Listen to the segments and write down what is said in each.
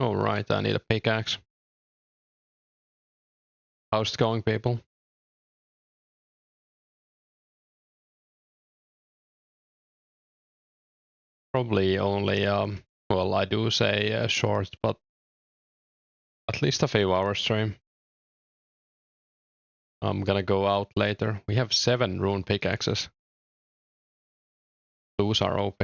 All right, I need a pickaxe. How's it going, people? Probably only, well, I do say short, but at least a few hours stream. I'm gonna go out later. We have 7 rune pickaxes. Those are OP.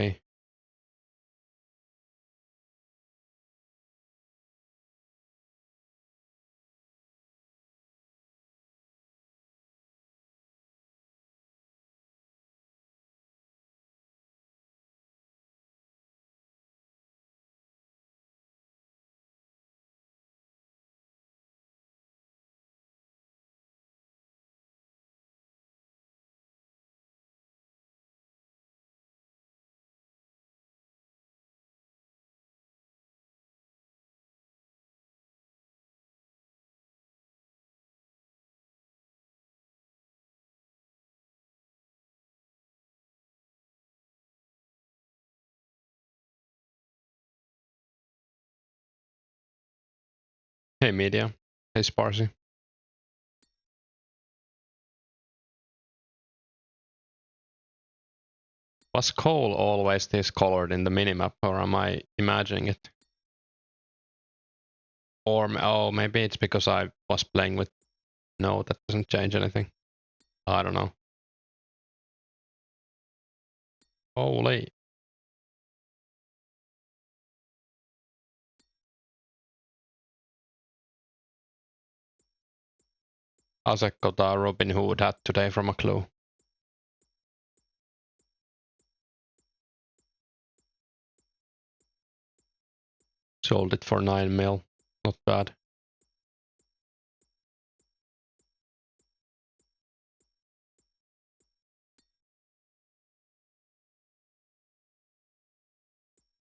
Hey, Media. Hey, Sparsy. Was coal always this colored in the minimap, or am I imagining it? Or, oh, maybe it's because I was playing with... No, that doesn't change anything. I don't know. Holy. Asek got a Robin Hood hat today from a clue. Sold it for 9 mil. Not bad.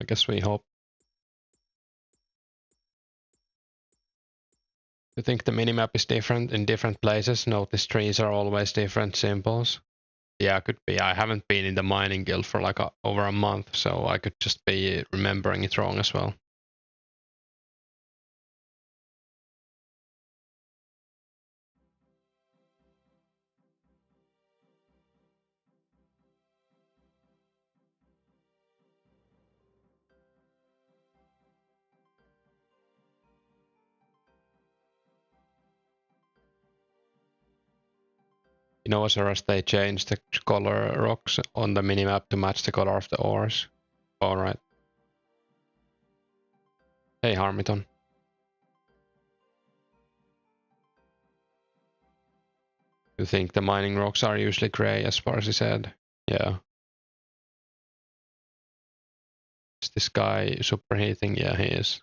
I guess we hope. You think the minimap is different in different places? Notice trees are always different symbols. Yeah, could be. I haven't been in the mining guild for like over a month, so I could just be remembering it wrong as well. You know, as they changed the color rocks on the minimap to match the color of the ores. Alright. Hey, Harmiton. You think the mining rocks are usually gray, as far as he said? Yeah. Is this guy superheating? Yeah, he is.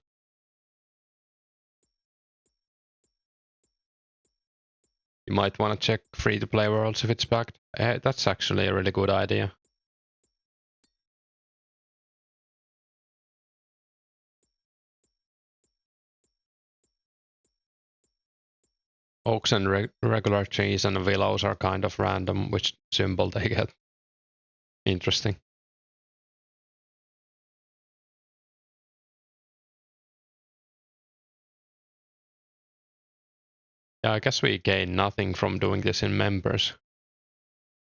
You might want to check free-to-play worlds if it's backed. That's actually a really good idea. Oaks and regular trees and willows are kind of random which symbol they get. Interesting. Yeah, I guess we gain nothing from doing this in members,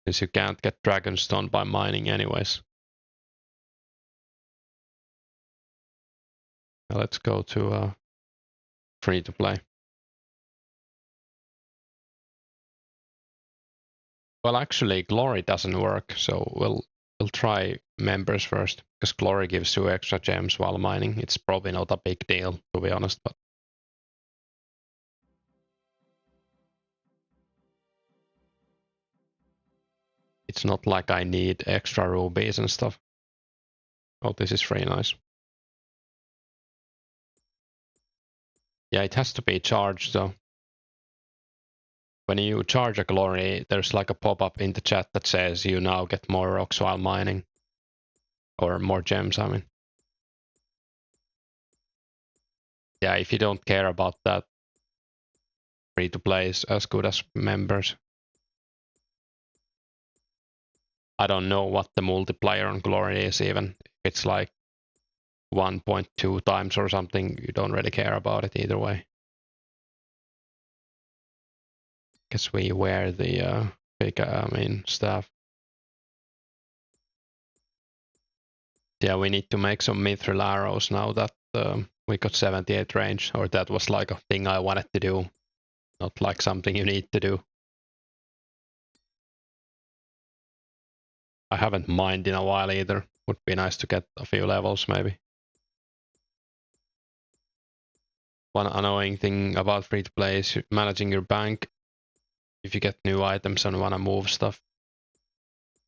since you can't get Dragonstone by mining anyways. Now let's go to free to play. Well, actually, Glory doesn't work, so we'll try members first, because Glory gives you extra gems while mining. It's probably not a big deal, to be honest, but it's not like I need extra rubies and stuff. Oh, this is very nice. Yeah, it has to be charged though. When you charge a glory, there's like a pop-up in the chat that says you now get more rocks while mining. Or more gems, I mean. Yeah, if you don't care about that, free to play is as good as members. I don't know what the multiplier on glory is even. It's like 1.2 times or something, you don't really care about it either way. Because we wear the big, stuff. Yeah, we need to make some mithril arrows now that we got 78 range, or that was like a thing I wanted to do, not like something you need to do. I haven't mined in a while either. Would be nice to get a few levels maybe. One annoying thing about free-to-play is managing your bank. If you get new items and want to move stuff.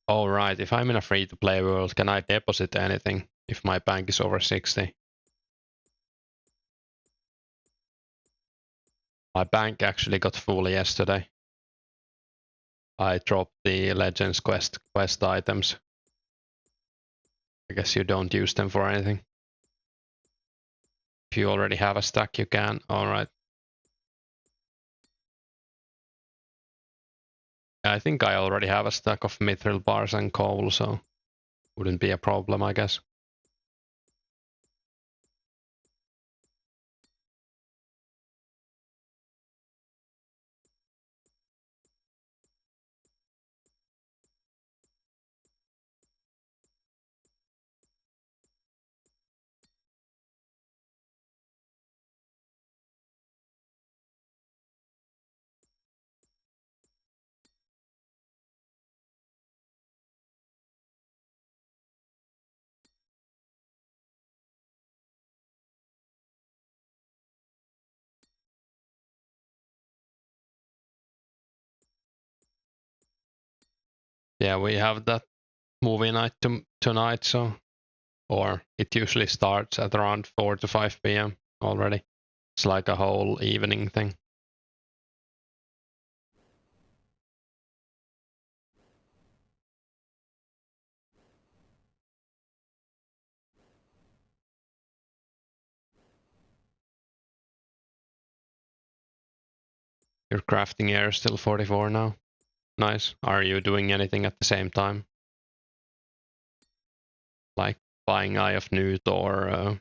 Oh right, if I'm in a free-to-play world, can I deposit anything if my bank is over 60? My bank actually got full yesterday. I dropped the Legends quest items. I guess you don't use them for anything. If you already have a stack, you can. Alright. I think I already have a stack of mithril bars and coal, so wouldn't be a problem, I guess. Yeah, we have that movie night tonight, so or it usually starts at around 4 to 5 p.m. already. It's like a whole evening thing. Your crafting air is still 44 now. Nice. Are you doing anything at the same time? Like buying Eye of Newt or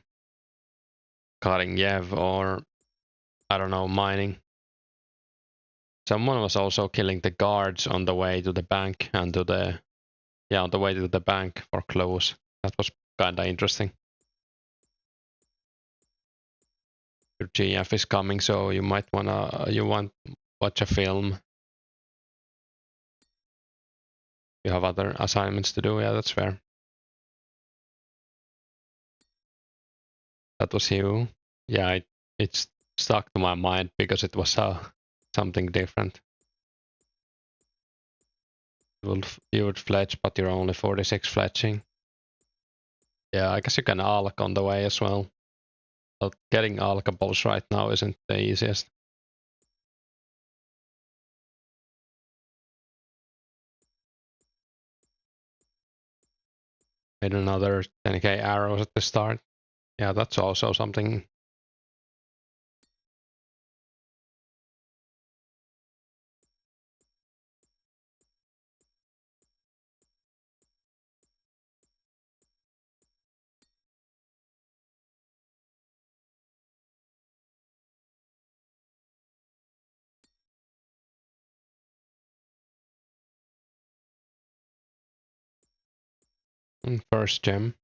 cutting Yev or, I don't know, mining? Someone was also killing the guards on the way to the bank and to the, on the way to the bank for clothes. That was kinda interesting. Your GF is coming, so you might want watch a film. You have other assignments to do, yeah, that's fair. That was you. Yeah, it stuck to my mind because it was something different. You would fletch, but you're only 46 fletching. Yeah, I guess you can alch on the way as well. But getting alchables right now isn't the easiest. Made another 10k arrows at the start. Yeah, that's also something. First gem.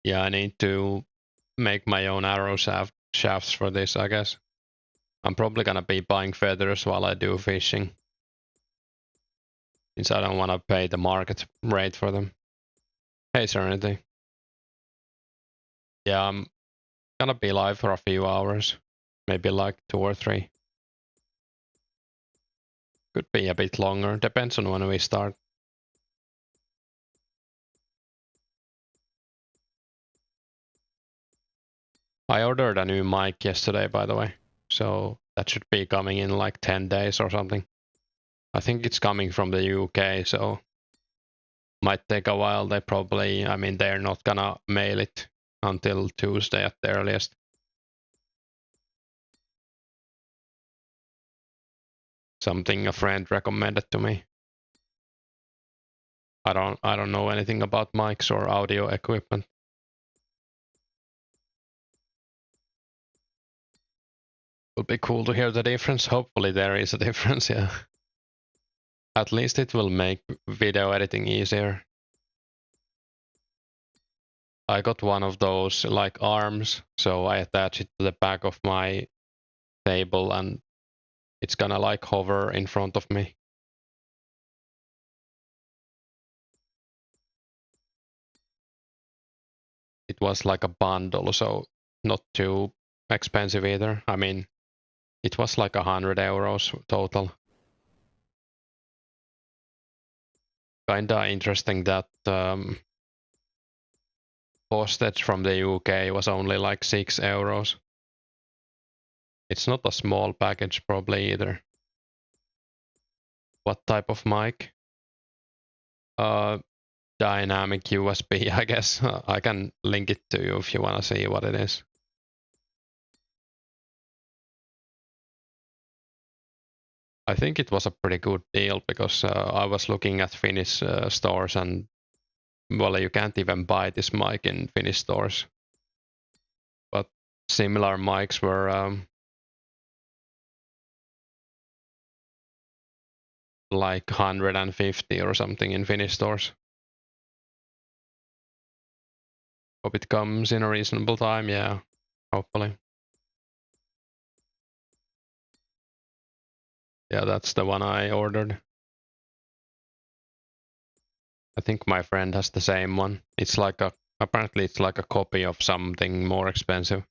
Yeah, I need to make my own arrow shafts for this, I guess. I'm probably gonna be buying feathers while I do fishing, since I don't want to pay the market rate for them. Hey Serenity. Yeah, I'm gonna be live for a few hours, maybe like 2 or 3. Could be a bit longer, depends on when we start. I ordered a new mic yesterday, by the way, so that should be coming in like 10 days or something. I think it's coming from the UK, so might take a while. They probably, I mean, they're not gonna mail it until Tuesday at the earliest. Something a friend recommended to me. I don't know anything about mics or audio equipment. Would be cool to hear the difference. Hopefully there is a difference, yeah. At least it will make video editing easier. I got one of those like arms, so I attach it to the back of my table and it's gonna like hover in front of me. It was like a bundle, so not too expensive either. I mean, it was like 100 euros total. Kinda interesting that postage from the UK was only like 6 euros. It's not a small package probably either. What type of mic? Dynamic USB, I guess. I can link it to you if you want to see what it is. I think it was a pretty good deal because I was looking at Finnish stores and, well, you can't even buy this mic in Finnish stores. But similar mics were like 150 or something in Finnish stores. Hope it comes in a reasonable time, yeah, hopefully. Yeah, that's the one I ordered. I think my friend has the same one. It's like apparently it's like a copy of something more expensive.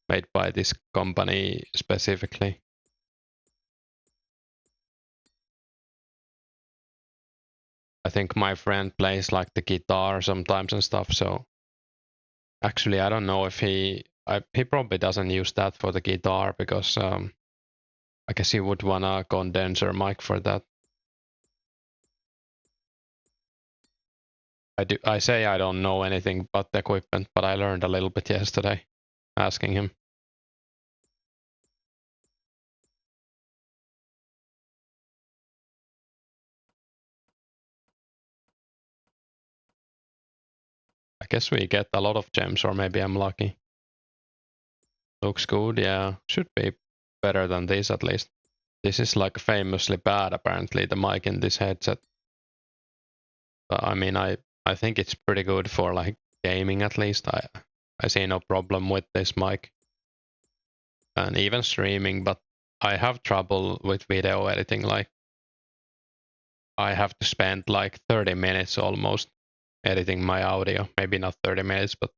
Made by this company specifically. I think my friend plays like the guitar sometimes and stuff, so actually I don't know if he probably doesn't use that for the guitar because I guess he would want a condenser mic for that. I say I don't know anything about the equipment, but I learned a little bit yesterday asking him. I guess we get a lot of gems, or maybe I'm lucky. Looks good, yeah. Should be better than this at least. This is like famously bad apparently, the mic in this headset. But I mean, I think it's pretty good for like gaming at least. I see no problem with this mic. And even streaming, but I have trouble with video editing. Like I have to spend like 30 minutes almost editing my audio. Maybe not 30 minutes, but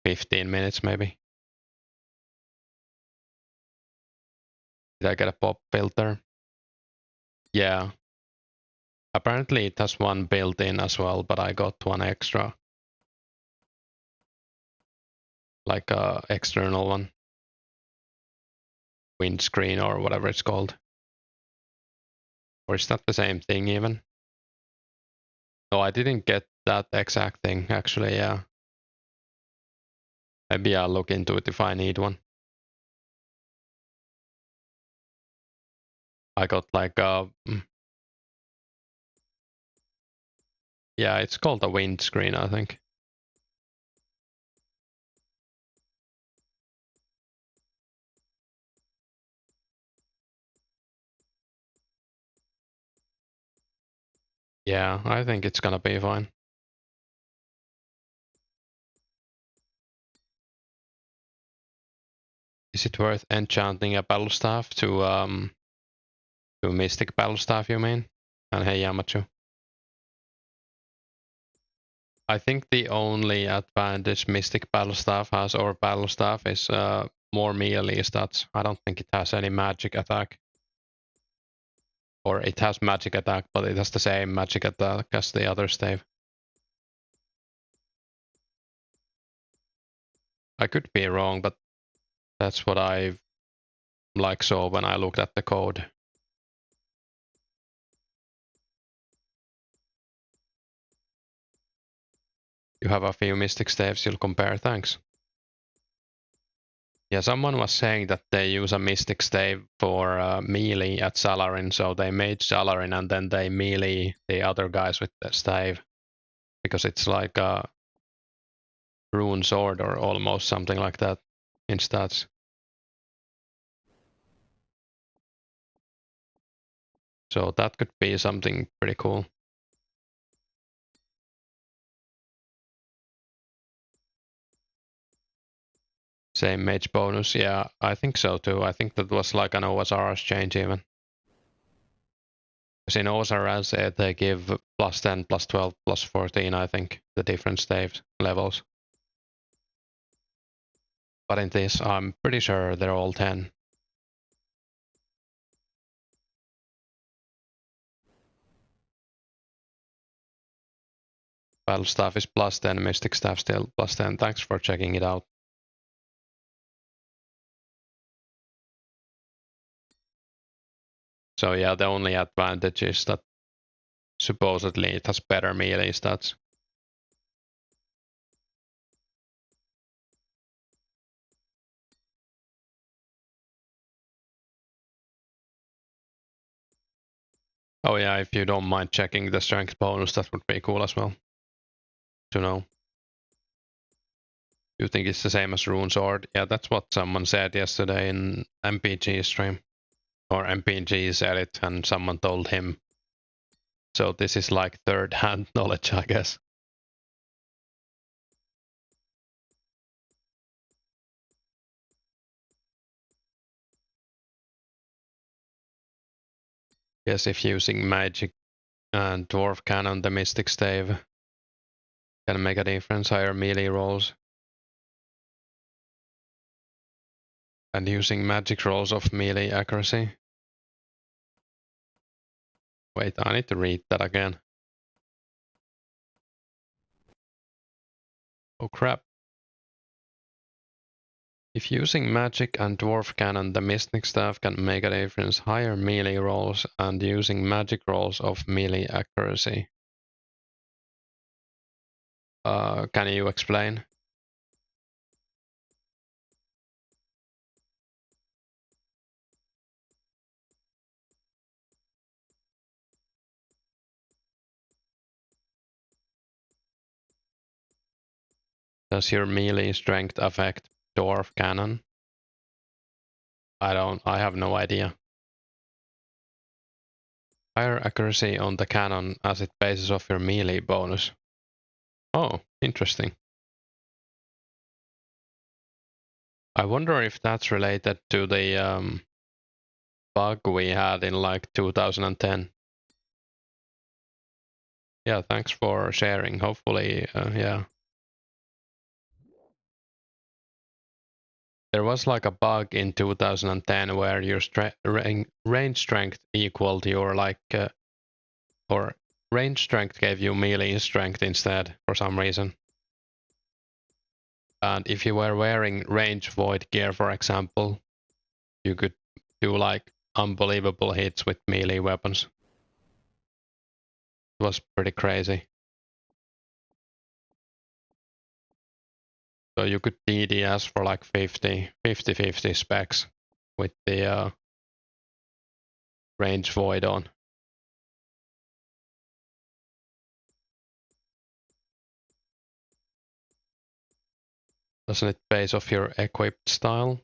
15 minutes maybe. Did I get a pop filter? Yeah. Apparently it has one built in as well, but I got one extra. Like a external one. Windscreen or whatever it's called. Or is that the same thing even? No, I didn't get that exact thing actually, yeah. Maybe I'll look into it if I need one. I got like a... Yeah, it's called a windscreen, I think. Yeah, I think it's gonna be fine. Is it worth enchanting a battle staff to Mystic battle staff, you mean? And hey, Yamachu. I think the only advantage Mystic battle staff has or battle staff is more melee stats. I don't think it has any magic attack. Or it has magic attack, but it has the same magic attack as the other stave. I could be wrong, but that's what I saw when I looked at the code. You have a few mystic staves you'll compare, thanks. Yeah, someone was saying that they use a mystic stave for melee at Salarin, so they made Salarin and then they melee the other guys with the stave. Because it's like a rune sword or almost something like that in stats. So that could be something pretty cool. Same mage bonus, yeah, I think so too. I think that was like an OSRS change even. Because in OSRS they give plus 10, plus 12, plus 14, I think, the different staves levels. But in this, I'm pretty sure they're all 10. Battle staff is plus 10, mystic staff still plus 10. Thanks for checking it out. So yeah, the only advantage is that supposedly it has better melee stats. Oh yeah, if you don't mind checking the strength bonus, that would be cool as well to know. You think it's the same as Rune Sword? Yeah, that's what someone said yesterday in MPG stream. Or MPG said it and someone told him. So this is like third-hand knowledge, I guess. Yes, if using magic and dwarf cannon, the mystic stave can make a difference, higher melee rolls. And using magic rolls of melee accuracy. Wait, I need to read that again. Oh crap. If using magic and dwarf cannon, the mystic staff can make a difference, higher melee rolls, and using magic rolls of melee accuracy. Can you explain? Does your melee strength affect dwarf cannon? I have no idea. Higher accuracy on the cannon as it bases off your melee bonus. Oh, interesting. I wonder if that's related to the bug we had in like 2010. Yeah, thanks for sharing. Hopefully, yeah. There was like a bug in 2010 where your range strength equaled your or range strength gave you melee strength instead for some reason. And if you were wearing range void gear, for example, you could do like unbelievable hits with melee weapons. It was pretty crazy. So you could DDS for like 50 specs with the range void on. Doesn't it base off your equipped style?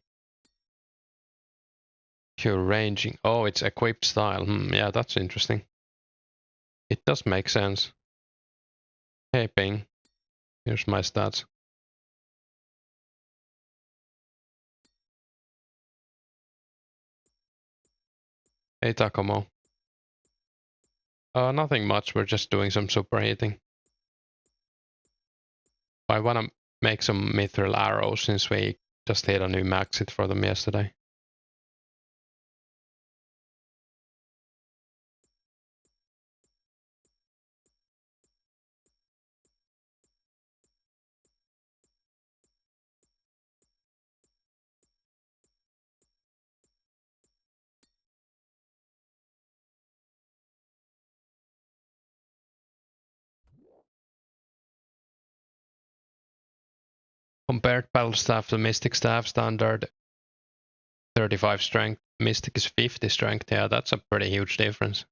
Your ranging. Oh, it's equipped style. Yeah, that's interesting. It does make sense. Hey, ping. Here's my stats. Hey, Takomo. Nothing much. We're just doing some superheating. I wanna make some mithril arrows since we just hit a new max hit for them yesterday. Compared battle staff to mystic staff, standard 35 strength, mystic is 50 strength. Yeah, that's a pretty huge difference.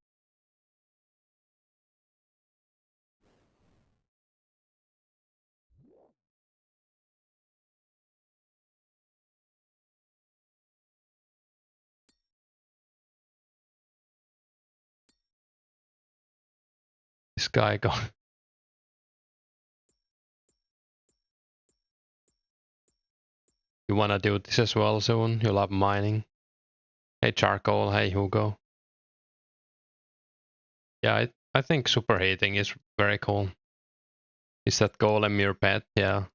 This guy go. You wanna do this as well soon? You love mining. Hey charcoal, hey Hugo. Yeah, I think superheating is very cool. Is that golem your pet? Yeah.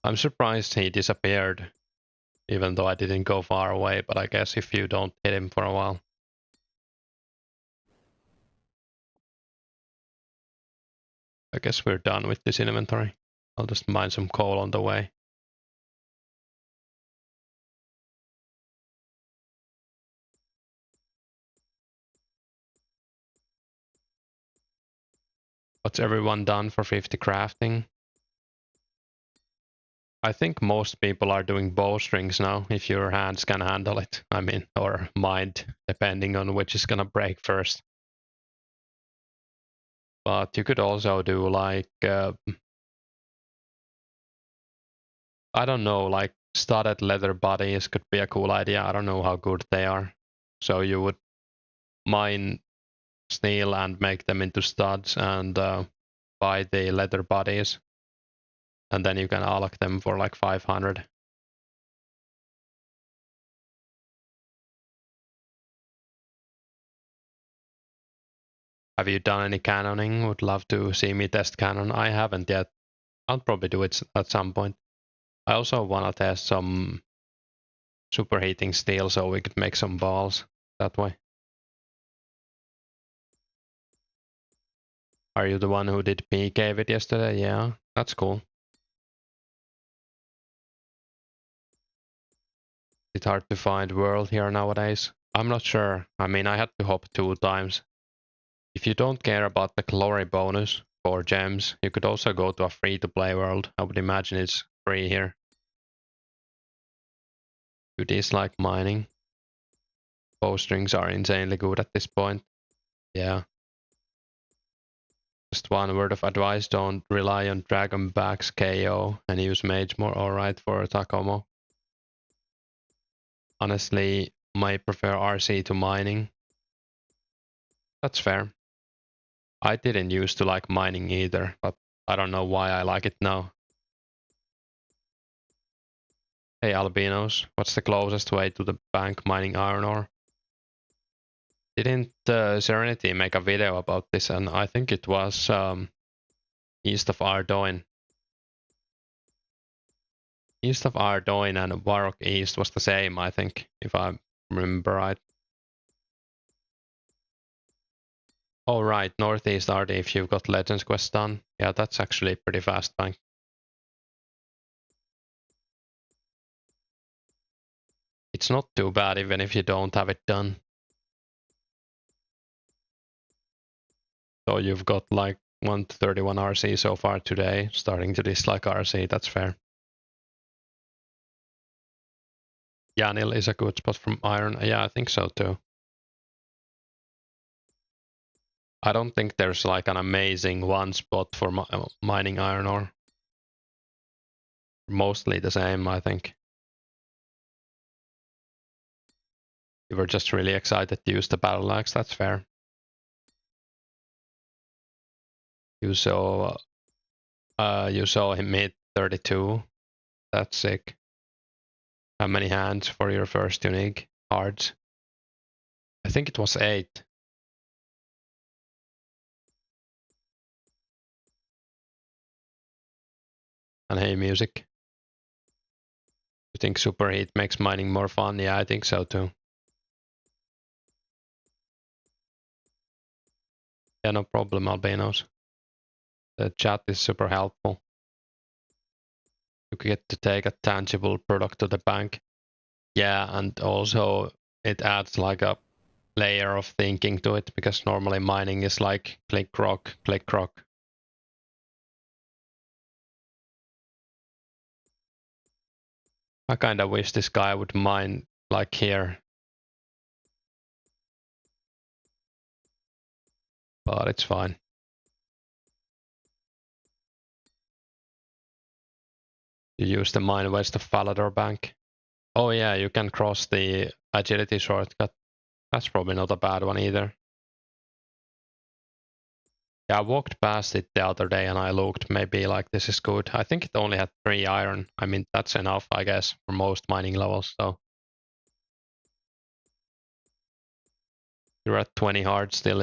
I'm surprised he disappeared, even though I didn't go far away, but I guess if you don't hit him for a while. I guess we're done with this inventory. I'll just mine some coal on the way. What's everyone done for 50 crafting? I think most people are doing bowstrings now, if your hands can handle it. I mean, or mind, depending on which is gonna break first. But you could also do like, I don't know, like studded leather bodies could be a cool idea. I don't know how good they are. So you would mine steel and make them into studs and buy the leather bodies. And then you can alloc them for like 500. Have you done any cannoning? Would love to see me test cannon. I haven't yet. I'll probably do it at some point. I also want to test some superheating steel so we could make some balls that way. Are you the one who did PK it yesterday? Yeah, that's cool. It's hard to find world here nowadays. I'm not sure. I mean, I had to hop 2 times. If you don't care about the glory bonus for gems, you could also go to a free-to-play world. I would imagine it's free here. You dislike mining? Bowstrings are insanely good at this point. Yeah. Just one word of advice, don't rely on Dragon Back's KO and use Mage more alright for Takomo. Honestly, might prefer RC to mining. That's fair. I didn't used to like mining either, but I don't know why I like it now. Hey albinos, what's the closest way to the bank mining iron ore? Didn't Serenity make a video about this, and I think it was east of Ardoin. East of Ardoin and Varrock East was the same, I think, if I remember right. Oh right, Northeast RD if you've got Legends Quest done. Yeah, that's actually pretty fast bank. It's not too bad even if you don't have it done. So you've got like 1 to 31 RC so far today, starting to dislike RC, that's fair. Yanil is a good spot from iron. Yeah, I think so too. I don't think there's like an amazing one spot for mining iron ore. Mostly the same, I think. You were just really excited to use the battle axe, that's fair. You saw him hit 32. That's sick. How many hands for your first unique cards? I think it was 8. And hey, music. You think Superheat makes mining more fun? Yeah, I think so too. Yeah, no problem, albinos. The chat is super helpful. You get to take a tangible product to the bank. Yeah, and also it adds like a layer of thinking to it, because normally mining is like click rock, click rock. I kinda wish this guy would mine like here. But it's fine. You use the mine west of Falador Bank. Oh yeah, you can cross the agility shortcut. That's probably not a bad one either. Yeah, I walked past it the other day and I looked, maybe like this is good. I think it only had 3 iron. I mean, that's enough, I guess, for most mining levels, so. You're at 20 hard, still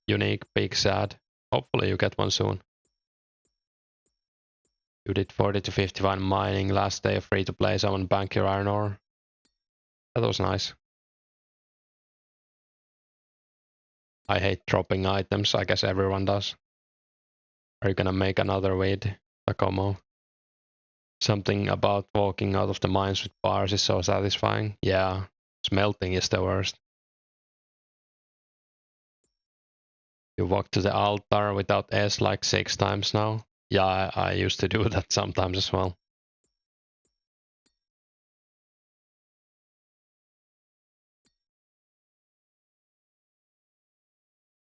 unique, big sad. Hopefully you get one soon. You did 40 to 51 mining last day of free to play, someone bank your iron ore. That was nice. I hate dropping items, I guess everyone does. Are you gonna make another vid, Takomo? Something about walking out of the mines with bars is so satisfying. Yeah, smelting is the worst. You walk to the altar without S like 6 times now. Yeah, I used to do that sometimes as well.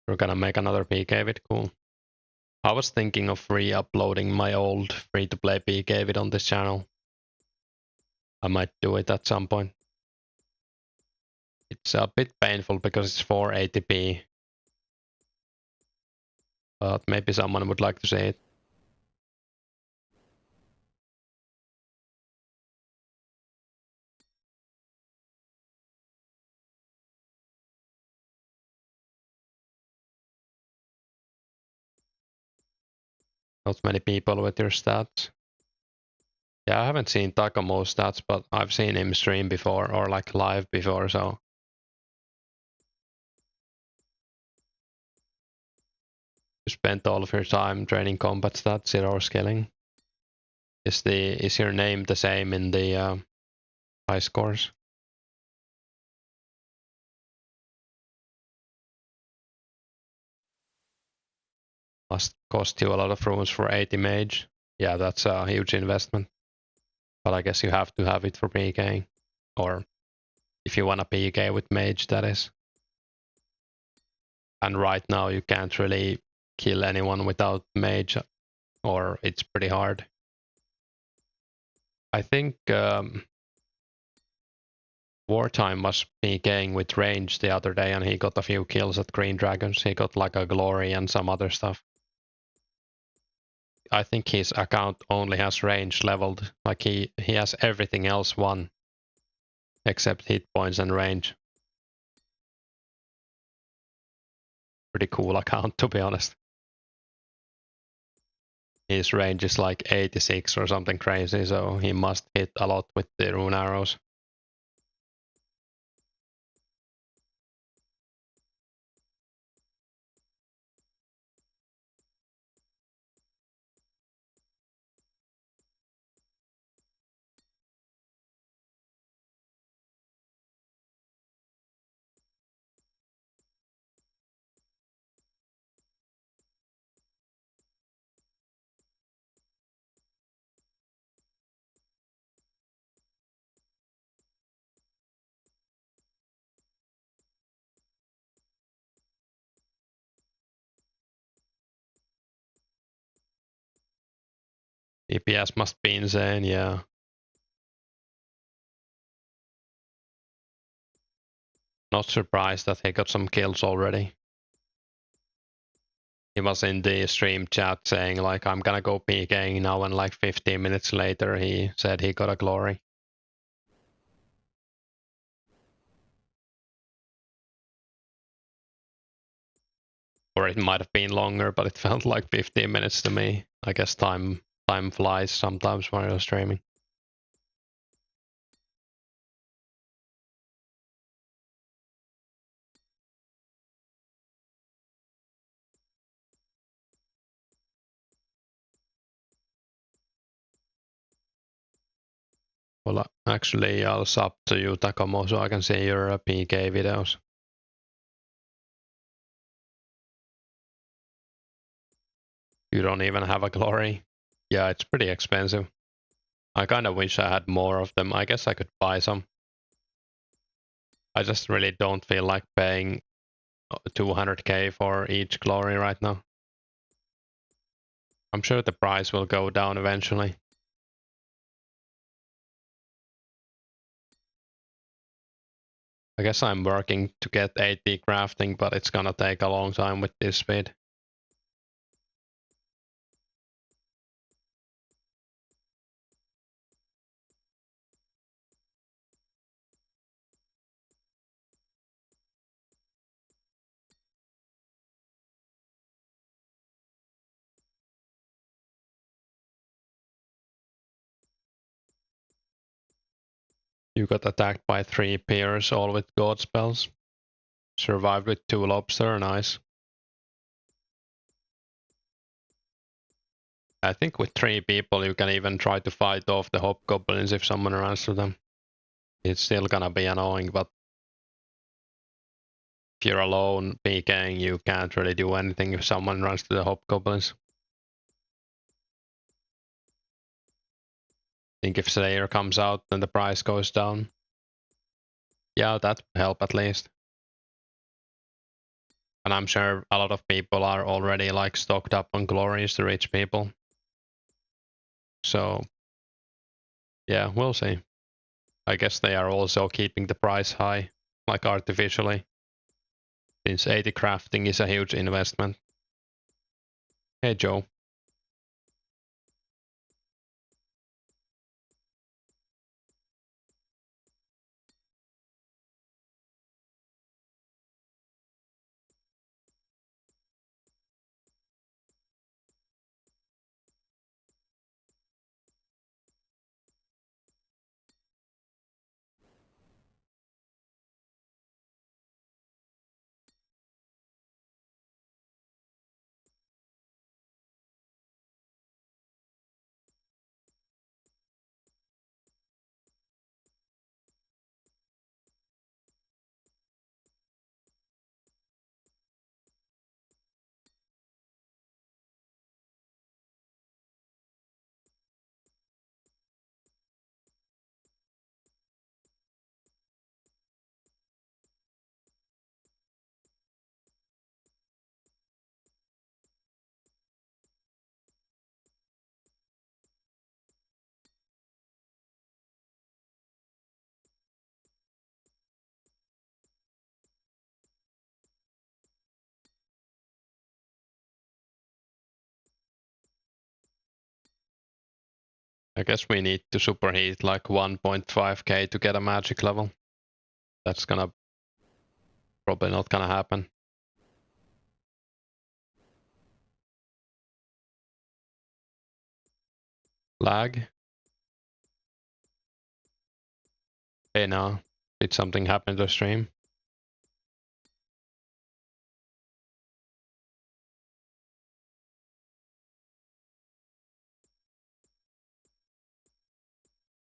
We're gonna make another PK vid, cool. I was thinking of re-uploading my old free-to-play PK vid on this channel. I might do it at some point. It's a bit painful because it's 480p. But maybe someone would like to see it. Not many people with your stats. Yeah, I haven't seen Takamo's stats, but I've seen him stream before or like live before, so. You spent all of your time training combat stats, 0 skilling. Is your name the same in the high scores? Must cost you a lot of runes for 80 mage. Yeah, that's a huge investment. But I guess you have to have it for PKing. Or if you want to PK with mage, that is. And right now you can't really kill anyone without mage, or it's pretty hard. I think Wartime was PKing with range the other day and he got a few kills at Green Dragons. He got like a glory and some other stuff. I think his account only has range leveled. Like he has everything else won except hit points and range. Pretty cool account, to be honest. His range is like 86 or something crazy, so he must hit a lot with the rune arrows. DPS must be insane, yeah. Not surprised that he got some kills already. He was in the stream chat saying like, I'm gonna go PKing now, and like 15 minutes later he said he got a glory. Or it might have been longer, but it felt like 15 minutes to me. I guess time flies sometimes when you're streaming. Well, actually, I'll sub to you, Takomo, so I can see your PK videos. You don't even have a glory. Yeah, it's pretty expensive. I kind of wish I had more of them. I guess I could buy some. I just really don't feel like paying 200k for each glory right now. I'm sure the price will go down eventually. I guess I'm working to get 80 crafting, but it's gonna take a long time with this speed. You got attacked by 3 peers, all with god spells. Survived with 2 lobster, nice. I think with 3 people you can even try to fight off the hobgoblins if someone runs to them. It's still gonna be annoying, but if you're alone PKing, you can't really do anything if someone runs to the hobgoblins. I think if Slayer comes out, then the price goes down. Yeah, that would help at least. And I'm sure a lot of people are already like stocked up on glories, the rich people. So yeah, we'll see. I guess they are also keeping the price high, like artificially, since 80 crafting is a huge investment. Hey Joe. I guess we need to superheat like 1.5k to get a magic level. That's probably not gonna happen. Lag? Hey now, did something happen to the stream?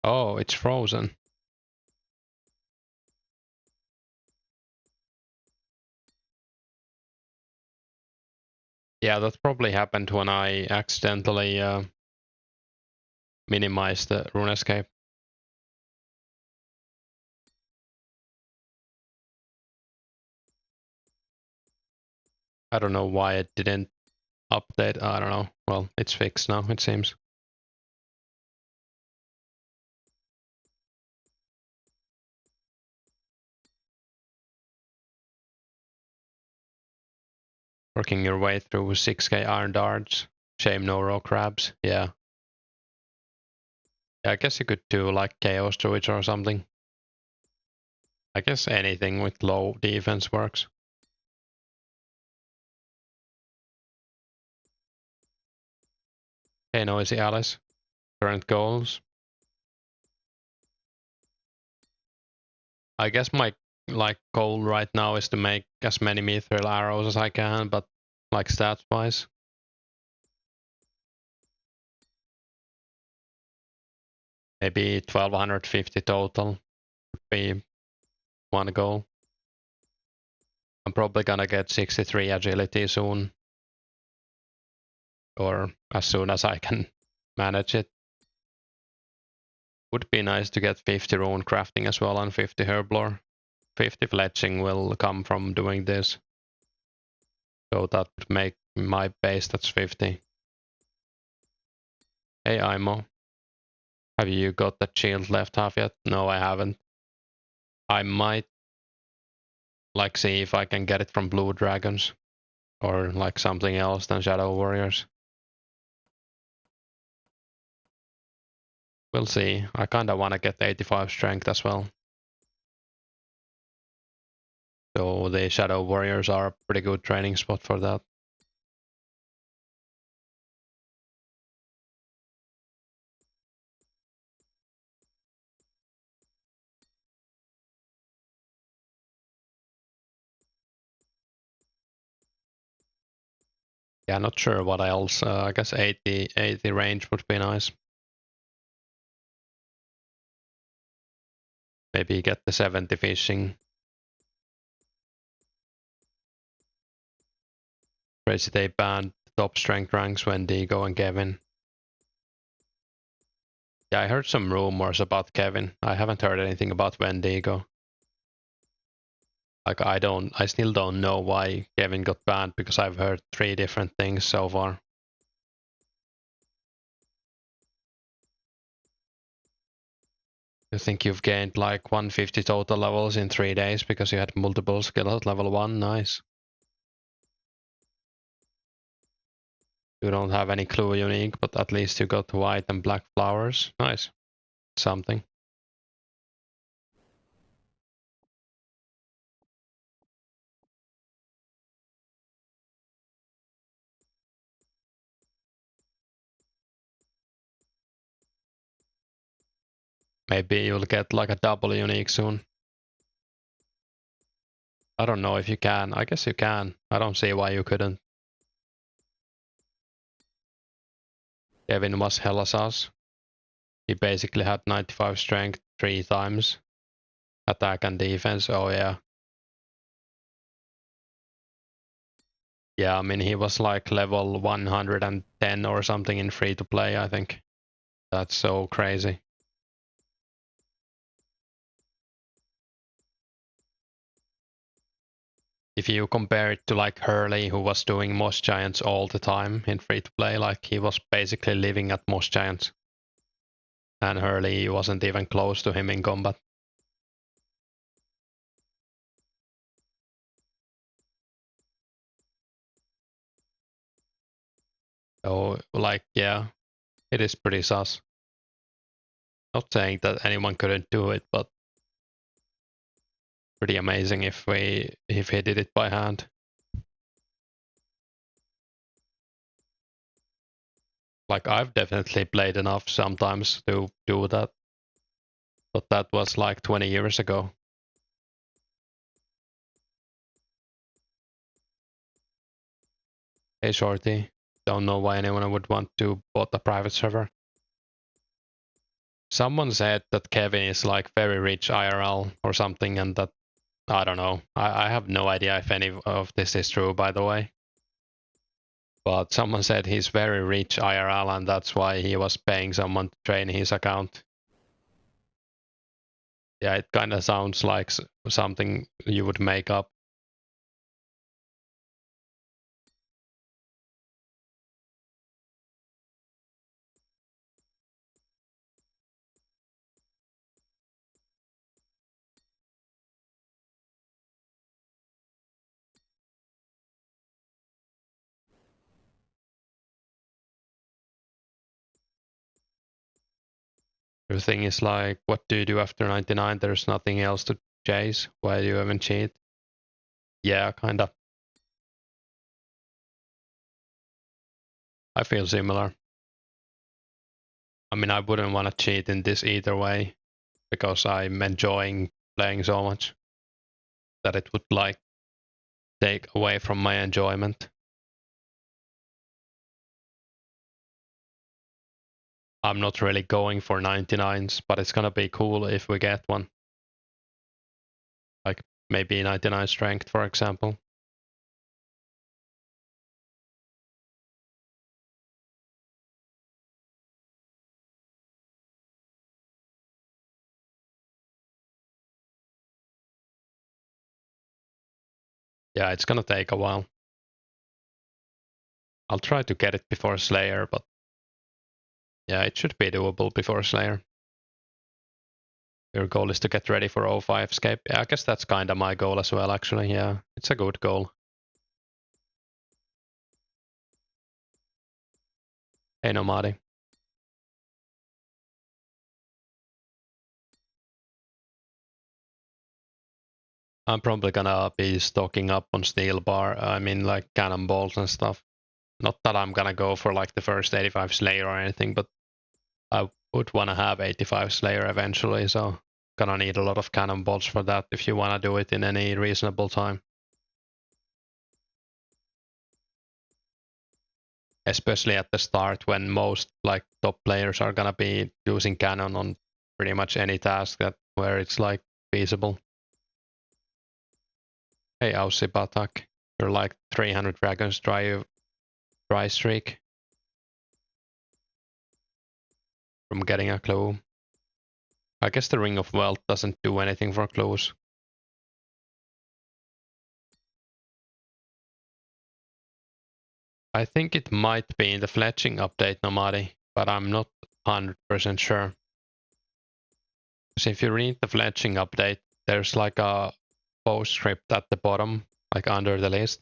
Oh, it's frozen. Yeah, that probably happened when I accidentally minimized the Runescape. I don't know why it didn't update. I don't know. Well, it's fixed now, it seems. Working your way through 6k iron darts. Shame no raw crabs. Yeah. I guess you could do like chaos druid or something. I guess anything with low defense works. Hey, Noisy Alice. Current goals. I guess my goal right now is to make as many mithril arrows as I can, but like stats wise. Maybe 1250 total would be one goal. I'm probably gonna get 63 agility soon. Or as soon as I can manage it. Would be nice to get 50 rune crafting as well and 50 herblore. 50 fletching will come from doing this. So that would make my base that's 50. Hey Imo. Have you got that shield left half yet? No, I haven't. I might like see if I can get it from blue dragons. Or like something else than shadow warriors. We'll see. I kinda wanna get 85 strength as well. So the shadow warriors are a pretty good training spot for that. Yeah, not sure what else. I guess 80 range would be nice. Maybe get the 70 fishing. Crazy they banned top strength ranks when Digo and Kevin. Yeah, I heard some rumors about Kevin. I haven't heard anything about Wendigo. Like I still don't know why Kevin got banned because I've heard 3 different things so far. You think you've gained like 150 total levels in 3 days because you had multiple skills at level 1? Nice. You don't have any clue unique, but at least you got white and black flowers. Nice. Something. Maybe you'll get like a double unique soon. I don't know if you can. I guess you can. I don't see why you couldn't. Kevin was hella sus. He basically had 95 strength 3 times. Attack and defense, oh yeah. Yeah, I mean he was like level 110 or something in free to play, I think. That's so crazy. If you compare it to like Hurley, who was doing Moss Giants all the time in free to play, like he was basically living at Moss Giants. And Hurley wasn't even close to him in combat. So like yeah, it is pretty sus. Not saying that anyone couldn't do it, but pretty amazing if he did it by hand. Like I've definitely played enough sometimes to do that. But that was like 20 years ago. Hey Shorty, don't know why anyone would want to bot a private server. Someone said that Kevin is like very rich IRL or something, and that I don't know. I have no idea if any of this is true, by the way. But someone said he's very rich IRL, and that's why he was paying someone to train his account. Yeah, it kind of sounds like something you would make up. The thing is like, what do you do after 99? There's nothing else to chase. Why do you even cheat? Yeah, kinda. I feel similar. I mean, I wouldn't want to cheat in this either way, because I'm enjoying playing so much that it would like take away from my enjoyment. I'm not really going for 99s, but it's gonna be cool if we get one. Like maybe 99 strength, for example. Yeah, it's gonna take a while. I'll try to get it before Slayer, but yeah, it should be doable before Slayer. Your goal is to get ready for 2005scape. Yeah, I guess that's kind of my goal as well, actually. Yeah, it's a good goal. Hey, Nomadi. I'm probably gonna be stocking up on steel bar. I mean, like cannonballs and stuff. Not that I'm gonna go for like the first 85 Slayer or anything, but I would want to have 85 Slayer eventually, so gonna need a lot of cannonballs for that if you want to do it in any reasonable time. Especially at the start when most like top players are gonna be using cannon on pretty much any task that where it's like feasible. Hey Aussie Batak, you're like 300 dragons dry streak from getting a clue. I guess the Ring of Wealth doesn't do anything for clues. I think it might be in the fletching update, Nomadi, but I'm not 100% sure. So if you read the fletching update, there's like a postscript at the bottom, like under the list,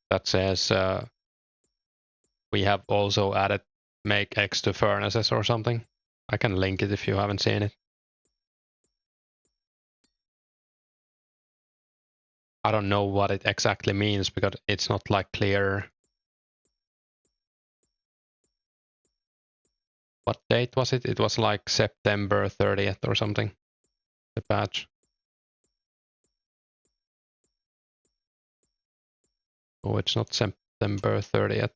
that says we have also added make X to furnaces or something. I can link it if you haven't seen it. I don't know what it exactly means because it's not like clear. What date was it? It was like September 30th or something, the patch. Oh, it's not September 30th.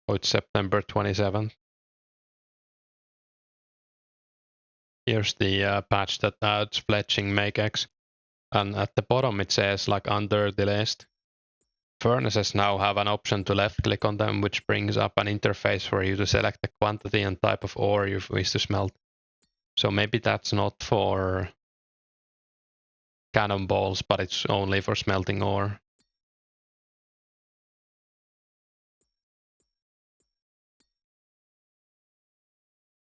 Oh, it's September 27th. Here's the patch that adds fletching make X. And at the bottom it says, like under the list, furnaces now have an option to left click on them, which brings up an interface for you to select the quantity and type of ore you wish to smelt. So maybe that's not for cannonballs, but it's only for smelting ore.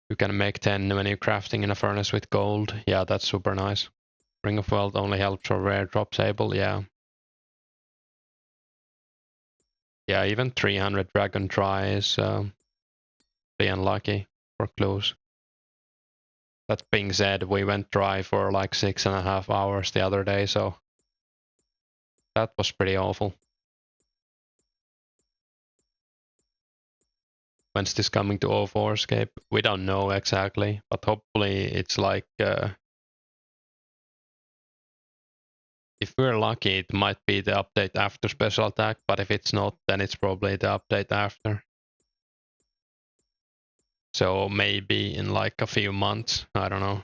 You can make 10 when you're crafting in a furnace with gold. Yeah, that's super nice. Ring of Wealth only helps for rare drops able, yeah. Yeah, even 300 dragon try is pretty unlucky for clues. That being said, we went dry for like 6.5 hours the other day, so that was pretty awful. When's this coming to 2004scape? We don't know exactly, but hopefully it's like if we're lucky, it might be the update after special attack, but if it's not, then it's probably the update after. So maybe in like a few months, I don't know.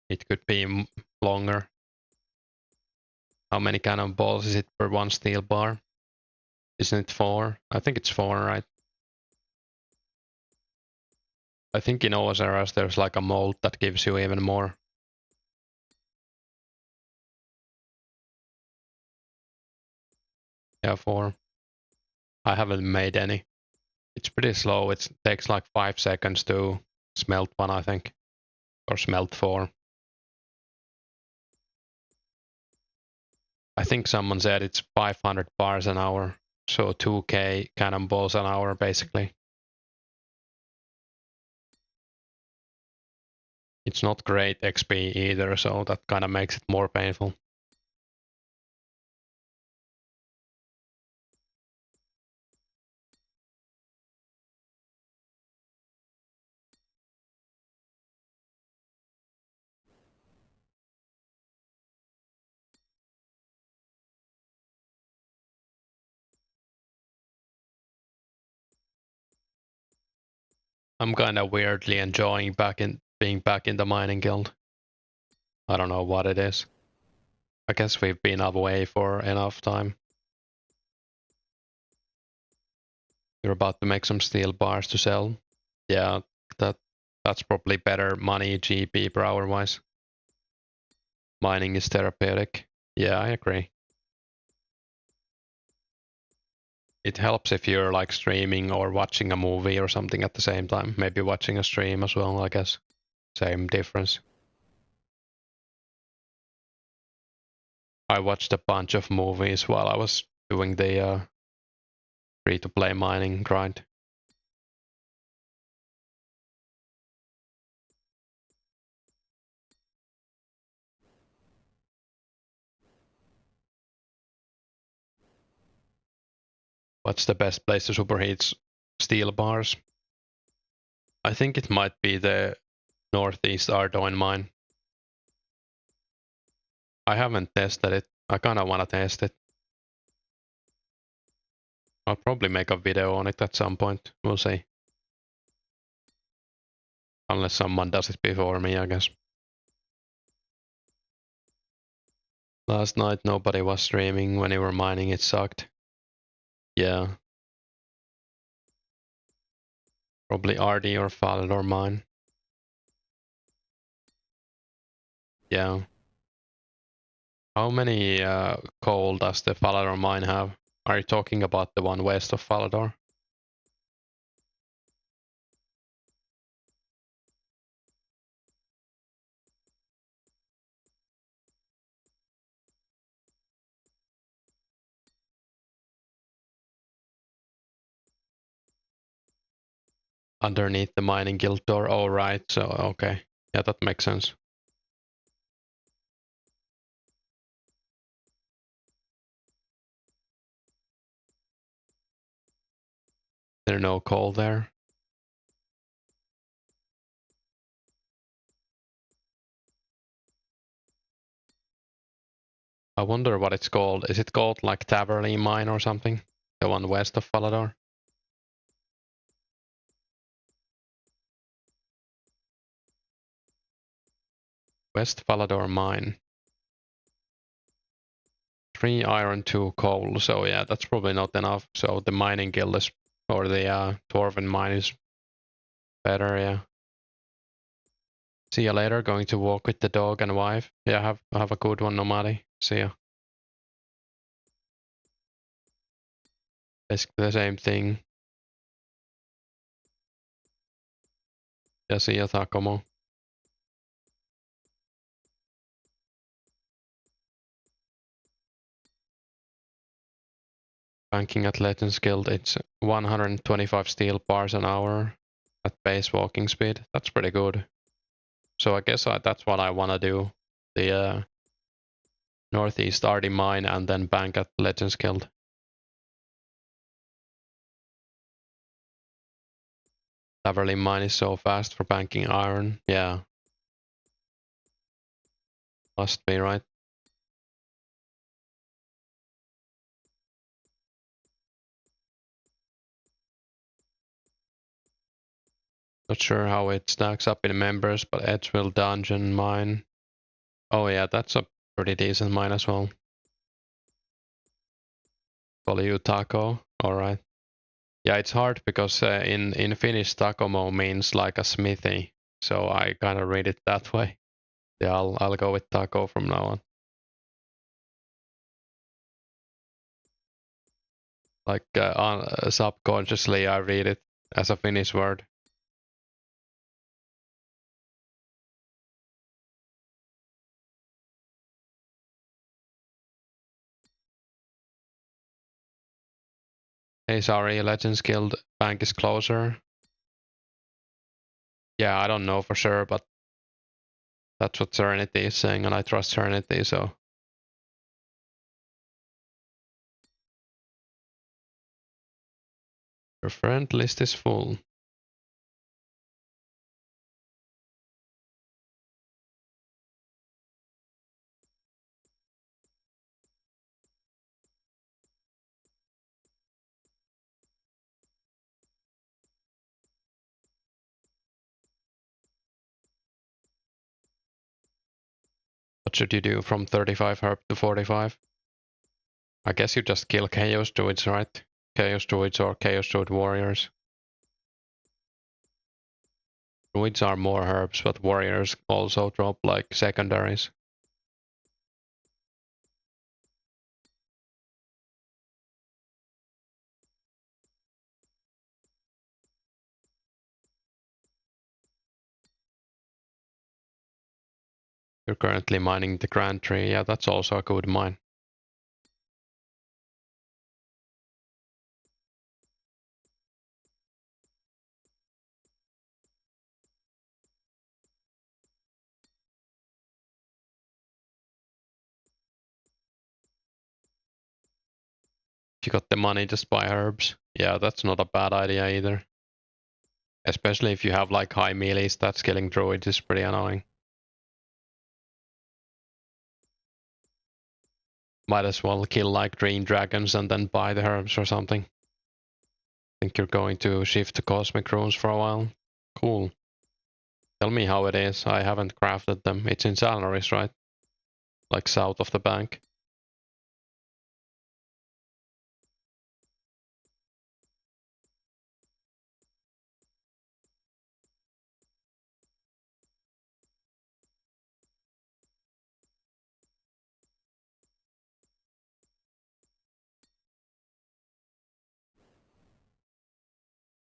It could be longer. How many cannonballs is it per one steel bar? Isn't it 4? I think it's 4, right? I think in OSRS there's like a mold that gives you even more. Yeah, 4. I haven't made any. It's pretty slow. It takes like 5 seconds to smelt one, I think. Or smelt 4. I think someone said it's 500 bars an hour. So 2k cannonballs an hour, basically. It's not great XP either, so that kind of makes it more painful. I'm kind of weirdly enjoying being back in the mining guild. I don't know what it is. I guess we've been away for enough time. We're about to make some steel bars to sell. Yeah, that's probably better money GP per hour wise. Mining is therapeutic. Yeah, I agree. It helps if you're like streaming or watching a movie or something at the same time. Maybe watching a stream as well, I guess. Same difference. I watched a bunch of movies while I was doing the free-to-play mining grind. What's the best place to superheat steel bars? I think it might be the northeast Ardoin mine. I haven't tested it. I kinda wanna test it. I'll probably make a video on it at some point. We'll see. Unless someone does it before me, I guess. Last night nobody was streaming when you were mining, it sucked. Yeah. Probably RD or Falador mine. Yeah. How many coal does the Falador mine have? Are you talking about the one west of Falador? Underneath the mining guild door. Oh, right. So, okay. Yeah, that makes sense. There's no coal there. I wonder what it's called. Is it called like Taverley Mine or something? The one west of Falador? West Falador Mine. 3 iron, 2 coal. So yeah, that's probably not enough. So the mining guild is, or the Dwarven mine is better, yeah. See you later. Going to walk with the dog and wife. Yeah, have a good one, Nomadi. See ya. Basically the same thing. Yeah, see ya, Takomo. Banking at Legends Guild, it's 125 steel bars an hour at base walking speed. That's pretty good. So I guess that's what I want to do. The Northeast RD mine and then bank at Legends Guild. Taverley mine is so fast for banking iron. Yeah. Must be, right? Not sure how it stacks up in members, but Edgeville Dungeon mine. Oh yeah, that's a pretty decent mine as well. Call you Taco. Alright. Yeah, it's hard because in Finnish Takomo means like a smithy. So I kind of read it that way. Yeah, I'll go with Taco from now on. Like subconsciously I read it as a Finnish word. Hey, sorry, Legends Guild bank is closer. Yeah, I don't know for sure, but that's what Serenity is saying, and I trust Serenity, so. Your friend list is full. What should you do from 35 herb to 45? I guess you just kill Chaos Druids, right? Chaos Druids or Chaos Druid Warriors. Druids are more herbs, but warriors also drop like secondaries. You're currently mining the Grand Tree. Yeah, that's also a good mine. If you got the money, just buy herbs. Yeah, that's not a bad idea either. Especially if you have like high melee stats, killing druids is pretty annoying. Might as well kill like green dragons and then buy the herbs or something. Think you're going to shift to cosmic runes for a while? Cool. Tell me how it is. I haven't crafted them. It's in Salaries, right? Like south of the bank.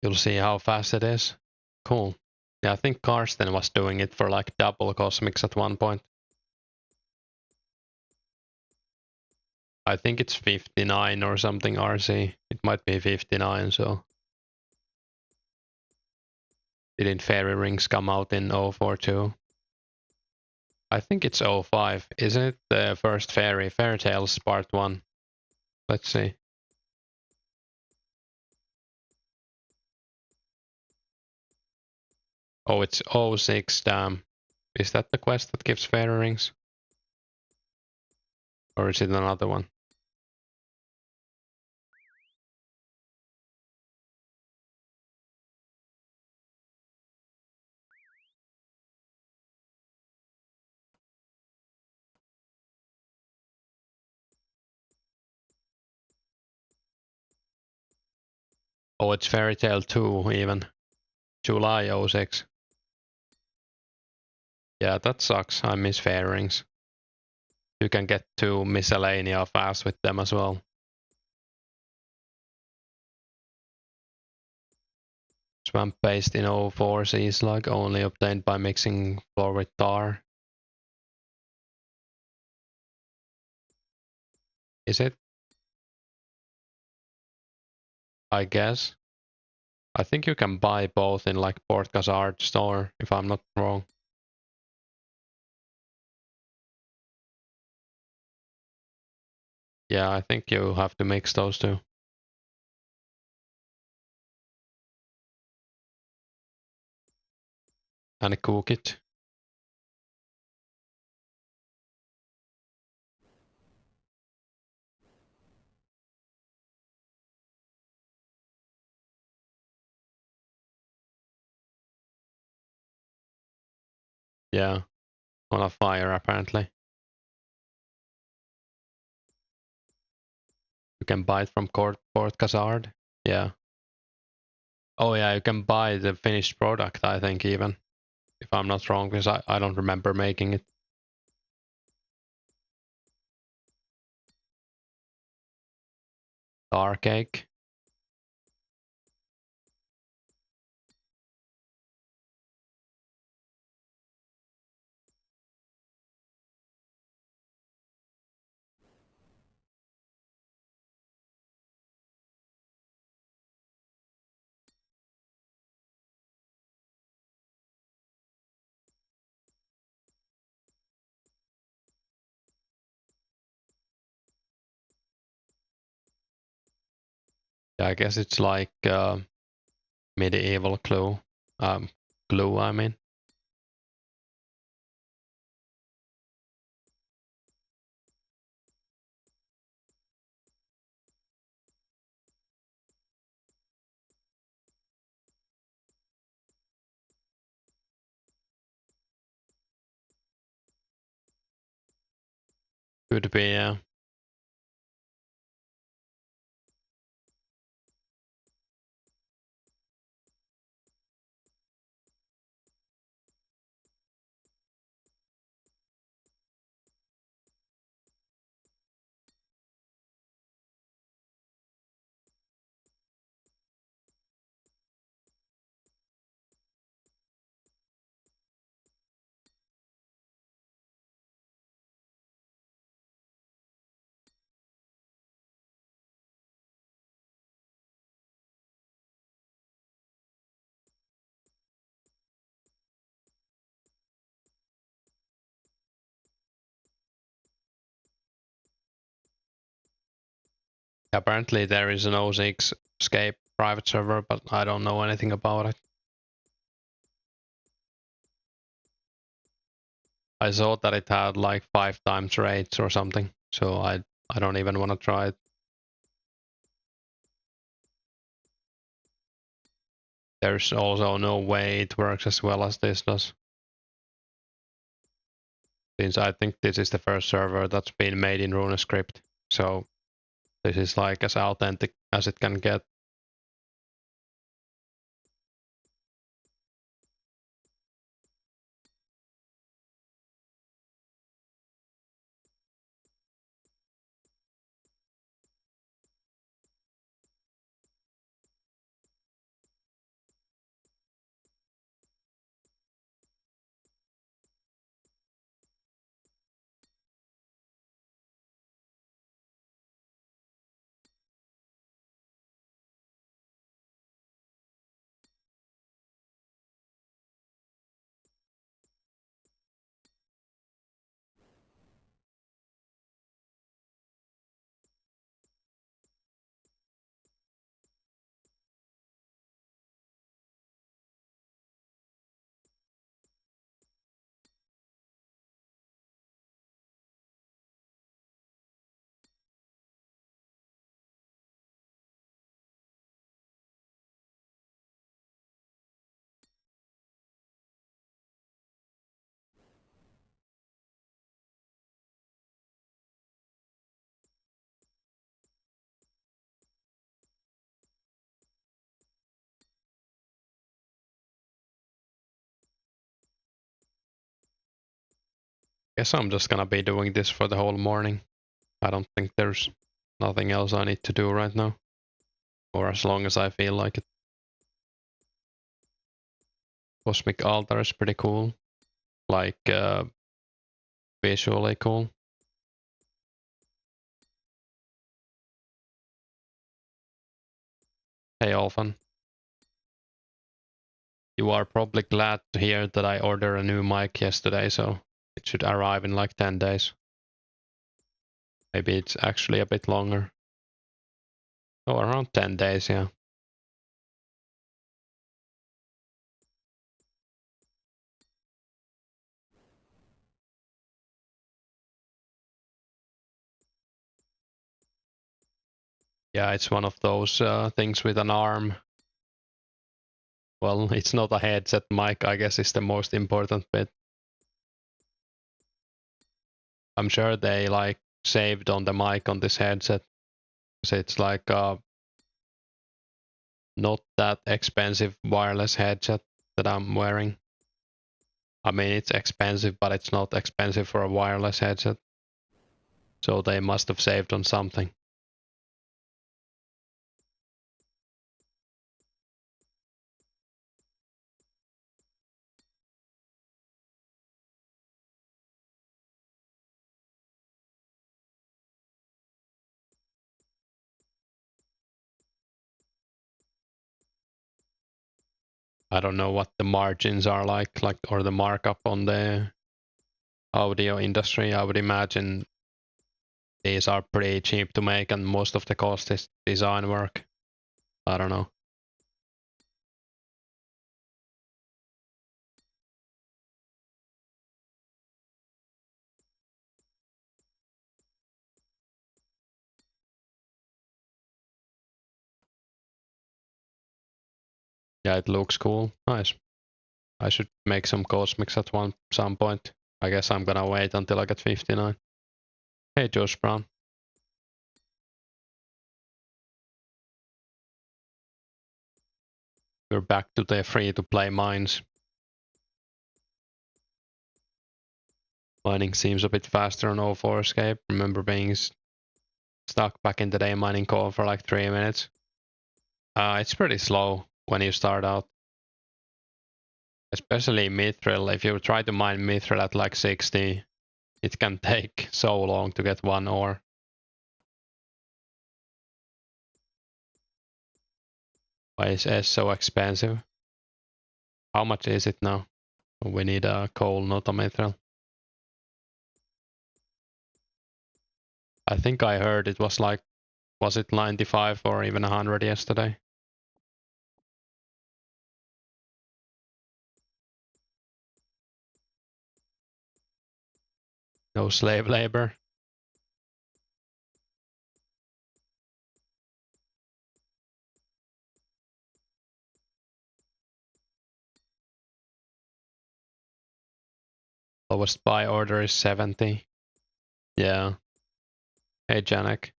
You'll see how fast it is. Cool. Yeah, I think Karsten was doing it for like double cosmics at one point. I think it's 59 or something RC. It might be 59, so. Didn't Fairy Rings come out in 04 too? I think it's 05. Isn't it the first Fairy Tales Part 1? Let's see. Oh, it's 06, damn. Is that the quest that gives Fairy Rings? Or is it another one? Oh, it's Fairy Tale 2 even. July 06. Yeah, that sucks. I miss Fairy Rings. You can get to Miscellanea fast with them as well. Swamp paste in 04 is like only obtained by mixing floor with tar. Is it? I guess. I think you can buy both in like Port Khazard store, if I'm not wrong. Yeah, I think you have to mix those two. And cook it. Yeah, on a fire apparently. You can buy it from Port Khazard. Yeah. Oh yeah, you can buy the finished product, I think even. If I'm not wrong, because I don't remember making it. Tar cake. Yeah, I guess it's like medieval glue. Glue, I mean. Could be, yeah. Apparently there is an 2004scape private server, but I don't know anything about it. I saw that it had like 5 times rates or something, so I don't even want to try it. There's also no way it works as well as this does. Since I think this is the first server that's been made in Runescape, so this is like as authentic as it can get. Guess I'm just gonna be doing this for the whole morning. I don't think there's nothing else I need to do right now, or as long as I feel like it. Cosmic Altar is pretty cool, like visually cool. Hey Alphan, you are probably glad to hear that I ordered a new mic yesterday, so it should arrive in like 10 days. Maybe it's actually a bit longer. Oh, around 10 days, yeah. Yeah, it's one of those things with an arm. Well, it's not a headset mic, I guess is the most important bit. I'm sure they like saved on the mic on this headset. So it's like not that expensive wireless headset that I'm wearing. I mean, it's expensive, but it's not expensive for a wireless headset. So they must have saved on something. I don't know what the margins are like or the markup on the audio industry. I would imagine these are pretty cheap to make and most of the cost is design work. I don't know. Yeah, it looks cool. Nice. I should make some cosmics at some point. I guess I'm gonna wait until I get 59. Hey, Josh Brown. We're back to the free-to-play mines. Mining seems a bit faster on 2004scape. Remember being stuck back in the day mining coal for like 3 minutes. It's pretty slow when you start out. Especially mithril. If you try to mine mithril at like 60, it can take so long to get one ore. Why is S so expensive? How much is it now? We need a coal, not a mithril. I think I heard it was like Was it 95 or even 100 yesterday? No slave labor. Lowest buy order is 70. Yeah. Hey, Janek.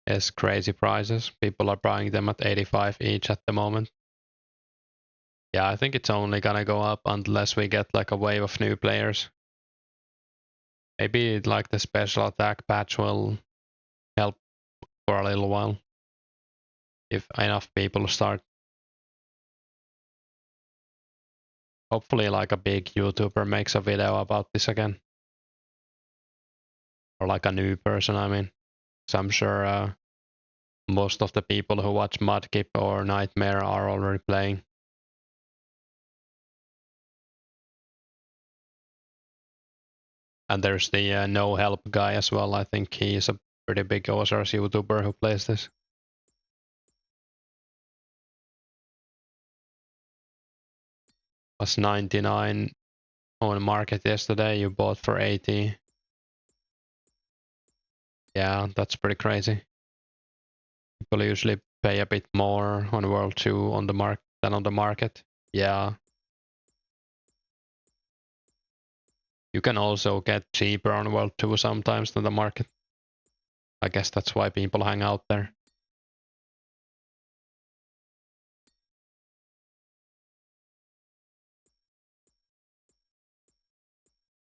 Yes, crazy prices. People are buying them at 85 each at the moment. Yeah, I think it's only gonna go up unless we get like a wave of new players. Maybe like the special attack patch will help for a little while. If enough people start. Hopefully like a big YouTuber makes a video about this again. Or like a new person, I mean. So I'm sure most of the people who watch Mudkip or Nightmare are already playing. And there's the no help guy as well. I think he is a pretty big Ozarks YouTuber who plays this. Was 99 on the market yesterday. You bought for 80. Yeah, that's pretty crazy. People usually pay a bit more on World 2 on the market than on the market. Yeah. You can also get cheaper on World 2 sometimes than the market. I guess that's why people hang out there.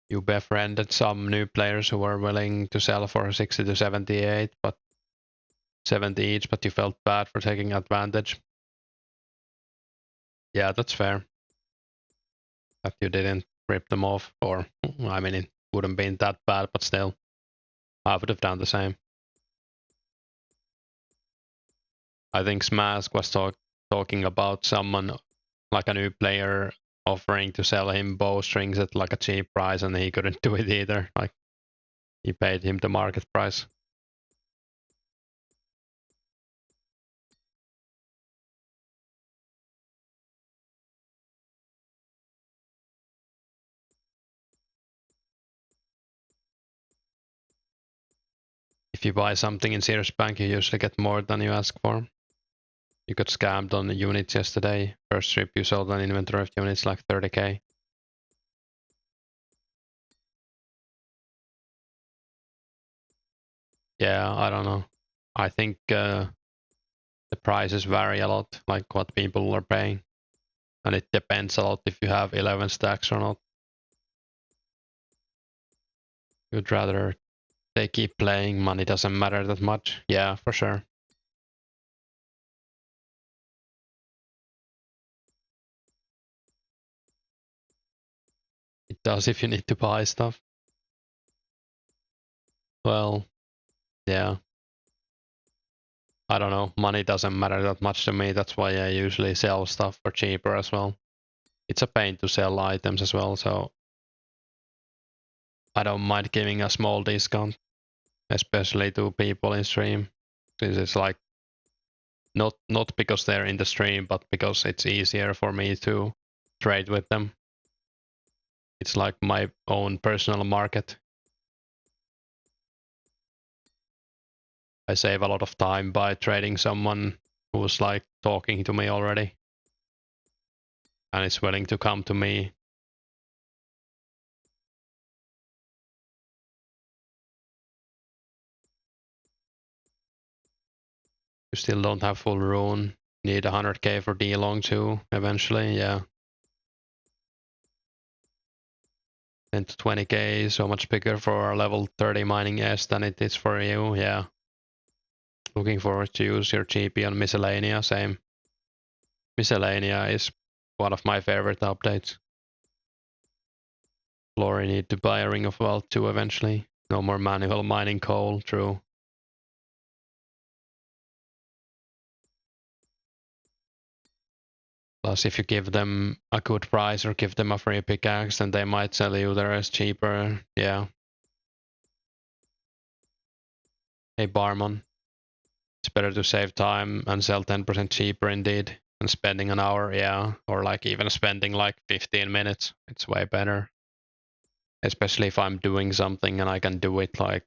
You befriended some new players who were willing to sell for 60 to 78, but 70 each, but you felt bad for taking advantage. Yeah, that's fair. That you didn't rip them off, or I mean, it wouldn't been that bad, but still, I would have done the same. I think Smask was talking about someone, like a new player, offering to sell him bowstrings at like a cheap price, and he couldn't do it either. Like, he paid him the market price. If you buy something in Serious Bank, you usually get more than you ask for. You got scammed on the units yesterday. First trip you sold an inventory of units like 30k. Yeah, I don't know. I think the prices vary a lot, like what people are paying. And it depends a lot if you have 11 stacks or not. You'd rather they keep playing, money doesn't matter that much. Yeah, for sure. It does if you need to buy stuff. Well, yeah. I don't know. Money doesn't matter that much to me. That's why I usually sell stuff for cheaper as well. It's a pain to sell items as well, so I don't mind giving a small discount, especially to people in stream. This is like not because they're in the stream, but because it's easier for me to trade with them. It's like my own personal market. I save a lot of time by trading someone who's like talking to me already and is willing to come to me. You still don't have full rune. Need 100k for D-Long too, eventually, yeah. 10 to 20k, so much bigger for a level 30 mining S than it is for you, yeah. Looking forward to use your GP on Miscellanea, same. Miscellanea is one of my favorite updates. Glory need to buy a Ring of Wealth too eventually. No more manual mining coal, true. Plus, if you give them a good price or give them a free pickaxe, then they might sell you the rest cheaper. Yeah. Hey, Barman. It's better to save time and sell 10% cheaper indeed than spending an hour, yeah. Or like even spending like 15 minutes. It's way better. Especially if I'm doing something and I can do it like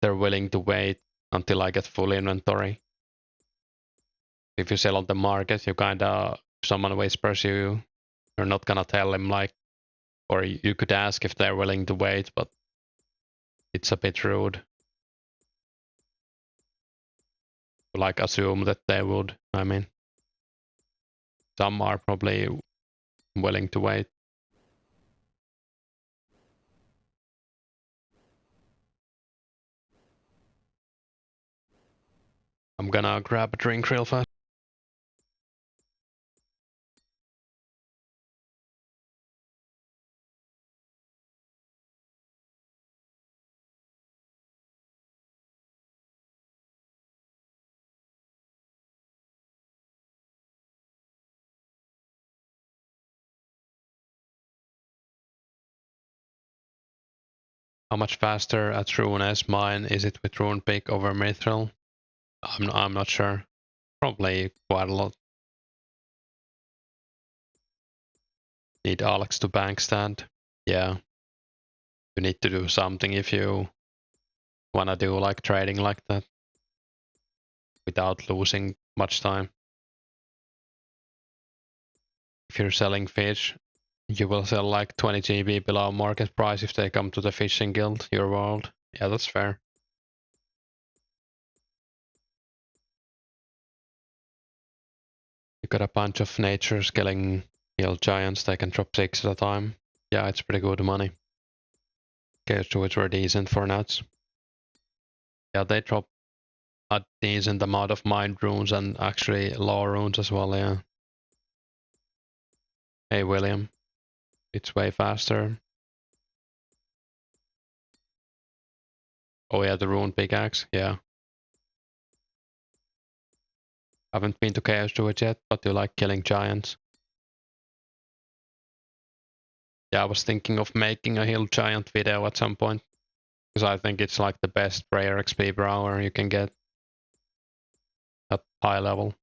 they're willing to wait until I get full inventory. If you sell on the market, you kinda, if someone whispers you, you're not gonna tell him like, or you could ask if they're willing to wait, but it's a bit rude. Like assume that they would, I mean. Some are probably willing to wait. I'm gonna grab a drink real fast. How much faster at Rune S mine is it with Rune Pick over Mithril? I'm not sure. Probably quite a lot. Need Alex to bank stand. Yeah. You need to do something if you wanna do like trading like that. Without losing much time. If you're selling fish, you will sell like 20 GB below market price if they come to the fishing guild, your world. Yeah, that's fair. You got a bunch of nature scaling hill giants, they can drop 6 at a time. Yeah, it's pretty good money. Chaos Druids were decent for nuts. Yeah, they drop a decent amount of mind runes and actually law runes as well, yeah. Hey William, it's way faster. Oh yeah, the rune pickaxe, yeah. Haven't been to Chaos Druid yet, but you like killing giants. Yeah, I was thinking of making a hill giant video at some point. Because I think it's like the best prayer XP per hour you can get at high level.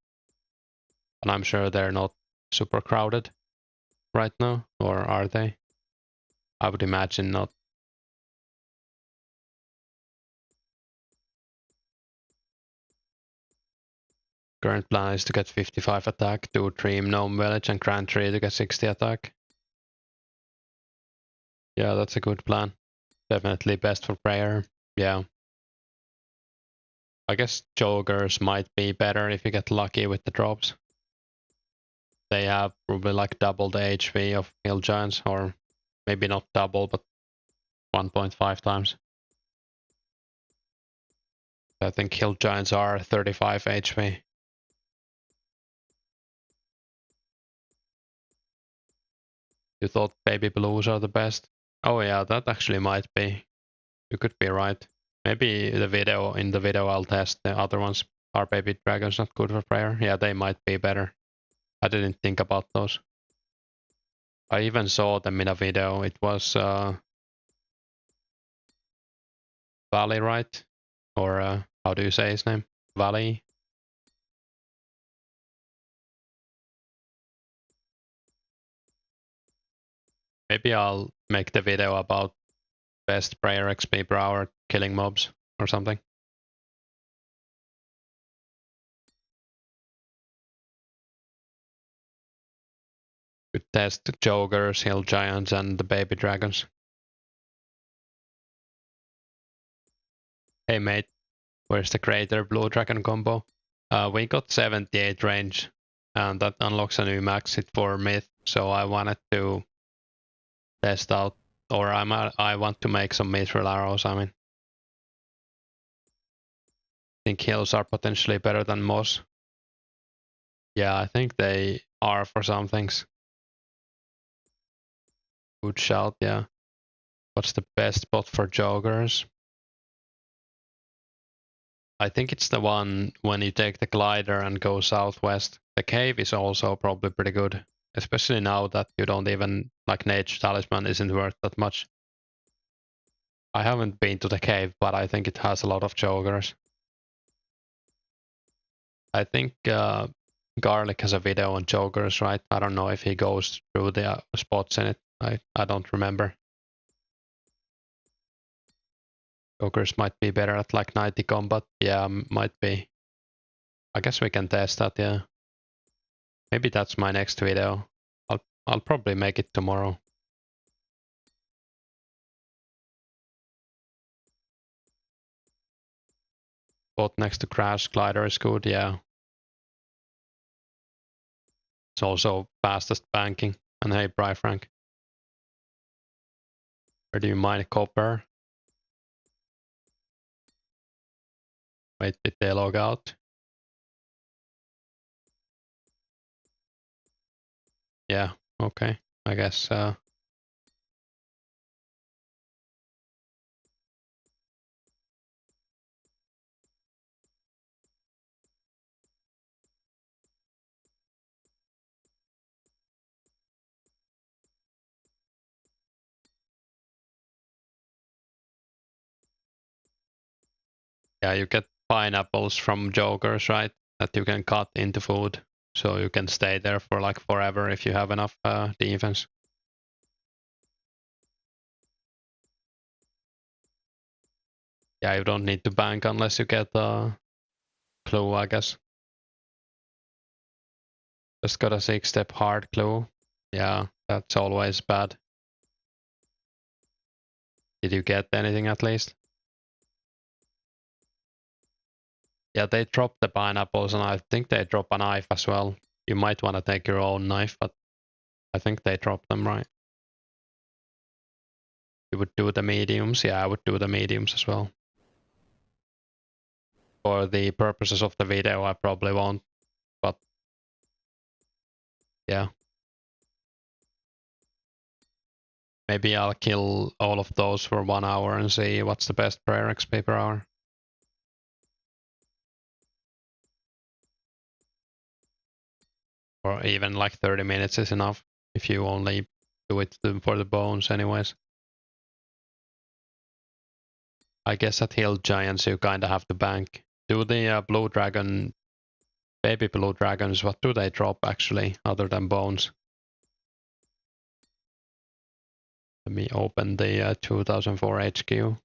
And I'm sure they're not super crowded right now, or are they? I would imagine not. Current plan is to get 55 attack, do Dream Gnome Village and Grand Tree to get 60 attack. Yeah, that's a good plan. Definitely best for prayer. Yeah. I guess Joggers might be better if you get lucky with the drops. They have probably like double the HP of Hill Giants, or maybe not double, but 1.5 times. I think Hill Giants are 35 HP. You thought baby blues are the best? Oh yeah, that actually might be. You could be right. Maybe in the video I'll test the other ones. Are baby dragons not good for prayer? Yeah, they might be better. I didn't think about those. I even saw them in a video. It was Valley, right? Or how do you say his name? Valley? Maybe I'll make the video about best prayer XP per hour killing mobs or something. Could test Joggers, Hill Giants, and the baby dragons. Hey mate, where's the Crater Blue Dragon combo? We got 78 range, and that unlocks a new max hit for Myth, so I wanted to test out, or I want to make some Mithril arrows, I mean. I think hills are potentially better than moss. Yeah, I think they are for some things. Good shout, yeah. What's the best spot for joggers? I think it's the one when you take the glider and go southwest. The cave is also probably pretty good, especially now that you don't even, like, Nature Talisman isn't worth that much. I haven't been to the cave, but I think it has a lot of jokers. I think Garlic has a video on jokers, right? I don't know if he goes through the spots in it. I don't remember. Jokers might be better at like 90 combat. Yeah, might be. I guess we can test that, yeah. Maybe that's my next video. I'll probably make it tomorrow. Spot next to Crash Glider is good, yeah. It's also fastest banking. And hey, Bri Frank. Where do you mine copper? Wait, did they log out? Yeah, okay. I guess yeah, you get pineapples from jokers, right? That you can cut into food. So you can stay there for like forever if you have enough defense. Yeah, you don't need to bank unless you get a clue, I guess. Just got a 6-step hard clue. Yeah, that's always bad. Did you get anything at least? Yeah, they drop the pineapples and I think they drop a knife as well. You might want to take your own knife, but I think they drop them, right? You would do the mediums? Yeah, I would do the mediums as well. For the purposes of the video, I probably won't, but yeah. Maybe I'll kill all of those for 1 hour and see what's the best prayer XP per hour. Or even like 30 minutes is enough if you only do it for the bones anyways. I guess at Hill Giants you kinda have to bank. Do the blue dragon, baby blue dragons, what do they drop actually other than bones? Let me open the 2004 HQ.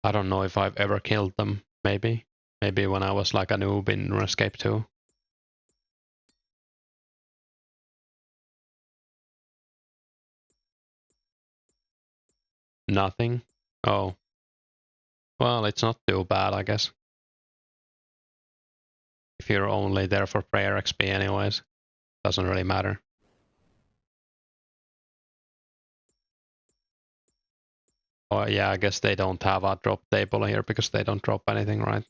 I don't know if I've ever killed them, maybe. Maybe when I was like a noob in Runescape 2. Nothing? Oh. Well, it's not too bad, I guess. If you're only there for prayer XP anyways, doesn't really matter. Oh yeah, I guess they don't have a drop table here because they don't drop anything, right?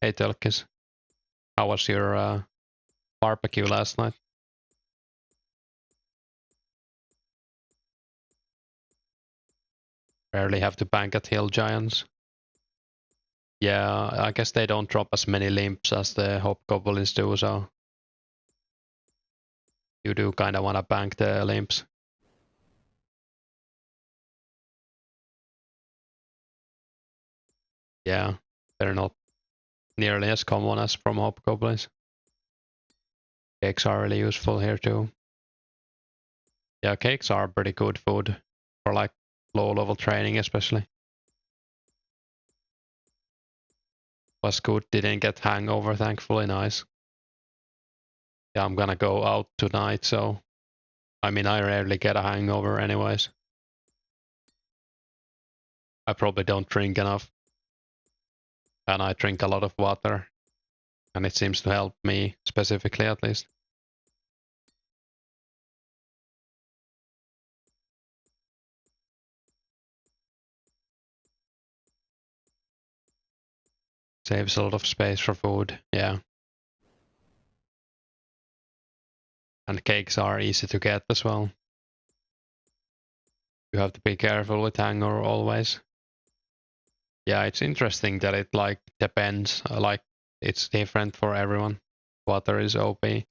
Hey Telkis, how was your barbecue last night? Rarely have to bank at Hill Giants. Yeah, I guess they don't drop as many limps as the hobgoblins do, so you do kind of want to bank the limps. Yeah, they're not nearly as common as from hobgoblins. Cakes are really useful here too. Yeah, cakes are pretty good food for like low level training especially. Was good, didn't get hangover, thankfully, nice. Yeah, I'm gonna go out tonight, so I mean, I rarely get a hangover anyways. I probably don't drink enough. And I drink a lot of water. And it seems to help me, specifically at least. Saves a lot of space for food, yeah. And cakes are easy to get as well. You have to be careful with hanger always. Yeah, it's interesting that it like depends, like it's different for everyone. Water is OP.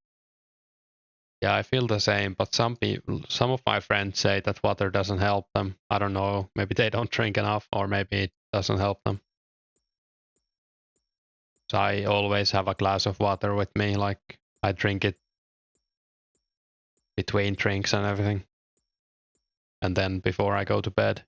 Yeah, I feel the same, but some of my friends say that water doesn't help them. I don't know, maybe they don't drink enough, or maybe it doesn't help them. So I always have a glass of water with me, like I drink it between drinks and everything. And then before I go to bed.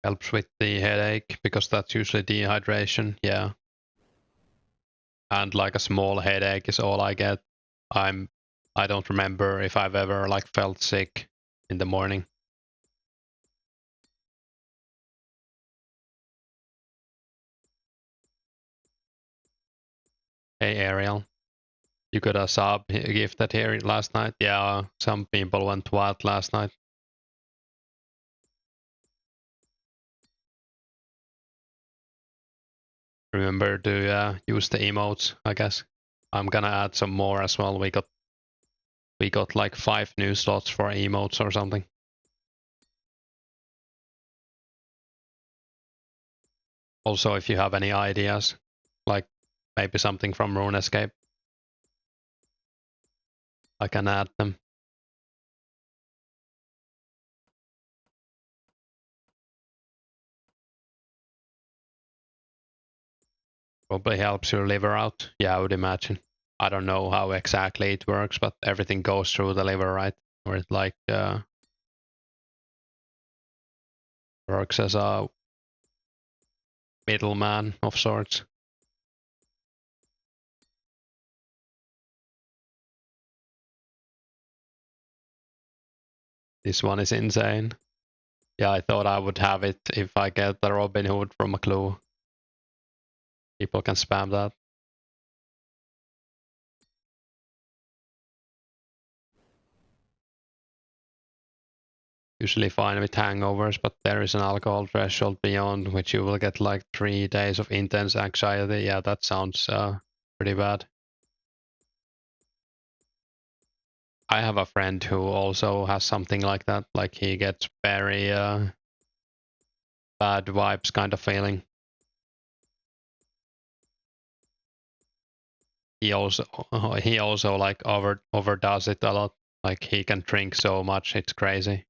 Helps with the headache, because that's usually dehydration, yeah. And like a small headache is all I get. I don't remember if I've ever like felt sick in the morning. Hey Ariel, you got a sub gifted here last night? Yeah, some people went wild last night. Remember to use the emotes, I guess. I'm gonna add some more as well. We got like 5 new slots for emotes or something. Also, if you have any ideas, like maybe something from Runescape, I can add them. Probably helps your liver out. Yeah, I would imagine. I don't know how exactly it works, but everything goes through the liver, right? Or it like works as a middleman of sorts. This one is insane. Yeah, I thought I would have it if I get the Robin Hood from a clue. People can spam that. Usually fine with hangovers, but there is an alcohol threshold beyond which you will get like 3 days of intense anxiety. Yeah, that sounds pretty bad. I have a friend who also has something like that. Like he gets very bad vibes kind of feeling. He also like overdoes it a lot. Like he can drink so much, it's crazy.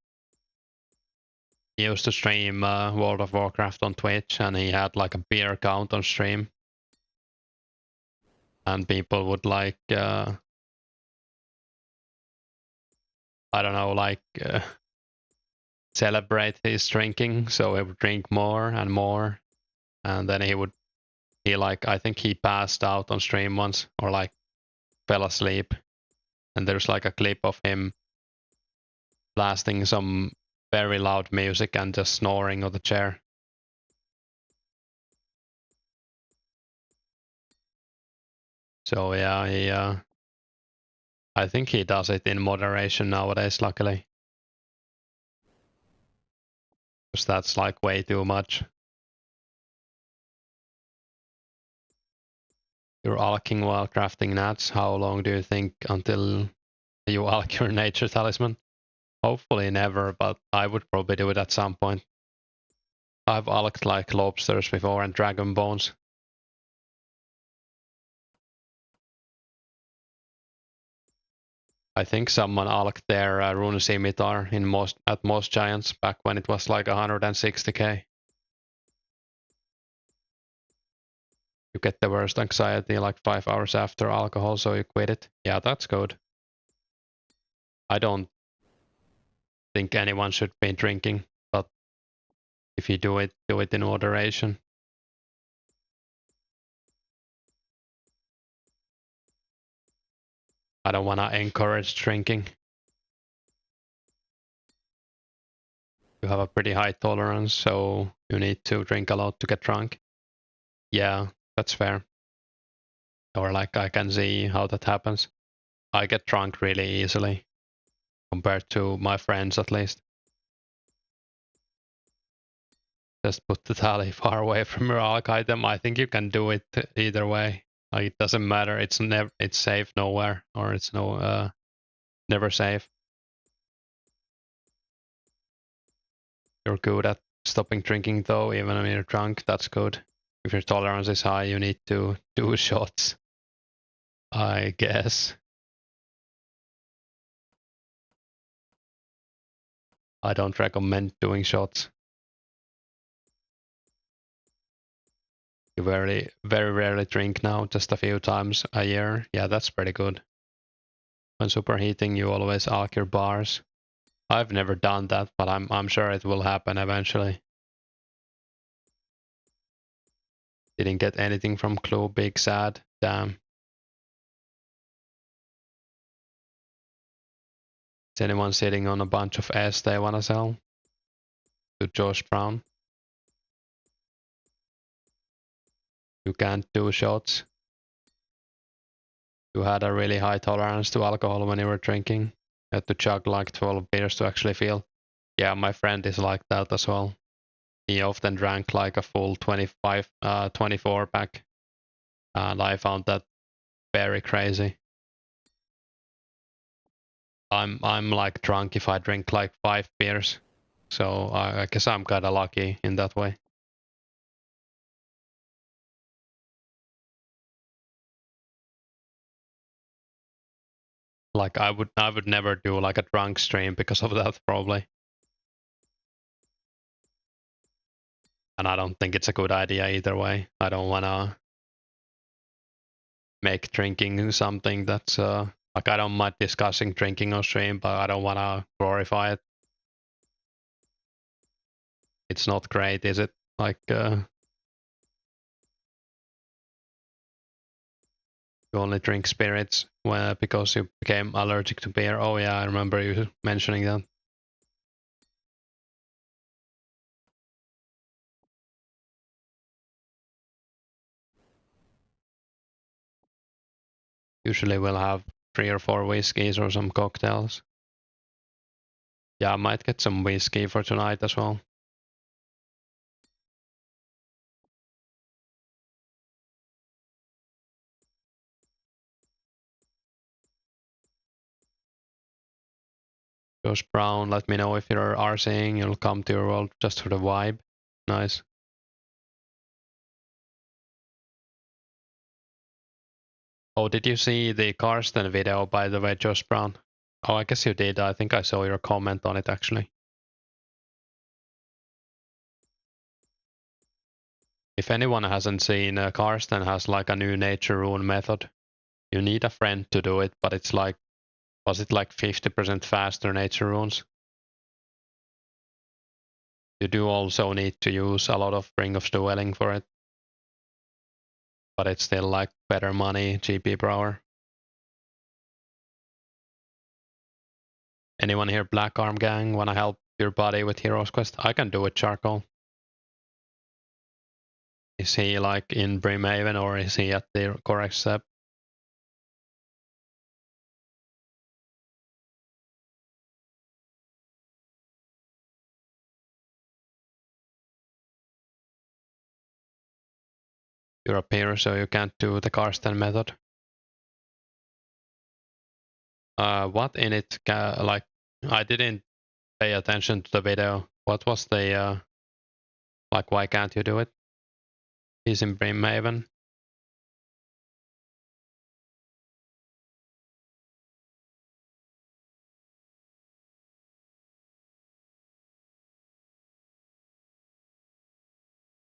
He used to stream World of Warcraft on Twitch, and he had like a beer count on stream. And people would like, I don't know, like celebrate his drinking. So he would drink more and more, and then I think he passed out on stream once, or like fell asleep. And there's like a clip of him blasting some very loud music and just snoring on the chair. So yeah, I think he does it in moderation nowadays, luckily. Because that's like way too much. You're alking while crafting nats. How long do you think until you alk your nature talisman? Hopefully never, but I would probably do it at some point. I've alked like lobsters before and dragon bones. I think someone alked their rune scimitar at most giants back when it was like 160k. You get the worst anxiety like 5 hours after alcohol, so you quit it. Yeah, that's good. I don't think anyone should be drinking, but if you do it in moderation. I don't want to encourage drinking. You have a pretty high tolerance, so you need to drink a lot to get drunk. Yeah, that's fair. Or like I can see how that happens. I get drunk really easily. compared to my friends at least. Just put the tally far away from your alk item. I think you can do it either way. Like, it doesn't matter. It's safe nowhere, or it's never safe. You're good at stopping drinking though, even when you're drunk. That's good. If your tolerance is high, you need to do shots, I guess. I don't recommend doing shots. You very rarely drink now, just a few times a year. Yeah, that's pretty good. When superheating, you always arc your bars. I've never done that, but I'm sure it will happen eventually. Didn't get anything from Clue, big sad, damn. Is anyone sitting on a bunch of S they wanna sell? To Josh Brown. You can't do shots. You had a really high tolerance to alcohol when you were drinking. You had to chug like 12 beers to actually feel. Yeah, my friend is like that as well. He often drank like a full 24 pack. And I found that very crazy. I'm like drunk if I drink like 5 beers. So I guess I'm kinda lucky in that way. Like I would never do like a drunk stream because of that probably. And I don't think it's a good idea either way. I don't wanna make drinking something that's like I don't mind discussing drinking on stream, but I don't wanna glorify it. It's not great, is it? Like you only drink spirits because you became allergic to beer. Oh yeah, I remember you mentioning that. Usually we'll have 3 or 4 whiskeys or some cocktails. Yeah, I might get some whiskey for tonight as well. Josh Brown, let me know if you're RCing. You'll come to your world just for the vibe. Nice. Oh, did you see the Karsten video, by the way, Josh Brown? Oh, I guess you did. I think I saw your comment on it, actually. If anyone hasn't seen, Karsten has like a new nature rune method. You need a friend to do it, but it's like, was it like 50% faster nature runes? You do also need to use a lot of Ring of Dwelling for it. But it's still like better money, GP per hour. Anyone here, Black Arm Gang, wanna help your body with Heroes Quest? I can do it, Charcoal. Is he like in Brimhaven or is he at the correct step? You're a peer, so you can't do the Karsten method. What in it, like, I didn't pay attention to the video. What was the, like, why can't you do it? He's in Brimhaven.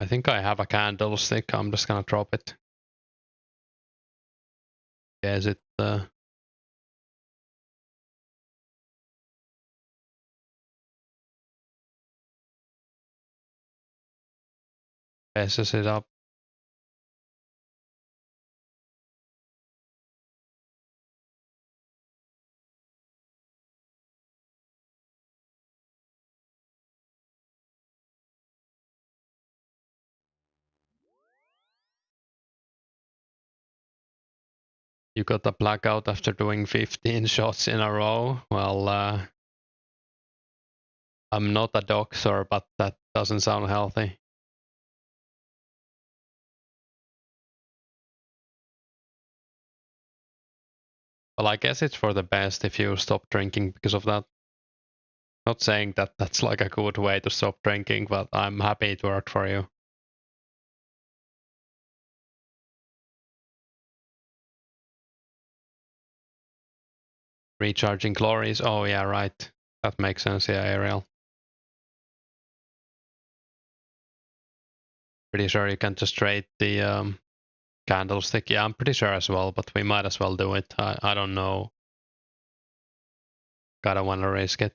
I think I have a candlestick. I'm just gonna drop it. Yeah, is it messes it up? You got a blackout after doing 15 shots in a row? Well, I'm not a doctor, but that doesn't sound healthy. Well, I guess it's for the best if you stop drinking because of that. Not saying that that's like a good way to stop drinking, but I'm happy it worked for you. Recharging glories. Oh yeah, right. That makes sense. Yeah, Ariel. Pretty sure you can just trade the candlestick. Yeah, I'm pretty sure as well, but we might as well do it. I don't know. Gotta wanna risk it.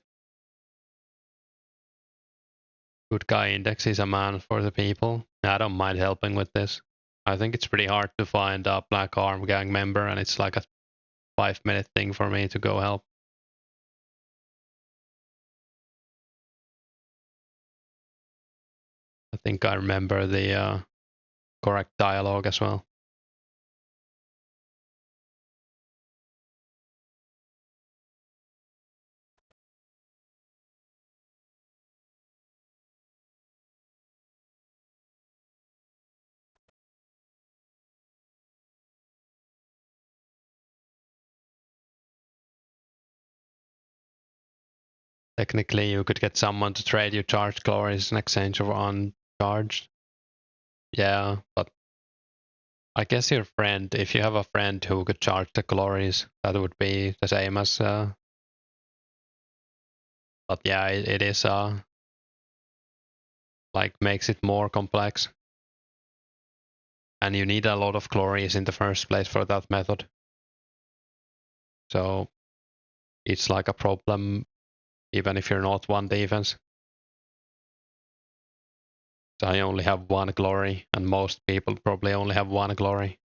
Good guy index is a man for the people. I don't mind helping with this. I think it's pretty hard to find a Black Arm gang member, and it's like a 5-minute thing for me to go help. I think I remember the correct dialogue as well. Technically, you could get someone to trade you charged glories in exchange for uncharged. Yeah, but I guess your friend, if you have a friend who could charge the glories, that would be the same as. But yeah, it is like makes it more complex, and you need a lot of glories in the first place for that method. So it's like a problem, even if you're not one defense. So I only have one glory, and most people probably only have one glory.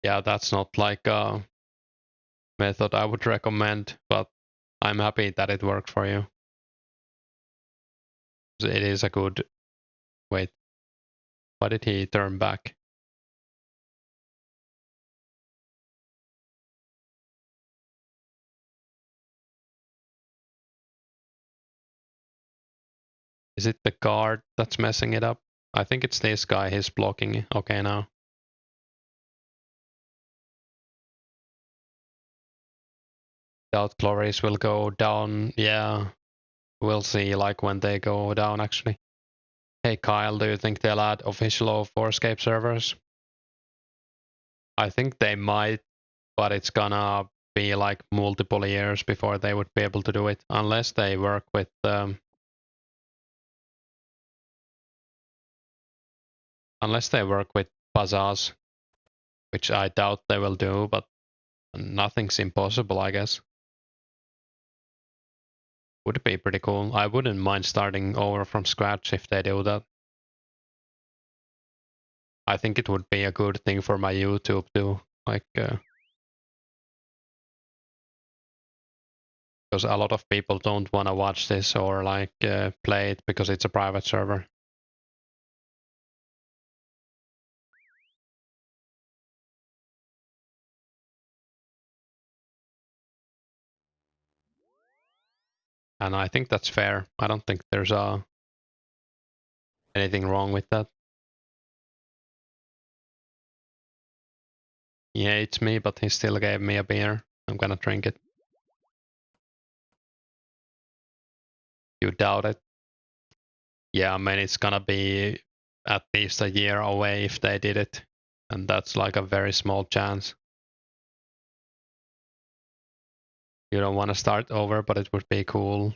Yeah, that's not like a method I would recommend, but I'm happy that it worked for you. It is a good. Wait, why did he turn back? Is it the guard that's messing it up? I think it's this guy, he's blocking. Okay, now. Doubt glories will go down. Yeah, we'll see like when they go down actually. Hey Kyle, do you think they'll add official 2004scape servers? I think they might, but it's gonna be like multiple years before they would be able to do it, unless they work with Bazaars, which I doubt they will do, but nothing's impossible, I guess. Would be pretty cool. I wouldn't mind starting over from scratch if they do that. I think it would be a good thing for my YouTube too, like because a lot of people don't want to watch this or like play it because it's a private server. And I think that's fair. I don't think there's anything wrong with that. He hates me, but he still gave me a beer. I'm gonna drink it. You doubt it? Yeah, I mean, it's gonna be at least a year away if they did it. And that's like a very small chance. You don't want to start over, but it would be cool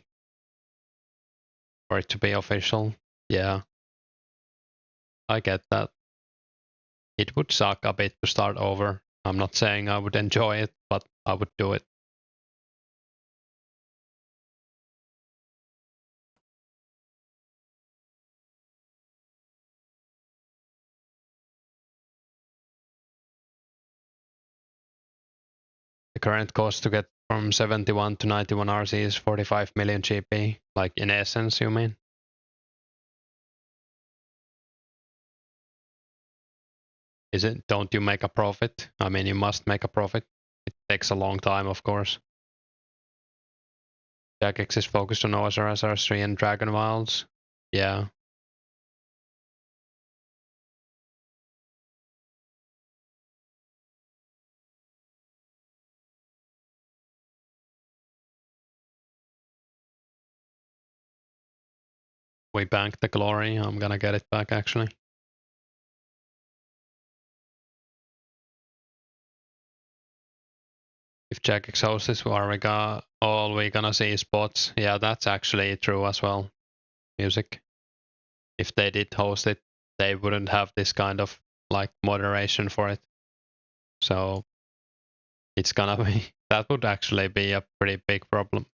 for it to be official. Yeah, I get that. It would suck a bit to start over. I'm not saying I would enjoy it, but I would do it. The current cost to get from 71 to 91 RC is 45 million GP. Like in essence, you mean? Is it? Don't you make a profit? I mean, you must make a profit. It takes a long time, of course. Jagex is focused on OSRS, RS3, and Dragon Wilds. Yeah. We banked the glory. I'm gonna get it back, actually. If Jagex hosts this, all we gonna see is bots. Yeah, that's actually true as well. Music. If they did host it, they wouldn't have this kind of like moderation for it. So it's gonna be, that would actually be a pretty big problem.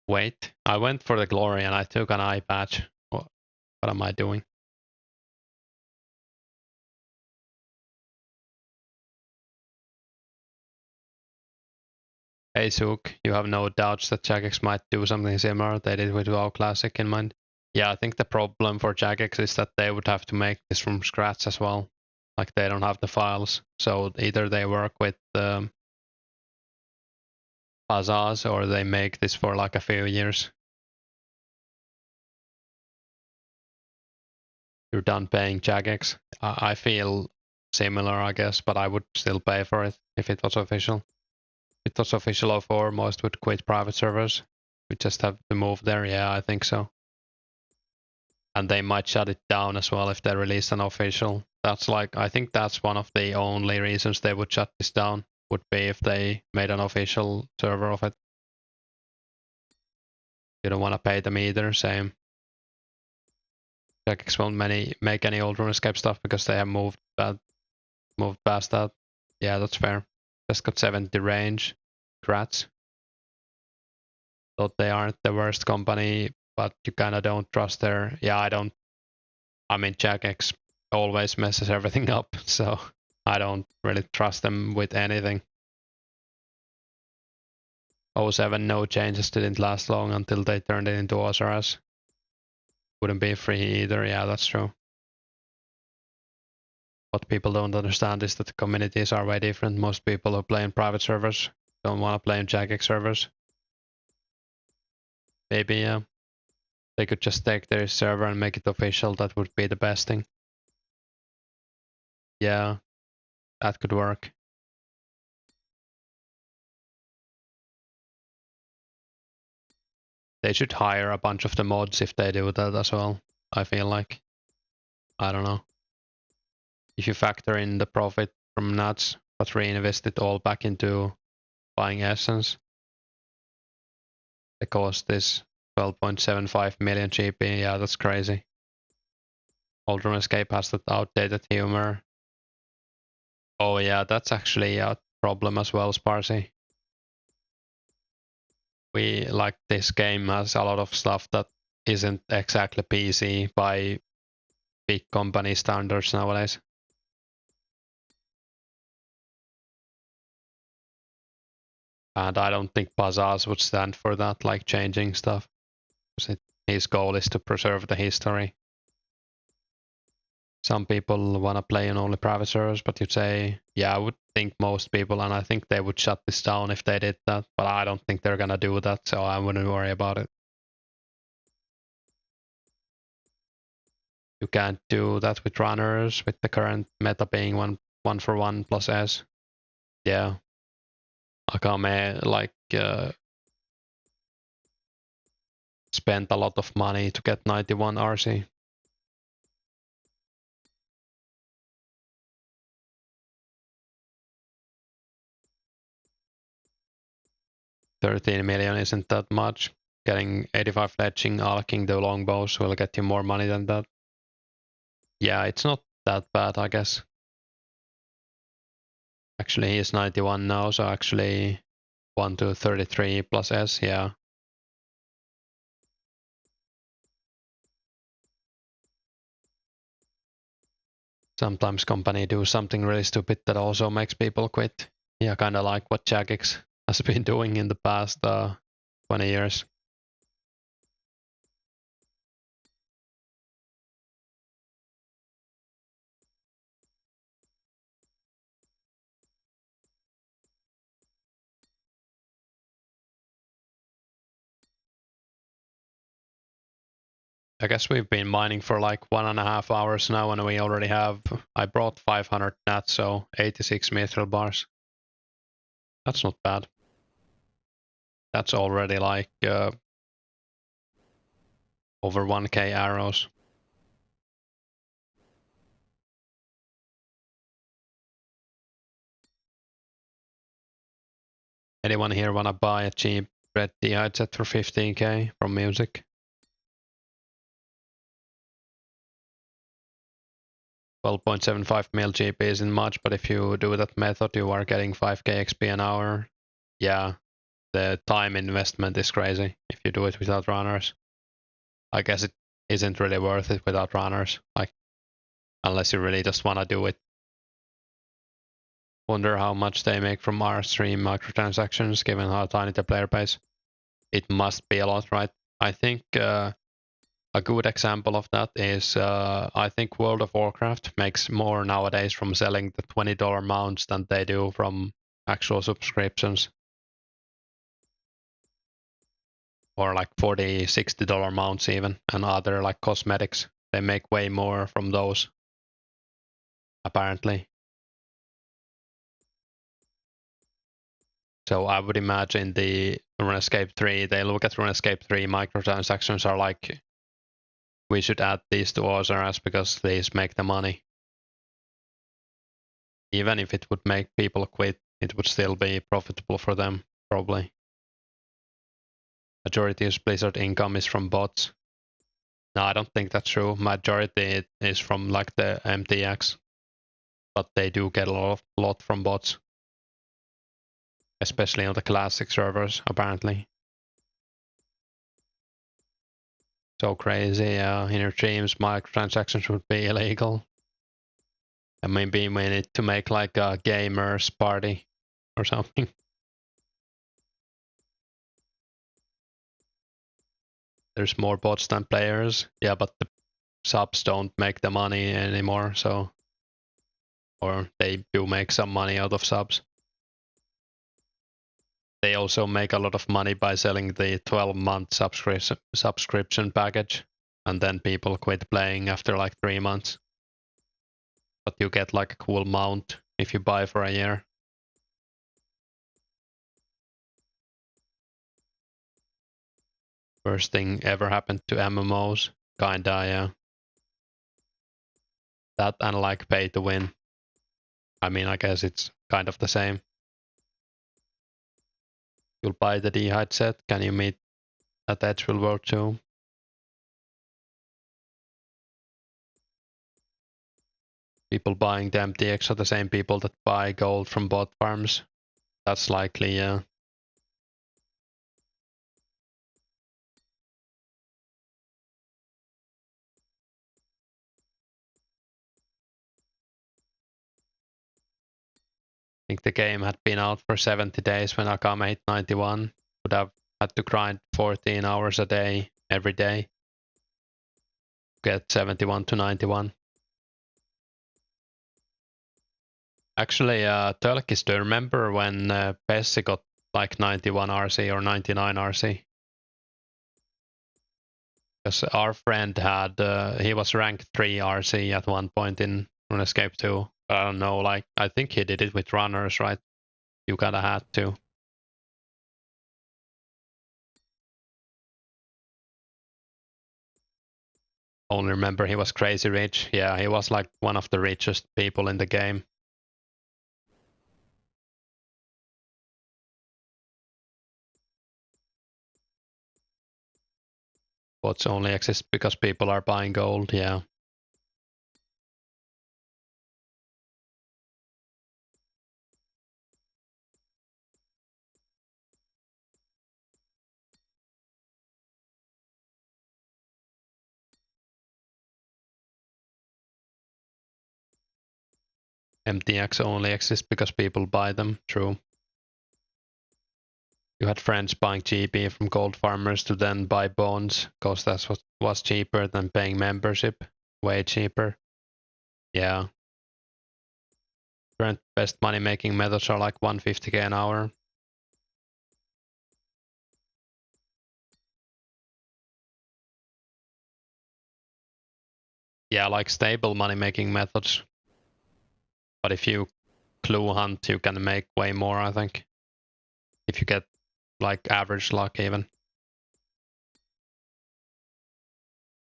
Wait, I went for the glory and I took an eye patch. What am I doing? Hey Sook, you have no doubts that Jagex might do something similar they did with WoW Classic in mind? Yeah, I think the problem for Jagex is that they would have to make this from scratch as well. Like they don't have the files. So either they work with Bazaars or they make this for like a few years. You're done paying Jagex. I feel similar, I guess, but I would still pay for it if it was official. If it was official 04, most would quit private servers. We just have to move there. Yeah, I think so. And they might shut it down as well if they release an official. That's like, I think that's one of the only reasons they would shut this down, would be if they made an official server of it. You don't want to pay them either, same. Jagex won't make any old Runescape stuff because they have moved past that. Yeah, that's fair. Just got 70 range. Grats. Thought they aren't the worst company, but you kind of don't trust their. Yeah, I mean, Jagex always messes everything up, so I don't really trust them with anything. 07, no changes, didn't last long until they turned it into OSRS. Wouldn't be free either, yeah, that's true. What people don't understand is that the communities are way different. Most people who play in private servers don't want to play in Jagex servers. Maybe, yeah. They could just take their server and make it official, that would be the best thing. Yeah, that could work. They should hire a bunch of the mods if they do that as well, I feel like. I don't know. If you factor in the profit from nuts, but reinvest it all back into buying Essence, the cost is 12.75 million GP. Yeah, that's crazy. Old Runescape has that outdated humor. Oh yeah, that's actually a problem as well, Sparsy. We like this game has a lot of stuff that isn't exactly PC by big company standards nowadays. And I don't think Bazaars would stand for that, like changing stuff. His goal is to preserve the history. Some people want to play on only private servers, but you'd say, yeah, I would think most people, and I think they would shut this down if they did that, but I don't think they're gonna do that, so I wouldn't worry about it. You can't do that with runners, with the current meta being one for one plus S. Yeah. Akame, like, spent a lot of money to get 91 RC. $13 million isn't that much. Getting 85 fletching, alking the longbows will get you more money than that. Yeah, it's not that bad, I guess. Actually, he is 91 now, so actually 1 to 33 plus S, yeah. Sometimes company do something really stupid that also makes people quit. Yeah, kind of like what Jagex has been doing in the past 20 years. I guess we've been mining for like 1.5 hours now, and we already have. I brought 500 nats, so 86 mithril bars. That's not bad. That's already like over 1k arrows. Anyone here wanna buy a cheap red D-hide set for 15k from Music? 12.75 mil GP isn't much, but if you do that method, you are getting 5k XP an hour. Yeah, the time investment is crazy if you do it without runners. I guess it isn't really worth it without runners, like unless you really just wanna do it. Wonder how much they make from R3 microtransactions given how tiny the player base. It must be a lot, right? I think a good example of that is I think World of Warcraft makes more nowadays from selling the $20 mounts than they do from actual subscriptions. Or like $40, $60 mounts even, and other like cosmetics. They make way more from those, apparently. So I would imagine the Runescape 3, they look at Runescape 3 microtransactions are like, we should add these to Osiris because these make the money. Even if it would make people quit, it would still be profitable for them, probably. Majority of Blizzard income is from bots. No, I don't think that's true. Majority is from like the MTX, but they do get a lot from bots, especially on the classic servers, apparently. So crazy. In your dreams, microtransactions would be illegal. And maybe we need to make like a gamers party or something. There's more bots than players. Yeah, but the subs don't make the money anymore, so. Or they do make some money out of subs. They also make a lot of money by selling the 12-month subscription package, and then people quit playing after like 3 months. But you get like a cool mount if you buy for a year. Worst thing ever happened to MMOs? Kinda, yeah. That and like pay to win. I mean, I guess it's kind of the same. You'll buy the D-hide set, can you meet at Edgefield World 2? People buying the MTX are the same people that buy gold from bot farms. That's likely, yeah. I think the game had been out for 70 days when Akame hit 91. Would have had to grind 14 hours a day, every day. Get 71 to 91. Actually, Tölkis, do you remember when Pessi got like 91 RC or 99 RC? Because our friend had, he was ranked 3 RC at one point in Runescape 2. I don't know, like, I think he did it with runners, right? You kinda had to. Only remember he was crazy rich. Yeah, he was like one of the richest people in the game. Bots only exist because people are buying gold, yeah. MTX only exists because people buy them, true. You had friends buying GP from gold farmers to then buy bonds, because that's what was cheaper than paying membership. Way cheaper. Yeah. Current best money making methods are like 150k an hour. Yeah, like stable money making methods. But if you clue hunt, you can make way more, I think. If you get like average luck even.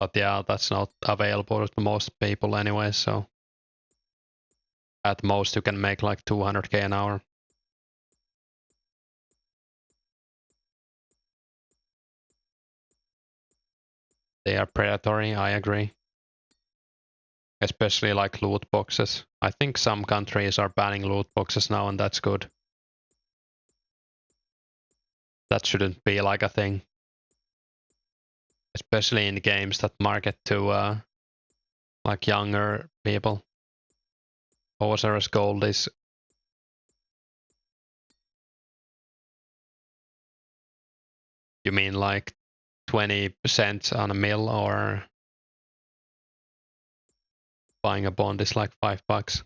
But yeah, that's not available to most people anyway, so at most you can make like 200k an hour. They are predatory, I agree. Especially like loot boxes. I think some countries are banning loot boxes now, and that's good. That shouldn't be like a thing. Especially in games that market to like younger people. Osiris Gold is... You mean like 20% on a mil, or buying a bond is like $5?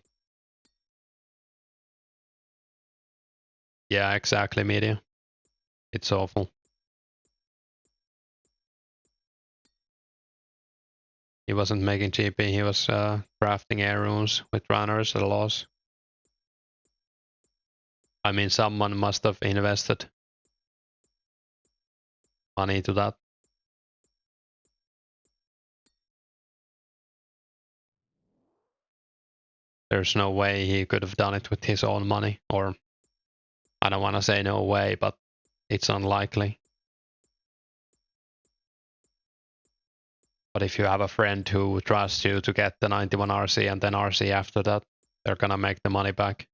Yeah, exactly, media. It's awful. He wasn't making GP, he was crafting air runes with runners at a loss. I mean, someone must have invested money to that. There's no way he could have done it with his own money, or I don't want to say no way, but it's unlikely. But if you have a friend who trusts you to get the 91 RC and then RC after that, they're gonna make the money back.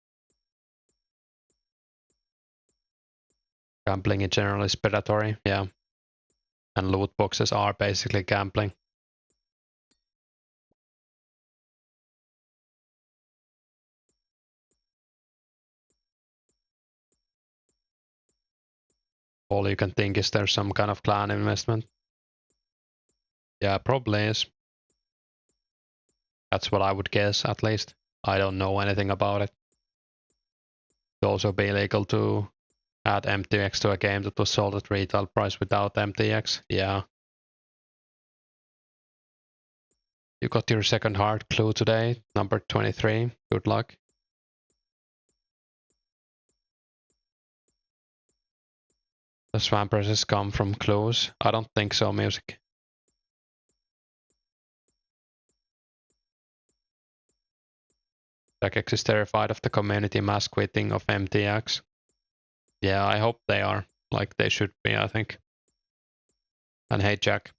Gambling in general is predatory, yeah. And loot boxes are basically gambling. All you can think is there's some kind of clan investment. Yeah, probably is. That's what I would guess, at least. I don't know anything about it. It'd also be illegal to add MTX to a game that was sold at retail price without MTX. Yeah. You got your second hard clue today, number 23. Good luck. Does vampirs come from clues? I don't think so, music. Jagex is terrified of the community mass quitting of MTX. Yeah, I hope they are. Like they should be, I think. And hey, Jack.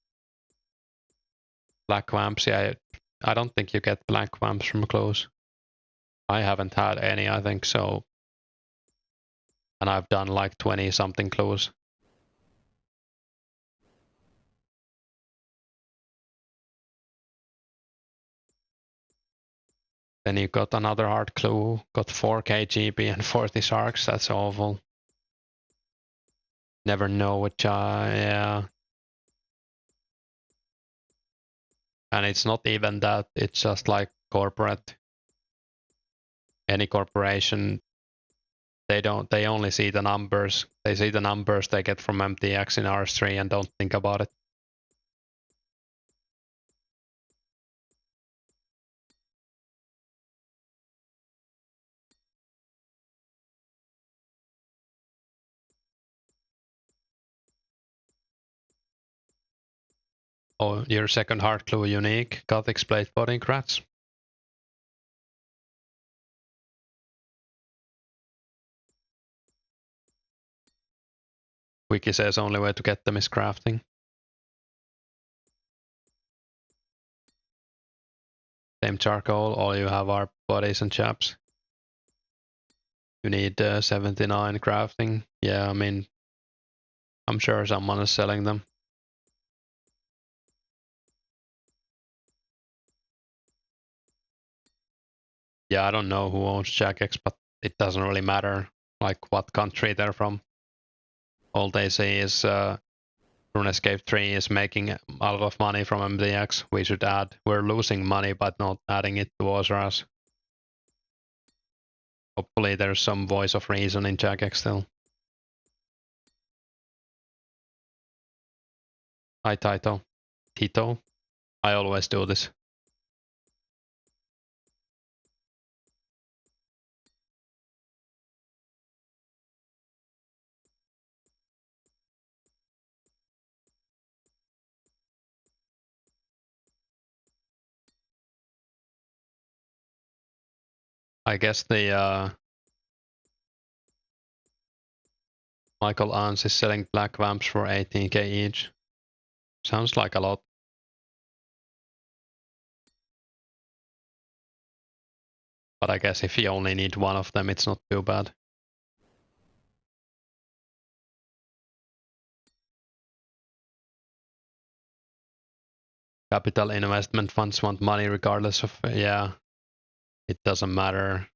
Black vamps, yeah. I don't think you get black vamps from clues. I haven't had any, I think so. And I've done like 20 something clues. Then you got another hard clue, got 4k GB and 40 sharks, that's awful. Never know which, yeah. And it's not even that, it's just like corporate. Any corporation, they only see the numbers. They see the numbers they get from MTX in RS3 and don't think about it. Oh, your second hard clue unique, got explained body crats. Wiki says only way to get them is crafting. Same charcoal, all you have are bodies and chaps. You need 79 crafting. Yeah, I mean, I'm sure someone is selling them. Yeah, I don't know who owns Jagex, but it doesn't really matter like what country they're from. All they say is Runescape 3 is making a lot of money from MDX. We should add. We're losing money, but not adding it to Osiris. Hopefully there's some voice of reason in Jagex still. Hi, Tito. I always do this. I guess the Michael Ans is selling black vamps for 18k each. Sounds like a lot. But I guess if you only need one of them, it's not too bad. Capital investment funds want money regardless of, yeah, it doesn't matter.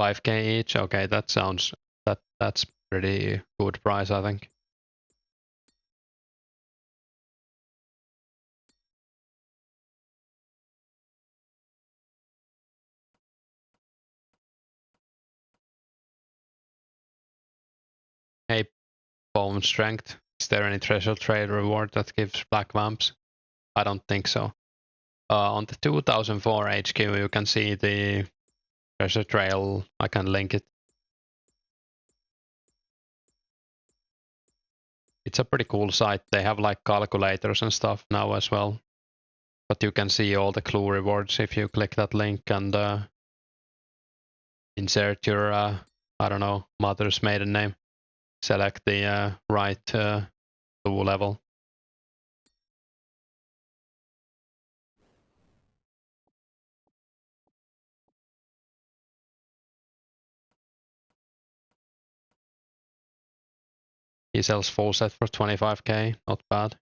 5k each, okay, that sounds, that's pretty good price, I think. Hey, bone strength. Is there any treasure trade reward that gives black vamps? I don't think so. On the 2004 HQ, you can see the treasure trail. I can link it. It's a pretty cool site. They have like calculators and stuff now as well. But you can see all the clue rewards if you click that link and insert your, I don't know, mother's maiden name. Select the right clue level. He sells full set for 25k, not bad.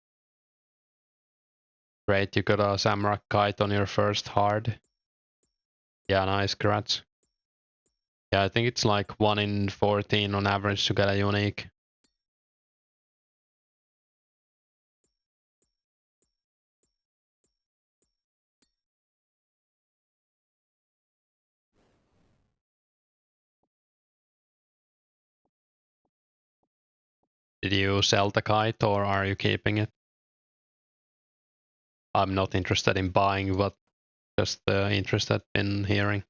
Great, you got a Samrak kite on your first hard. Yeah, nice, congrats. Yeah, I think it's like 1 in 14 on average to get a unique. Did you sell the kite or are you keeping it? I'm not interested in buying, but just interested in hearing.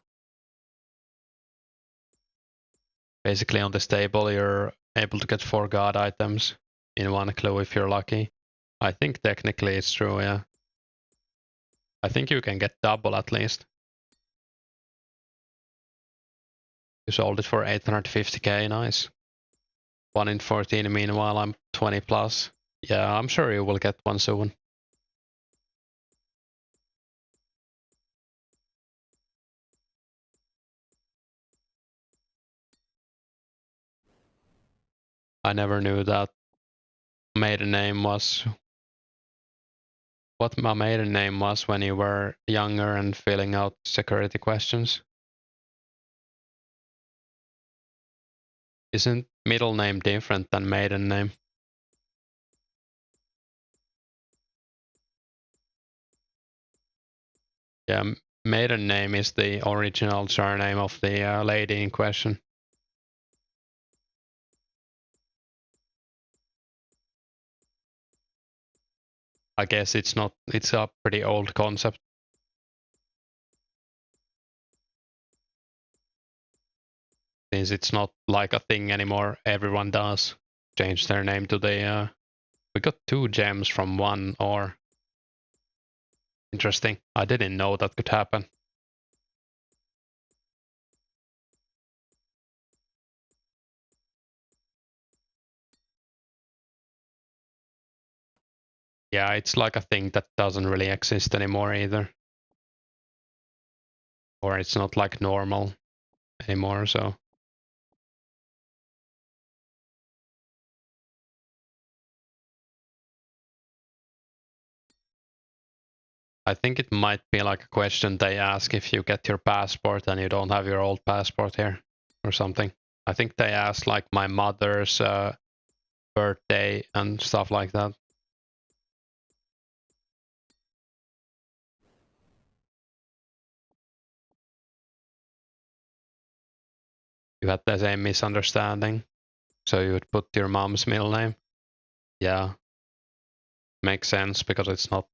Basically on this table you're able to get 4 god items in 1 clue if you're lucky. I think technically it's true, yeah. I think you can get double at least. You sold it for 850k, nice. 1 in 14, meanwhile I'm 20 plus. Yeah, I'm sure you will get one soon. I never knew that maiden name was what my maiden name was when you were younger and filling out security questions. Isn't middle name different than maiden name? Yeah, maiden name is the original surname of the lady in question. I guess it's not, it's a pretty old concept. Since it's not like a thing anymore, everyone does change their name to the, we got 2 gems from 1 ore. Interesting, I didn't know that could happen. Yeah, it's like a thing that doesn't really exist anymore either. Or it's not like normal anymore, so. I think it might be like a question they ask if you get your passport and you don't have your old passport here or something. I think they asked like my mother's birthday and stuff like that. You had the same misunderstanding, so you would put your mom's middle name. Yeah, makes sense because it's not.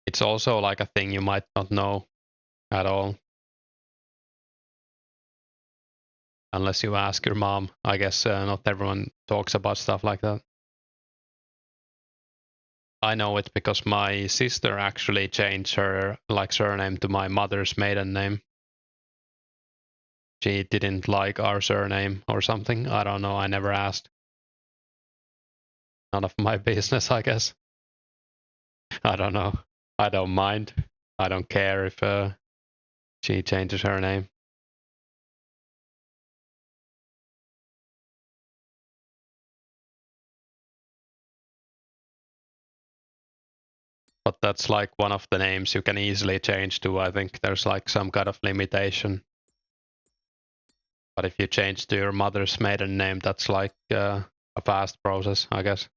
It's also like a thing you might not know at all. Unless you ask your mom. I guess not everyone talks about stuff like that. I know it because my sister actually changed her surname to my mother's maiden name. She didn't like our surname or something. I don't know. I never asked. None of my business, I guess. I don't know. I don't mind. I don't care if she changes her name. But that's like one of the names you can easily change to. I think there's like some kind of limitation. But if you change to your mother's maiden name, that's like a fast process, I guess.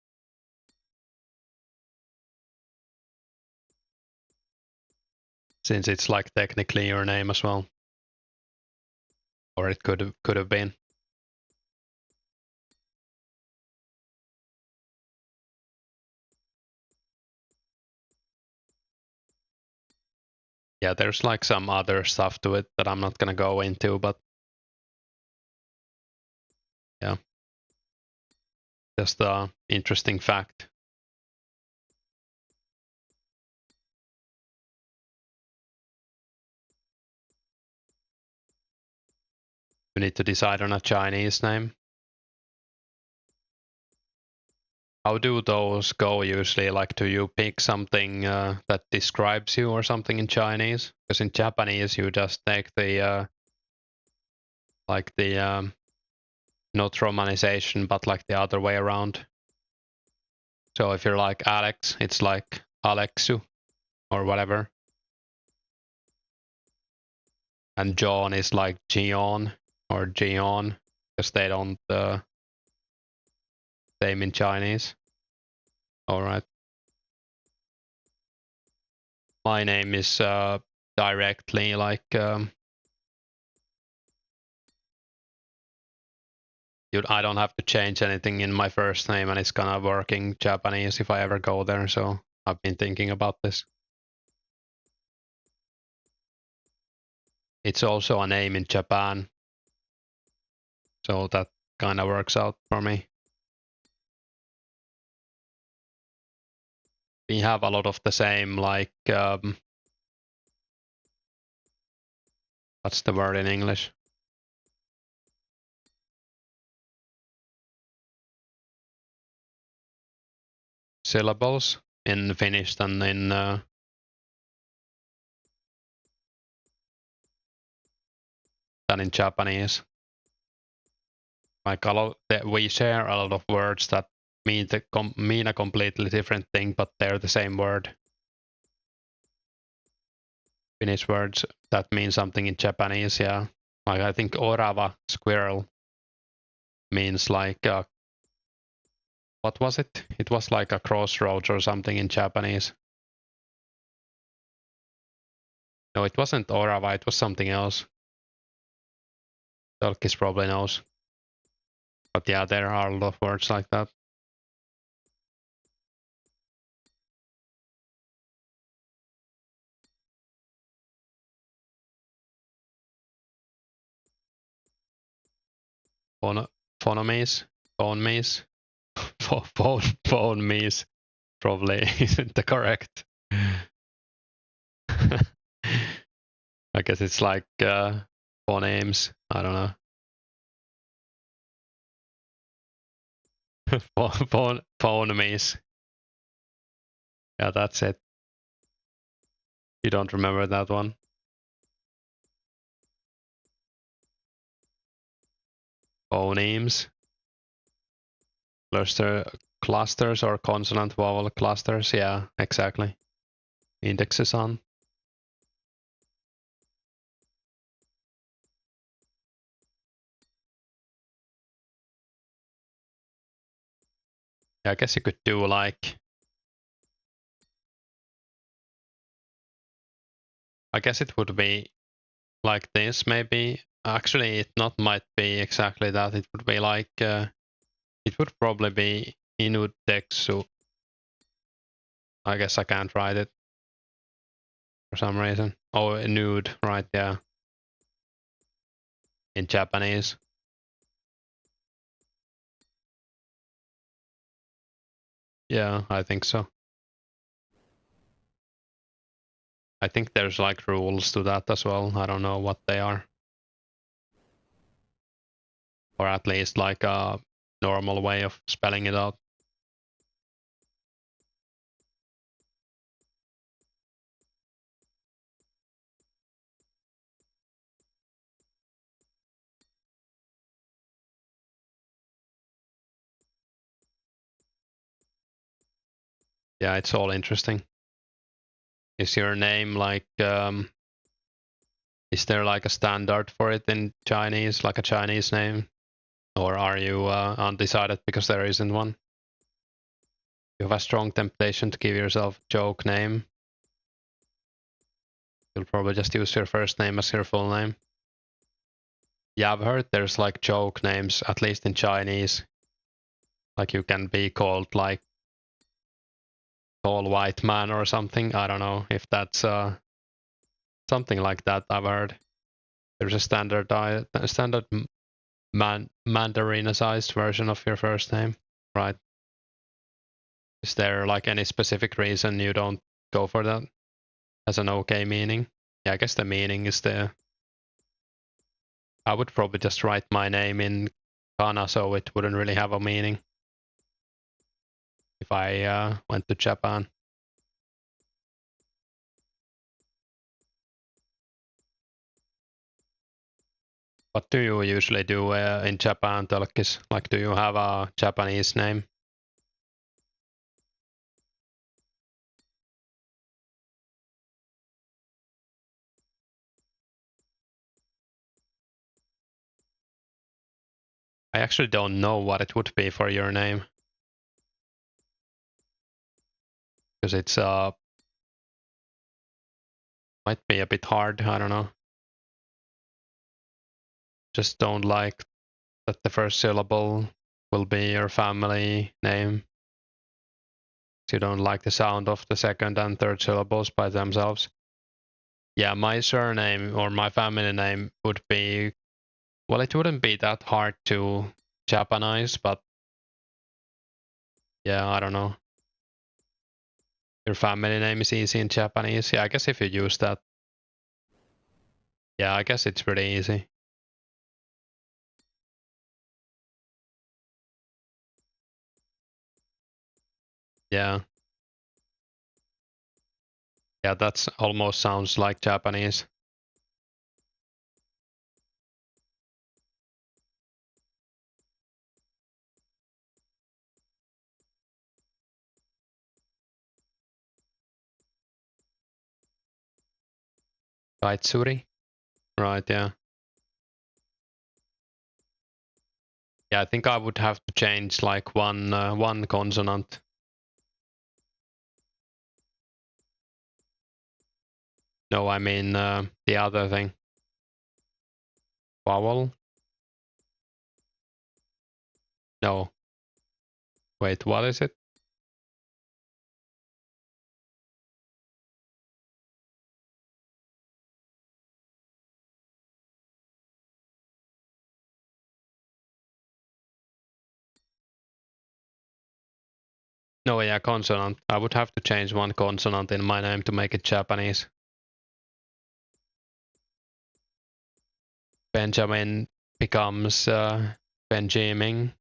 Since it's like technically your name as well. Or it could have been. Yeah, there's like some other stuff to it that I'm not gonna go into, but yeah. Just an interesting fact. You need to decide on a Chinese name. How do those go usually? Like, do you pick something that describes you or something in Chinese? Because in Japanese, you just take the not romanization, but like the other way around. So if you're like Alex, it's like Alexu or whatever. And John is like Gion or Gion, because they don't same in Chinese. All right. My name is directly like I don't have to change anything in my first name, and it's gonna work in Japanese if I ever go there. So I've been thinking about this. It's also a name in Japan, so that kind of works out for me. We have a lot of the same, like what's the word in English? Syllables in Finnish than in Japanese. Like we share a lot of words that mean a completely different thing, but they're the same word. Finnish words that mean something in Japanese, yeah. Like I think orava, squirrel, means like what was it? It was like a crossroads or something in Japanese. No, it wasn't orava, it was something else. Tolkis probably knows. But yeah, there are a lot of words like that. Phonemes, phonemes, phonemes probably isn't the correct. I guess it's like phonemes. I don't know. Phonemes. Yeah, that's it. You don't remember that one? Phonemes. Clusters or consonant vowel clusters. Yeah, exactly. Indexes on. Yeah, I guess you could do like. I guess it would be like this maybe. Actually, it not might be exactly that. It would be like. It would probably be Inudexu. I guess I can't write it for some reason. Oh, nude, right? Yeah. In Japanese. Yeah, I think so. I think there's like rules to that as well. I don't know what they are. Or at least like a normal way of spelling it out. Yeah, it's all interesting. Is your name like, is there like a standard for it in Chinese, like a Chinese name? Or are you undecided because there isn't one? You have a strong temptation to give yourself a joke name. You'll probably just use your first name as your full name. Yeah, I've heard there's like joke names, at least in Chinese. Like you can be called like tall white man or something. I don't know if that's something like that I've heard. There's a standard Mandarinized version of your first name, right? Is there like any specific reason you don't go for that as an okay meaning? Yeah, I guess the meaning is the. I would probably just write my name in kana so it wouldn't really have a meaning if I went to Japan. What do you usually do in Japan, Telkis? Like, do you have a Japanese name? I actually don't know what it would be for your name. Because it's might be a bit hard, I don't know. Just don't like that the first syllable will be your family name. So you don't like the sound of the second and third syllables by themselves. Yeah, my surname or my family name would be, well, it wouldn't be that hard to Japanize, but yeah, I don't know. Your family name is easy in Japanese. Yeah, I guess if you use that, yeah, I guess it's pretty easy. Yeah. Yeah, that's almost sounds like Japanese. Kaitsuri? Right, yeah. Yeah, I think I would have to change like one consonant. No, I mean the other thing. Vowel? No. Wait, what is it? No, yeah, consonant. I would have to change one consonant in my name to make it Japanese. Benjamin becomes Benjamin.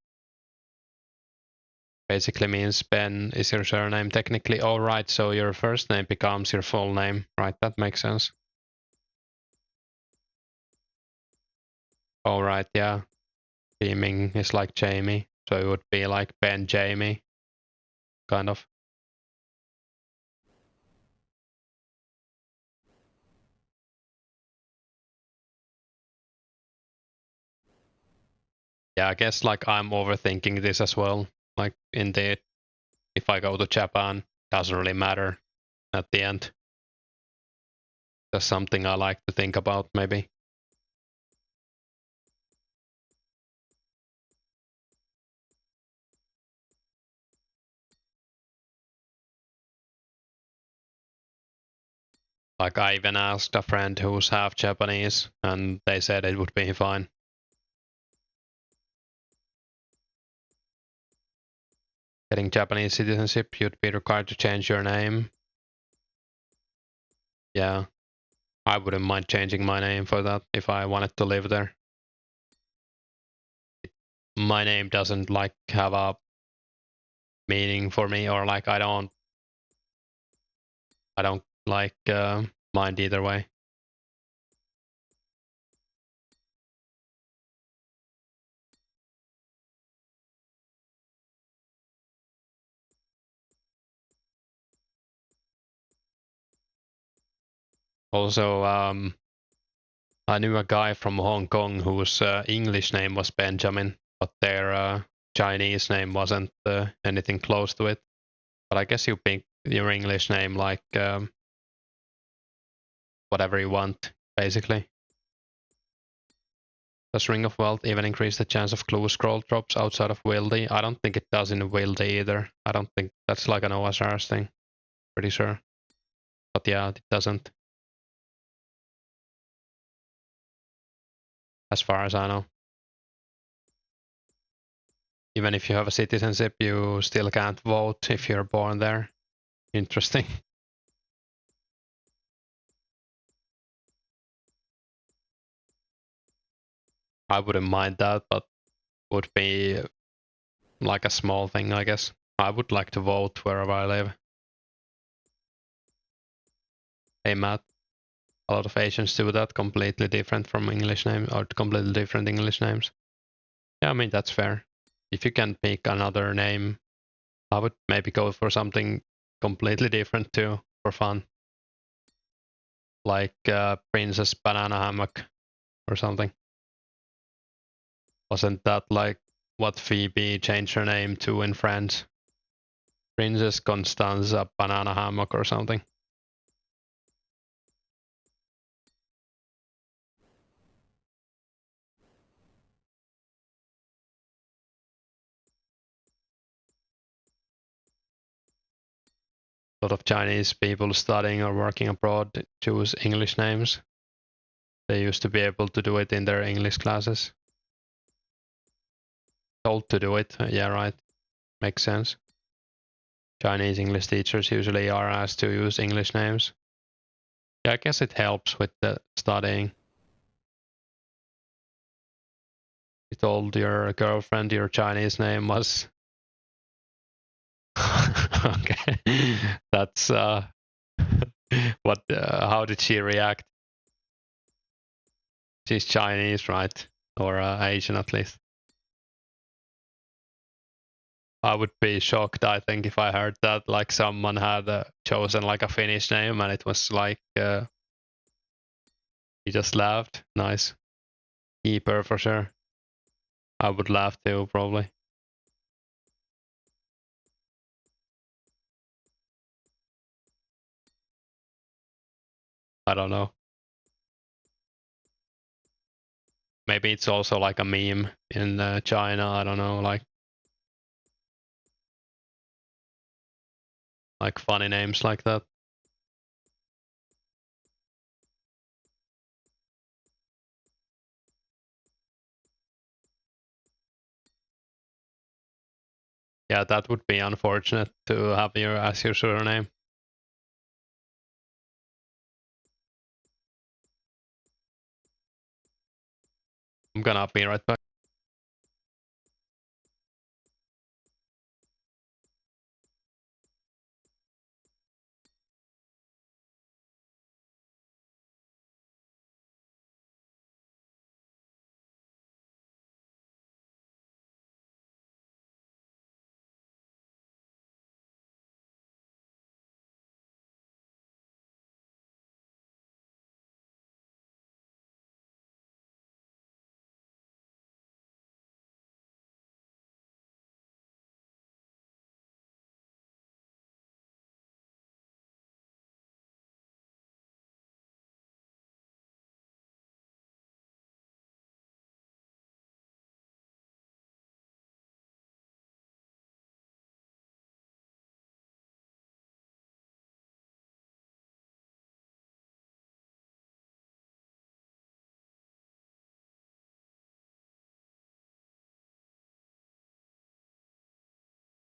Basically means Ben is your surname technically. All right, so your first name becomes your full name. Right, that makes sense. All right, yeah. Beaming is like Jamie, so it would be like Ben Jamie, kind of. Yeah, I guess like I'm overthinking this as well. Like indeed, if I go to Japan, doesn't really matter at the end. That's something I like to think about maybe. Like I even asked a friend who's half Japanese and they said it would be fine. Getting Japanese citizenship, you'd be required to change your name. Yeah, I wouldn't mind changing my name for that if I wanted to live there. My name doesn't like have a meaning for me, or like I don't like mind either way. Also, I knew a guy from Hong Kong whose English name was Benjamin, but their Chinese name wasn't anything close to it. But I guess you pick your English name like whatever you want, basically. Does Ring of Wealth even increase the chance of clue scroll drops outside of Wildy? I don't think it does in Wildy either. I don't think that's like an OSR's thing. Pretty sure. But yeah, it doesn't. As far as I know. Even if you have a citizenship, you still can't vote if you're born there. Interesting. I wouldn't mind that, but would be like a small thing, I guess. I would like to vote wherever I live. Hey Matt, a lot of Asians do that, completely different from English names, or completely different English names. Yeah, I mean, that's fair. If you can pick another name, I would maybe go for something completely different too, for fun. Like Princess Banana Hammock or something. Wasn't that like what Phoebe changed her name to in Friends? Princess Constanza Banana Hammock or something. A lot of Chinese people studying or working abroad choose English names. They used to be able to do it in their English classes. Told to do it, yeah, right. Makes sense. Chinese English teachers usually are asked to use English names. Yeah, I guess it helps with the studying. You told your girlfriend your Chinese name was. Okay, that's what? How did she react? She's Chinese, right? Or Asian at least. I would be shocked, I think, if I heard that like someone had chosen like a Finnish name and it was like he just laughed. Nice. Keeper for sure. I would laugh too, probably. I don't know. Maybe it's also like a meme in China. I don't know, like funny names like that. Yeah, that would be unfortunate to have your as your surname. I'm gonna be right back.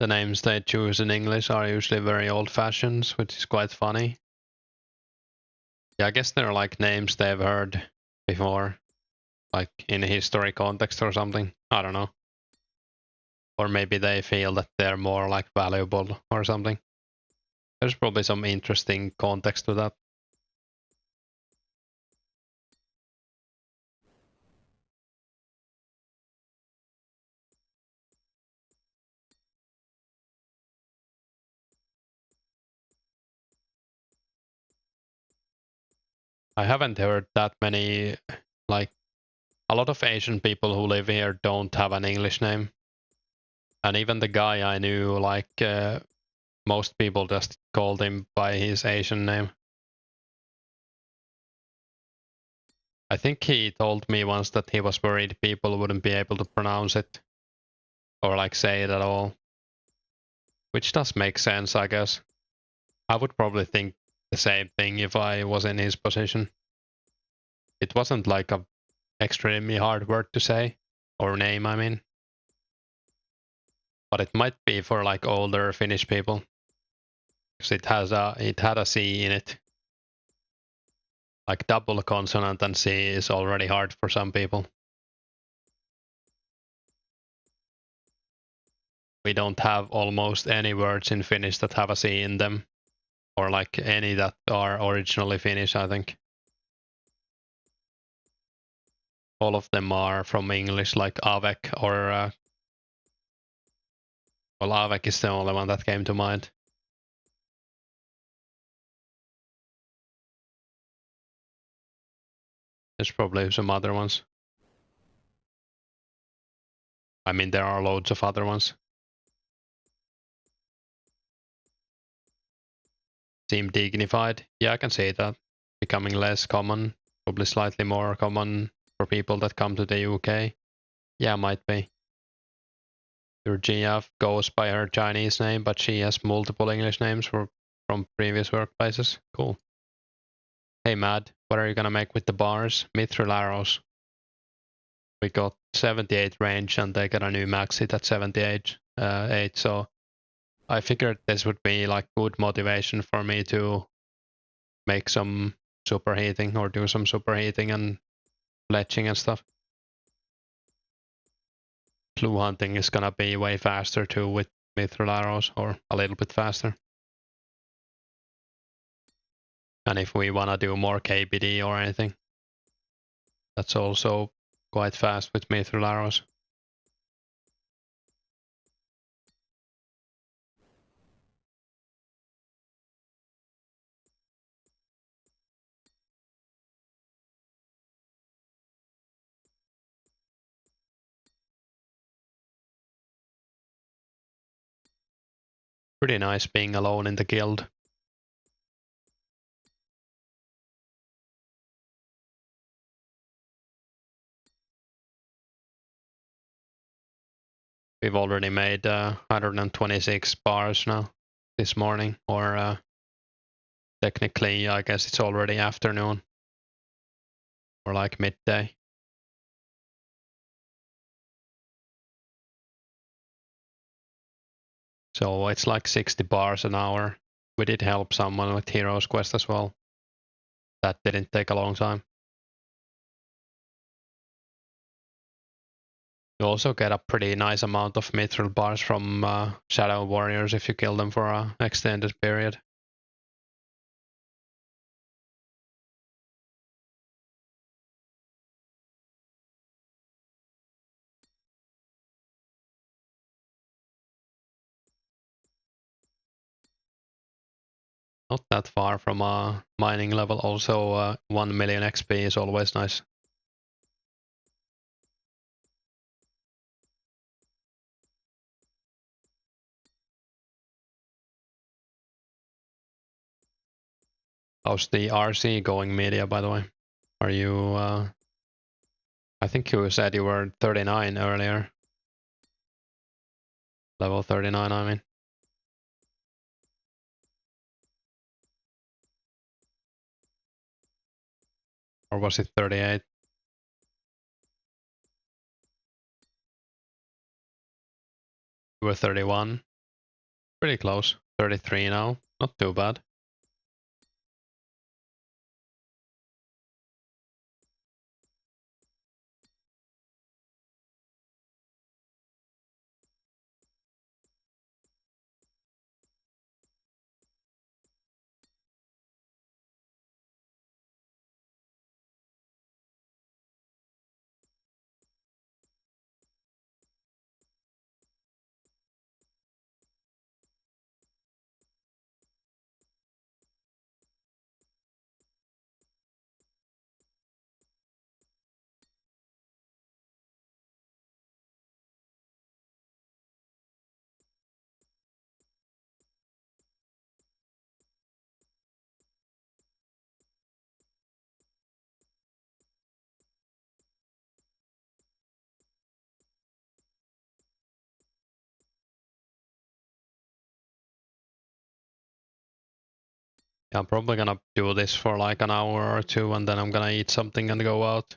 The names they choose in English are usually very old-fashioned, which is quite funny. Yeah, I guess they're like names they've heard before, like in a history context or something. I don't know. Or maybe they feel that they're more like valuable or something. There's probably some interesting context to that. I haven't heard that many, like, a lot of Asian people who live here don't have an English name. And even the guy I knew, like, most people just called him by his Asian name. I think he told me once that he was worried people wouldn't be able to pronounce it or like say it at all. Which does make sense, I guess. I would probably think the same thing if I was in his position. It wasn't like a extremely hard word to say, or name, I mean. But it might be for like older Finnish people, because it had a C in it. Like double consonant and C is already hard for some people. We don't have almost any words in Finnish that have a C in them, or like any that are originally Finnish, I think. All of them are from English, like avec or well, avec is the only one that came to mind. There's probably some other ones. I mean, there are loads of other ones. Seem dignified. Yeah, I can say that. Becoming less common, probably slightly more common for people that come to the UK. Yeah, might be. Georgia goes by her Chinese name, but she has multiple English names from previous workplaces. Cool. Hey, Mad, what are you gonna make with the bars? Mithril arrows. We got 78 range and they got a new max hit at 78, so I figured this would be like good motivation for me to make some superheating or do some superheating and fletching and stuff. Clue hunting is gonna be way faster too with mithril arrows, or a little bit faster. And if we wanna do more KBD or anything, that's also quite fast with mithril arrows. Pretty nice being alone in the guild. We've already made 126 bars now this morning, or technically I guess it's already afternoon or like midday. So it's like 60 bars an hour. We did help someone with Heroes Quest as well. That didn't take a long time. You also get a pretty nice amount of mithril bars from Shadow Warriors if you kill them for an extended period. Not that far from a mining level. Also 1 million XP is always nice. How's the RC going, Media, by the way? Are you... I think you said you were 39 earlier. Level 39, I mean. Or was it 38? You were 31. Pretty close. 33 now. Not too bad. Yeah, I'm probably gonna do this for like an hour or two, and then I'm gonna eat something and go out.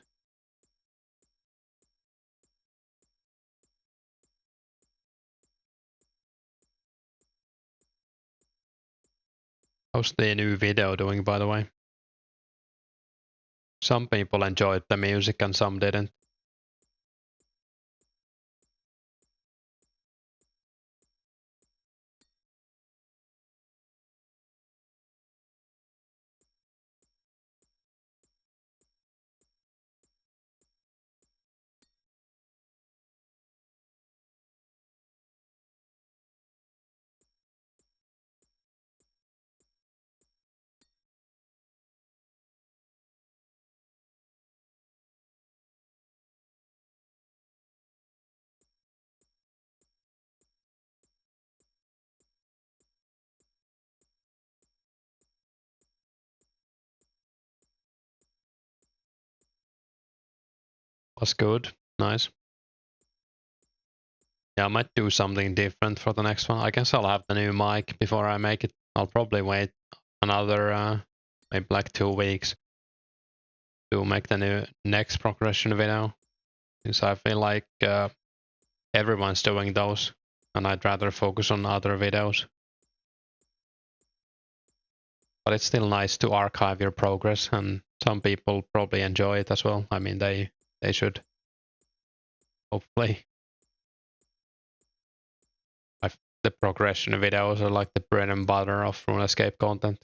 How's the new video doing, by the way? Some people enjoyed the music and some didn't. Was good. Nice. Yeah, I might do something different for the next one. I guess I'll have the new mic before I make it. I'll probably wait another maybe like 2 weeks to make the new next progression video, since I feel like everyone's doing those, and I'd rather focus on other videos. But it's still nice to archive your progress, and some people probably enjoy it as well. I mean, they should, hopefully. The progression videos are like the bread and butter of Runescape content.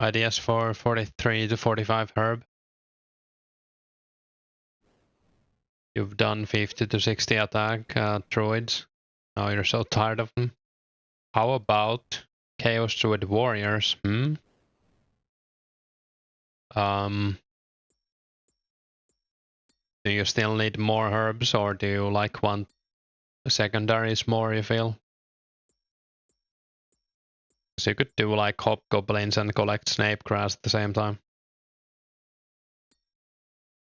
Ideas for 43 to 45 herb. You've done 50 to 60 attack druids. Now you're so tired of them. How about Chaos Druid Warriors? Do you still need more herbs, or do you like want secondaries more, you feel? So you could do like hobgoblins and collect snape grass at the same time.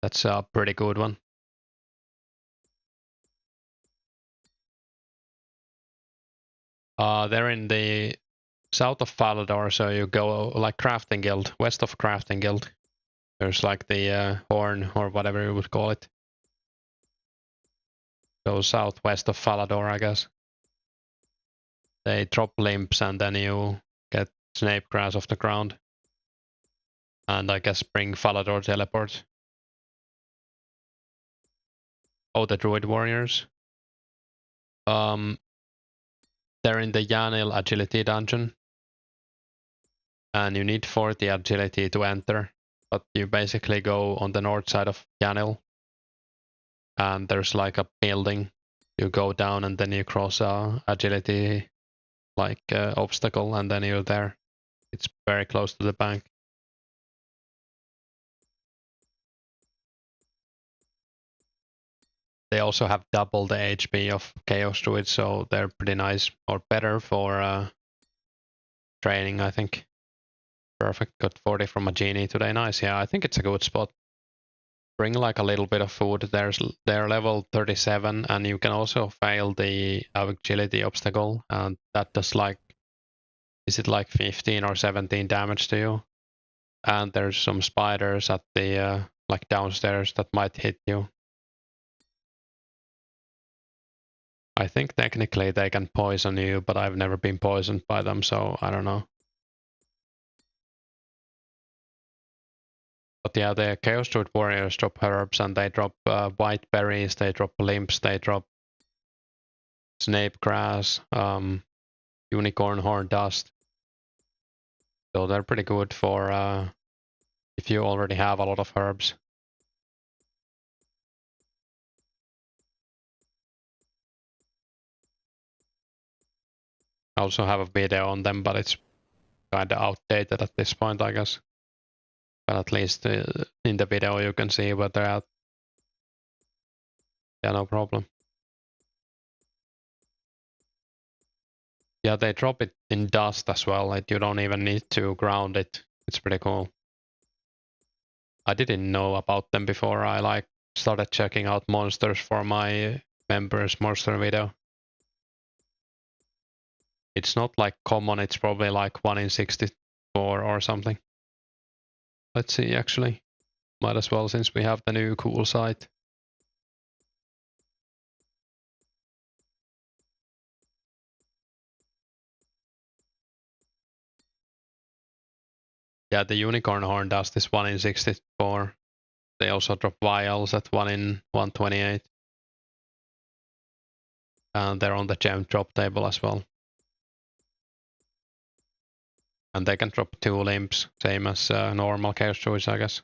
That's a pretty good one. They're in the south of Falador, so you go like Crafting Guild, west of Crafting Guild. There's like the Horn, or whatever you would call it. Go southwest of Falador, I guess. They drop limps and then you get snape grass off the ground. And I guess bring Falador teleport. Oh, the Druid Warriors. They're in the Yanil Agility dungeon. And you need 40 agility to enter. But you basically go on the north side of Yanil. And there's like a building. You go down and then you cross a agility like obstacle, and then you're there. It's very close to the bank. They also have double the HP of Chaos Druid, so they're pretty nice, or better for training, I think. Perfect, got 40 from a genie today, nice. Yeah, I think it's a good spot. Bring like a little bit of food. They're level 37, and you can also fail the agility obstacle, and that does like, is it like 15 or 17 damage to you? And there's some spiders at the like downstairs that might hit you. I think technically they can poison you, but I've never been poisoned by them, so I don't know. But yeah, the Chaos Druid warriors drop herbs, and they drop white berries, they drop limps, they drop snape grass, unicorn horn dust. So they're pretty good for if you already have a lot of herbs. I also have a video on them, but it's kinda outdated at this point, I guess. But at least in the video you can see where they're at. Yeah, no problem. Yeah, they drop it in dust as well. Like, you don't even need to ground it. It's pretty cool. I didn't know about them before I like started checking out monsters for my members monster video. It's not like common, it's probably like 1 in 64 or something. Let's see, actually. Might as well, since we have the new cool site. Yeah, the unicorn horn dust is 1 in 64. They also drop vials at 1 in 128. And they're on the gem drop table as well. And they can drop 2 limps, same as normal chaos druids, I guess.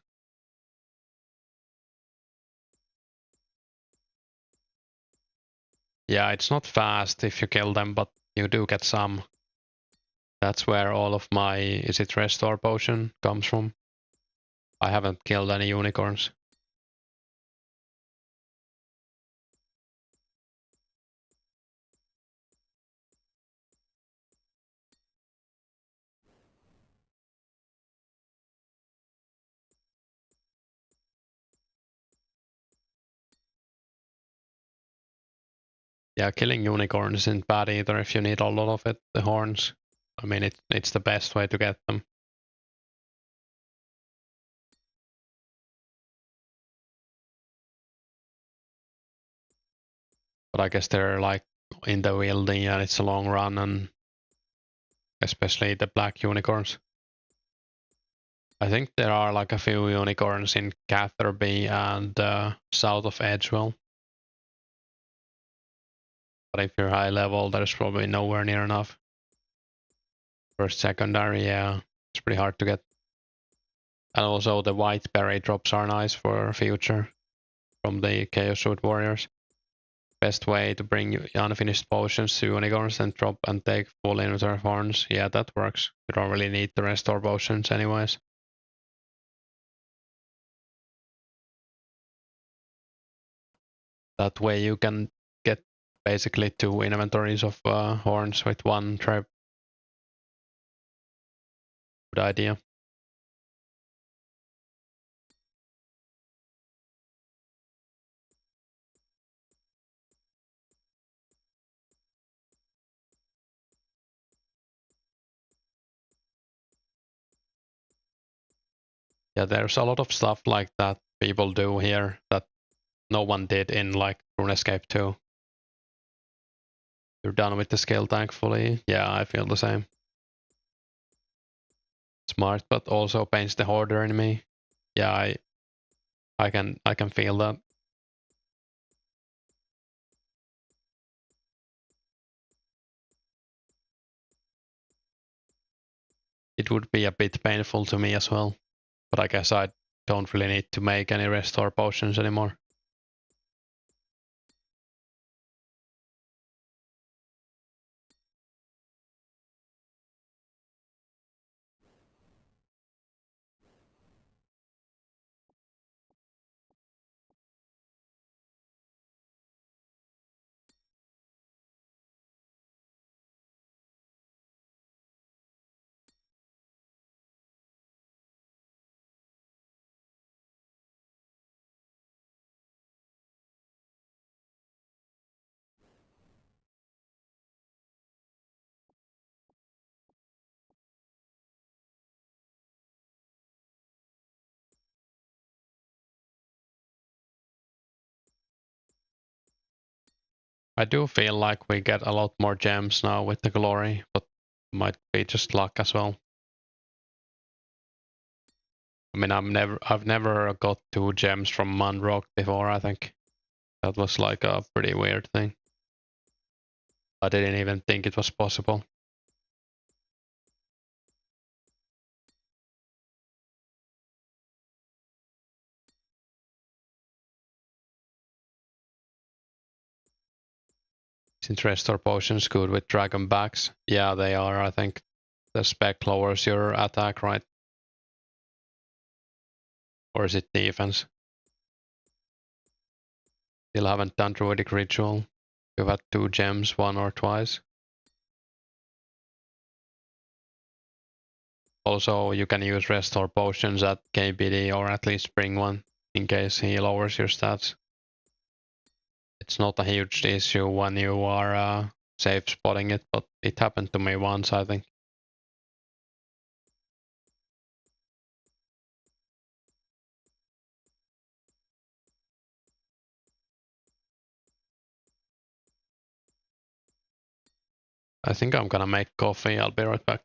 Yeah, it's not fast if you kill them, but you do get some. That's where all of my, is it restore potion, comes from. I haven't killed any unicorns. Yeah, killing unicorns isn't bad either if you need a lot of it, the horns. I mean, it's the best way to get them. But I guess they're like in the wielding and it's a long run, and especially the black unicorns. I think there are like a few unicorns in Catherby and south of Edgewell. But if you're high level, there's probably nowhere near enough. First secondary, yeah, it's pretty hard to get. And also the white berry drops are nice for future from the Chaos Root Warriors. Best way to bring unfinished potions to unicorns and drop and take full inventory of horns. Yeah, that works. You don't really need the restore potions anyways. That way you can get basically 2 inventories of horns with 1 trip. Good idea. Yeah, there's a lot of stuff like that people do here that no one did in like Runescape 2. You're done with the skill, thankfully. Yeah, I feel the same. Smart, but also pains the hoarder in me. Yeah, I can feel that. It would be a bit painful to me as well, but I guess I don't really need to make any restore potions anymore. I do feel like we get a lot more gems now with the glory, but might be just luck as well. I mean, I've never got 2 gems from Manrock before, I think. That was like a pretty weird thing. I didn't even think it was possible. Isn't Restore Potions good with Dragon Backs? Yeah, they are, I think. The spec lowers your attack, right? Or is it defense? Still haven't done Druidic Ritual. You've had 2 gems, 1 or twice. Also, you can use Restore Potions at KBD, or at least bring one, in case he lowers your stats. It's not a huge issue when you are safe spotting it, but it happened to me once, I think. I think I'm gonna make coffee. I'll be right back.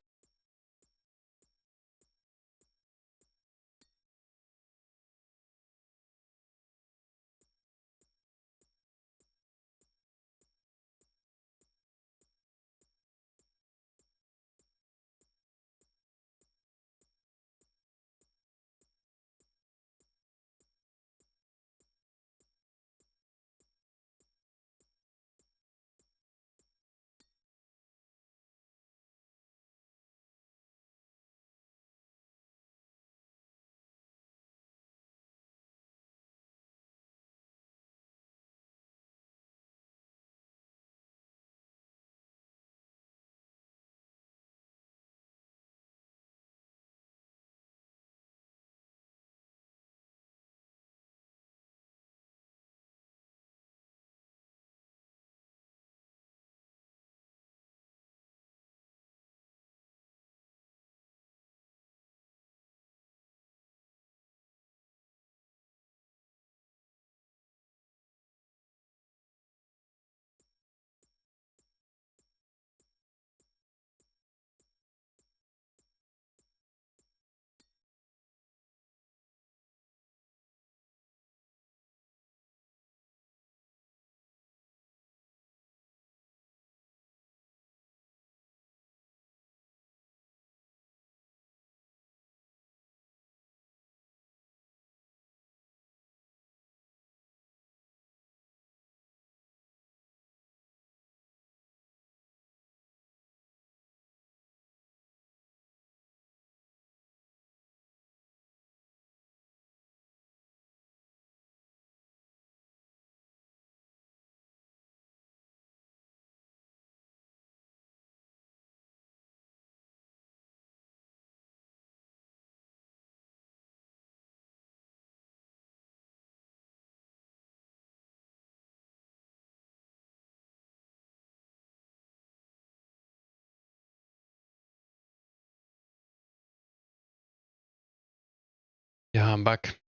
Yeah, I'm back.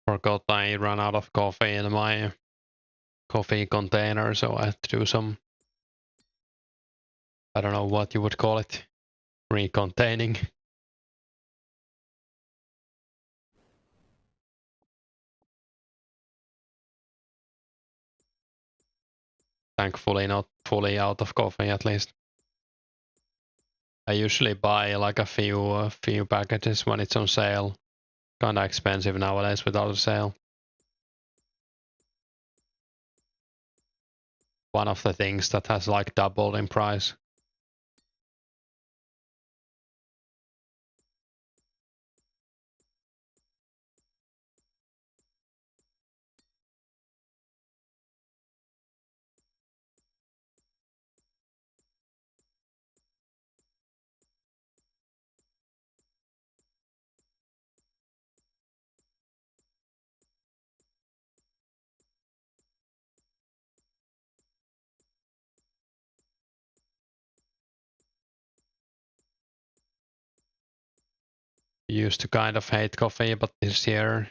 Forgot I ran out of coffee in my coffee container, so I had to do some, I don't know what you would call it, recontaining. Thankfully not fully out of coffee at least. I usually buy like a few packages when it's on sale. Kinda expensive nowadays without a sale. One of the things that has like doubled in price. Used to kind of hate coffee, but this year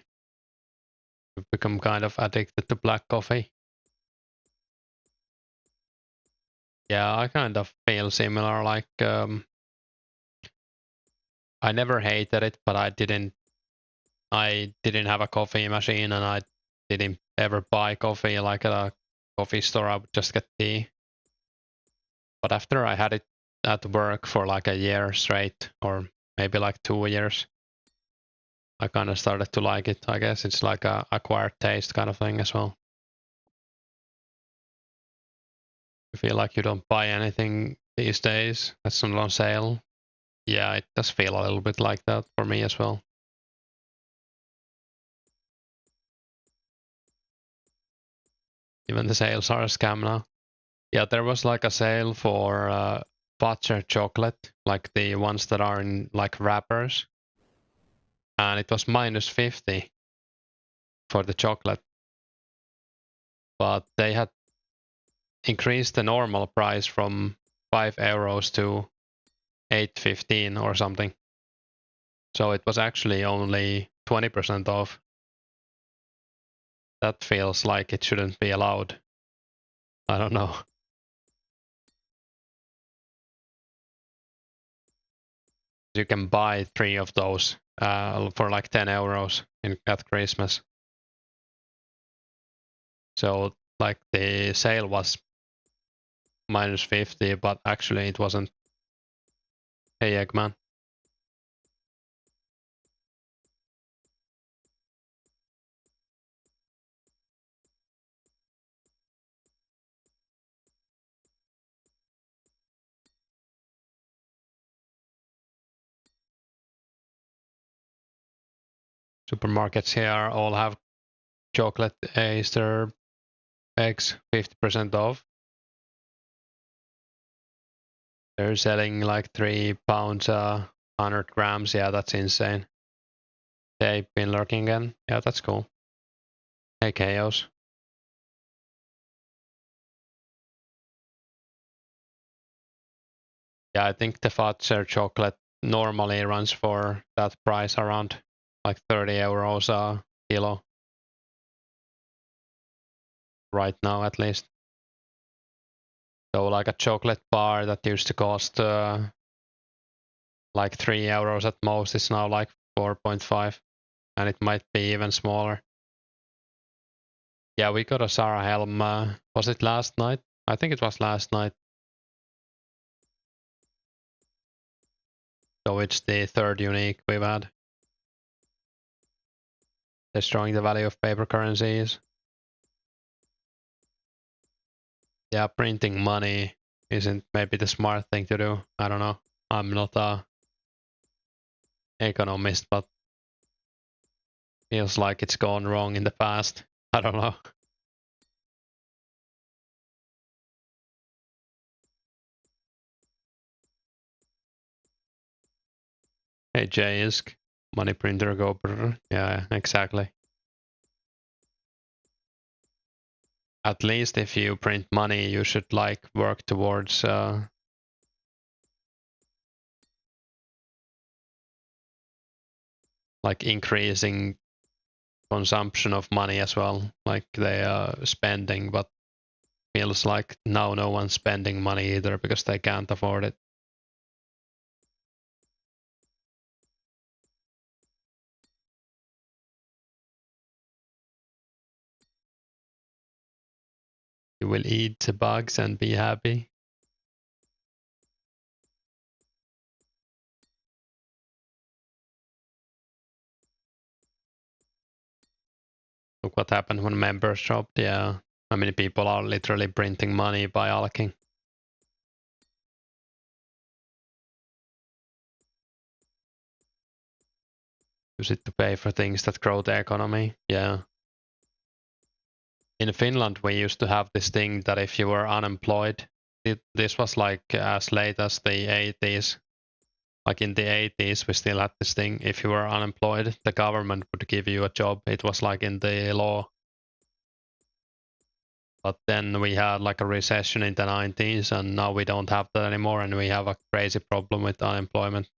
I've become kind of addicted to black coffee. Yeah, I kind of feel similar. Like I never hated it, but I didn't have a coffee machine, and I didn't ever buy coffee like at a coffee store. I would just get tea. But after I had it at work for like a year straight, or maybe like 2 years, I kind of started to like it. I guess it's like a acquired taste kind of thing as well. You feel like you don't buy anything these days that's not on sale. Yeah, it does feel a little bit like that for me as well. Even the sales are a scam now. Yeah, there was like a sale for Butcher chocolate, like the ones that are in like wrappers, and it was -50 for the chocolate, but they had increased the normal price from €5 to 8.15 or something. So it was actually only 20% off. That feels like it shouldn't be allowed. I don't know. You can buy 3 of those for like €10 at Christmas. So like the sale was -50, but actually it wasn't. Hey Eggman. Supermarkets here all have chocolate Easter eggs 50% off. They're selling like £3 100 grams. Yeah, that's insane. They've been lurking again. Yeah, that's cool. Hey Chaos. Yeah, I think the Fazer chocolate normally runs for that price around like €30 a kilo. Right now at least. So like a chocolate bar that used to cost like €3 at most is now like 4.5, and it might be even smaller. Yeah, we got a Sarah Helm. Was it last night? I think it was last night. So it's the third unique we've had. Destroying the value of paper currencies. Yeah, printing money isn't maybe the smart thing to do. I don't know. I'm not a economist, but feels like it's gone wrong in the past. I don't know. Hey JISC, money printer go brr. Yeah, exactly. At least if you print money, you should like work towards like increasing consumption of money as well, like they are spending, but feels like now no one's spending money either because they can't afford it. You will eat the bugs and be happy. Look what happened when members dropped. Yeah, I mean people are literally printing money by alking. Use it to pay for things that grow the economy. Yeah. In Finland, we used to have this thing that if you were unemployed, this was like as late as the 80s. Like in the 80s, we still had this thing. If you were unemployed, the government would give you a job. It was like in the law. But then we had like a recession in the 90s, and now we don't have that anymore, and we have a crazy problem with unemployment.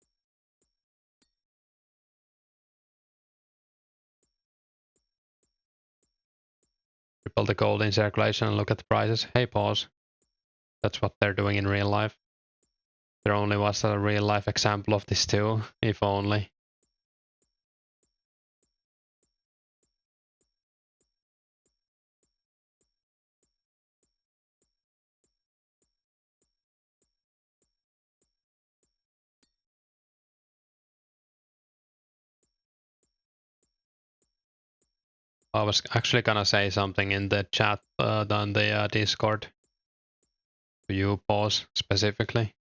Triple the gold in circulation and look at the prices. Hey, pause. That's what they're doing in real life. There only was a real life example of this too, if only. I was actually gonna say something in the chat on the Discord. Do you pause specifically?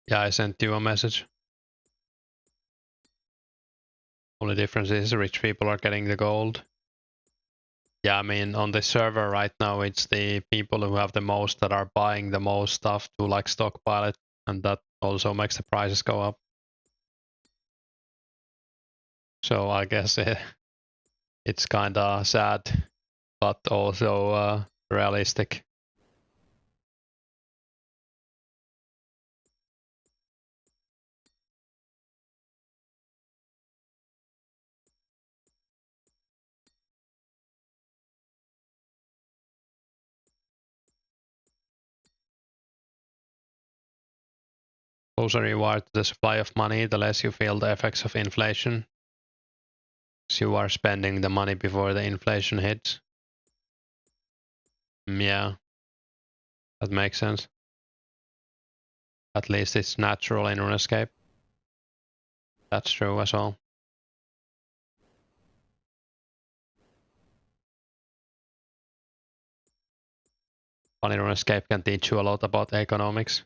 Yeah, I sent you a message. Only difference is rich people are getting the gold. Yeah, I mean, on the server right now, it's the people who have the most that are buying the most stuff to like stockpile it, and that also makes the prices go up. So I guess it's kinda sad, but also realistic. Closer you are to the supply of money, the less you feel the effects of inflation. So you are spending the money before the inflation hits. Yeah, that makes sense. At least it's natural in Runescape. That's true as well. Funny Runescape can teach you a lot about economics.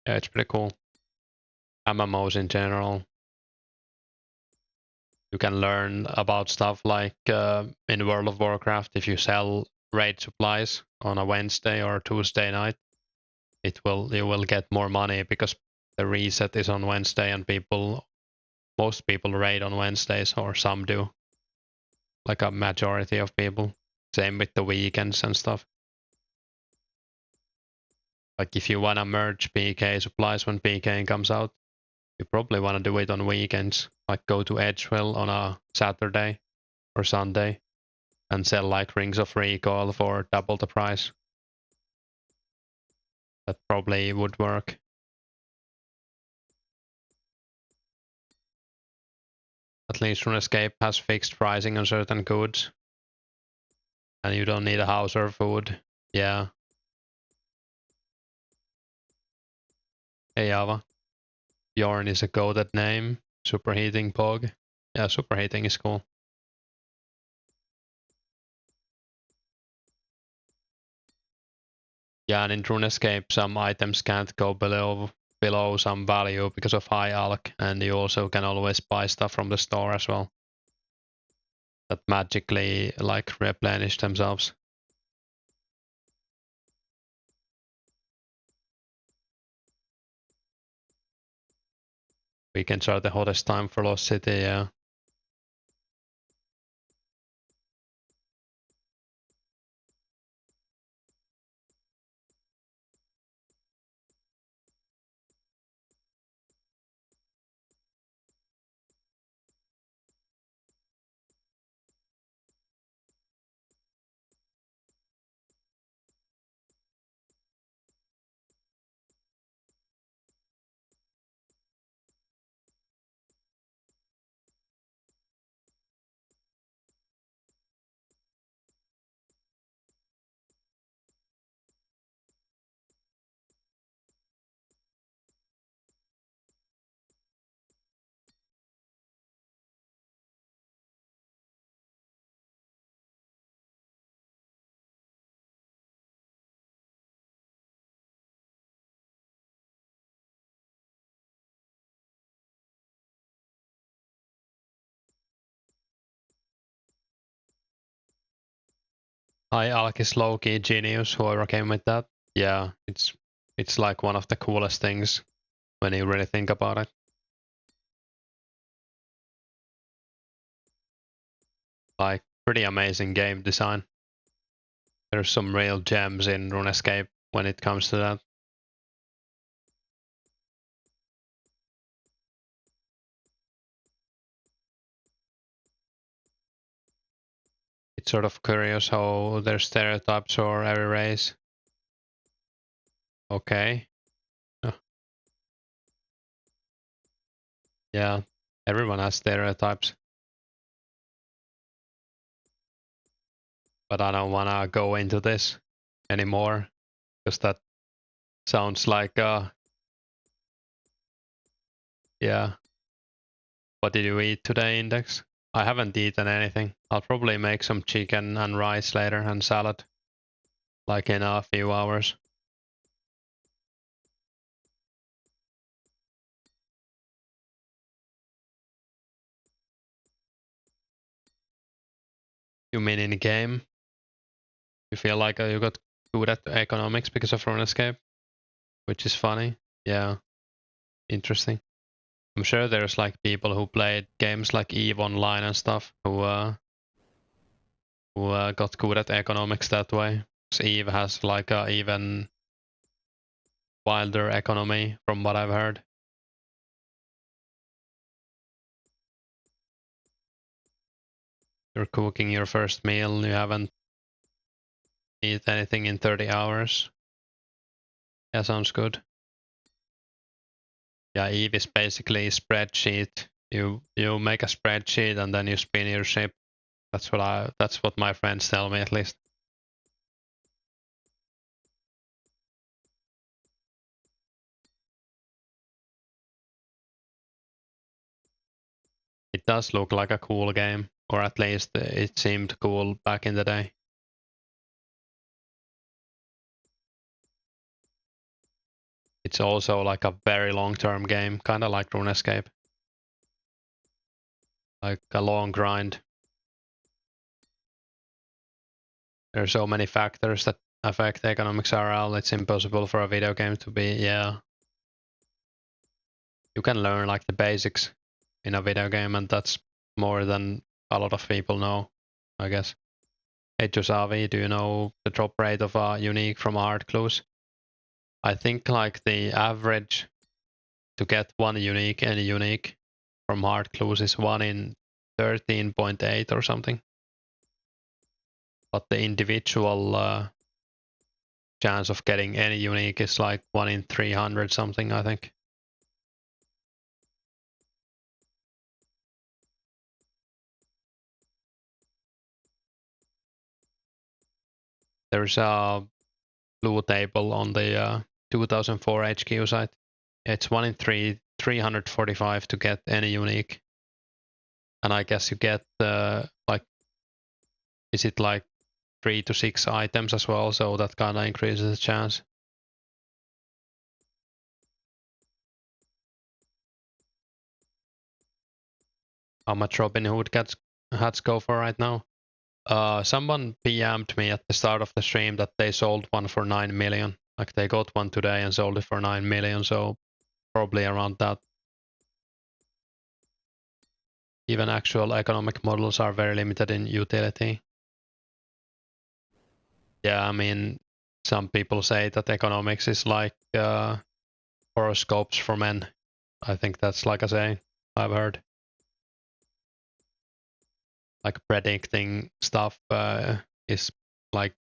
Yeah, it's pretty cool. MMOs in general. You can learn about stuff like in World of Warcraft, if you sell raid supplies on a Wednesday or Tuesday night, you will get more money because the reset is on Wednesday and most people raid on Wednesdays, or some do. Like a majority of people. Same with the weekends and stuff. Like if you wanna merge PK supplies when PK comes out, you probably wanna do it on weekends. Like go to Edgeville on a Saturday or Sunday and sell like rings of recoil for double the price. That probably would work. At least Runescape has fixed pricing on certain goods. And you don't need a house or food. Yeah. Hey Java. Bjorn is a goated name. Superheating Pog. Yeah, Superheating is cool. Yeah, and in Runescape some items can't go below some value because of high alc, and you also can always buy stuff from the store as well. That magically like replenish themselves. Weekends are the hottest time for Lost City, yeah. Hi, Alkis Loki Genius, whoever came with that. Yeah, it's like one of the coolest things when you really think about it. Like, pretty amazing game design. There's some real gems in Runescape when it comes to that. It's sort of curious how there's stereotypes for every race. Okay. Yeah, everyone has stereotypes. But I don't wanna go into this anymore, because that sounds like, yeah. What did you eat today, Index? I haven't eaten anything. I'll probably make some chicken and rice later and salad, like in a few hours. You mean in the game? You feel like you got good at economics because of Runescape, which is funny. Yeah, interesting. I'm sure there's like people who played games like EVE Online and stuff who got good at economics that way. So EVE has like a even wilder economy from what I've heard. You're cooking your first meal, you haven't eaten anything in 30 hours. Yeah, sounds good. Yeah, EVE is basically a spreadsheet. You make a spreadsheet and then you spin your ship. That's what my friends tell me at least. It does look like a cool game, or at least it seemed cool back in the day. It's also like a very long-term game, kind of like RuneScape. Like a long grind. There are so many factors that affect economics RL, it's impossible for a video game to be, yeah. You can learn like the basics in a video game, and that's more than a lot of people know, I guess. Hey Josavi, do you know the drop rate of a unique from hard clues? I think like the average to get one unique, any unique from hard clues is 1 in 13.8 or something. But the individual chance of getting any unique is like 1 in 300 something, I think. There's a blue table on the 2004 HQ site. It's 1 in 345 to get any unique. And I guess you get like, is it like 3 to 6 items as well? So that kind of increases the chance. How much Robin Hood hats go for right now? Someone PM'd me at the start of the stream that they sold one for 9 million. Like they got one today and sold it for 9 million, so probably around that. Even actual economic models are very limited in utility. Yeah, I mean, some people say that economics is like horoscopes for men. I think that's like a saying I've heard. Like predicting stuff is like,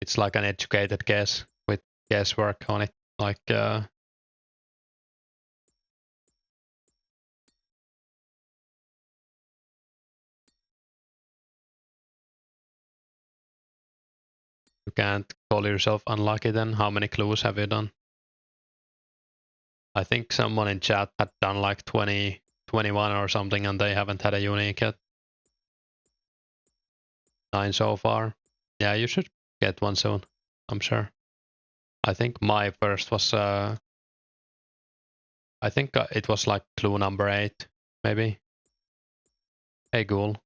it's like an educated guess with guesswork on it. Like you can't call yourself unlucky then. How many clues have you done? I think someone in chat had done like 20, 21 or something, and they haven't had a unique yet. 9 so far. Yeah, you should get one soon, I'm sure. I think my first was, I think it was like clue number 8, maybe. Hey, Ghoul.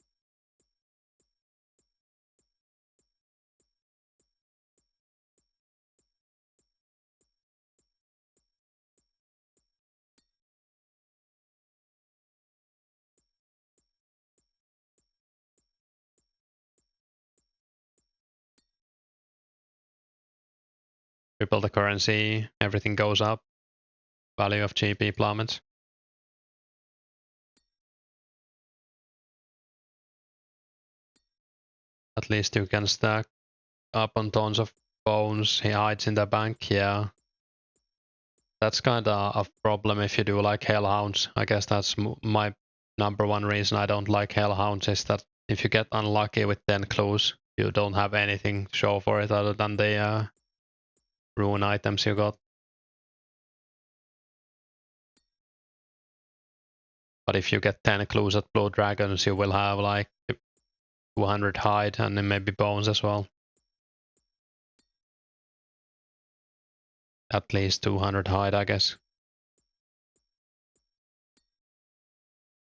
triple the currency, everything goes up. Value of GP plummets. At least you can stack up on tons of bones. He hides in the bank, yeah. That's kind of a problem if you do like hellhounds. I guess that's my number one reason I don't like hellhounds is that if you get unlucky with 10 clues, you don't have anything to show for it other than the rune items you got. But if you get 10 clues at Blue Dragons, you will have like 200 hide and then maybe bones as well. At least 200 hide, I guess.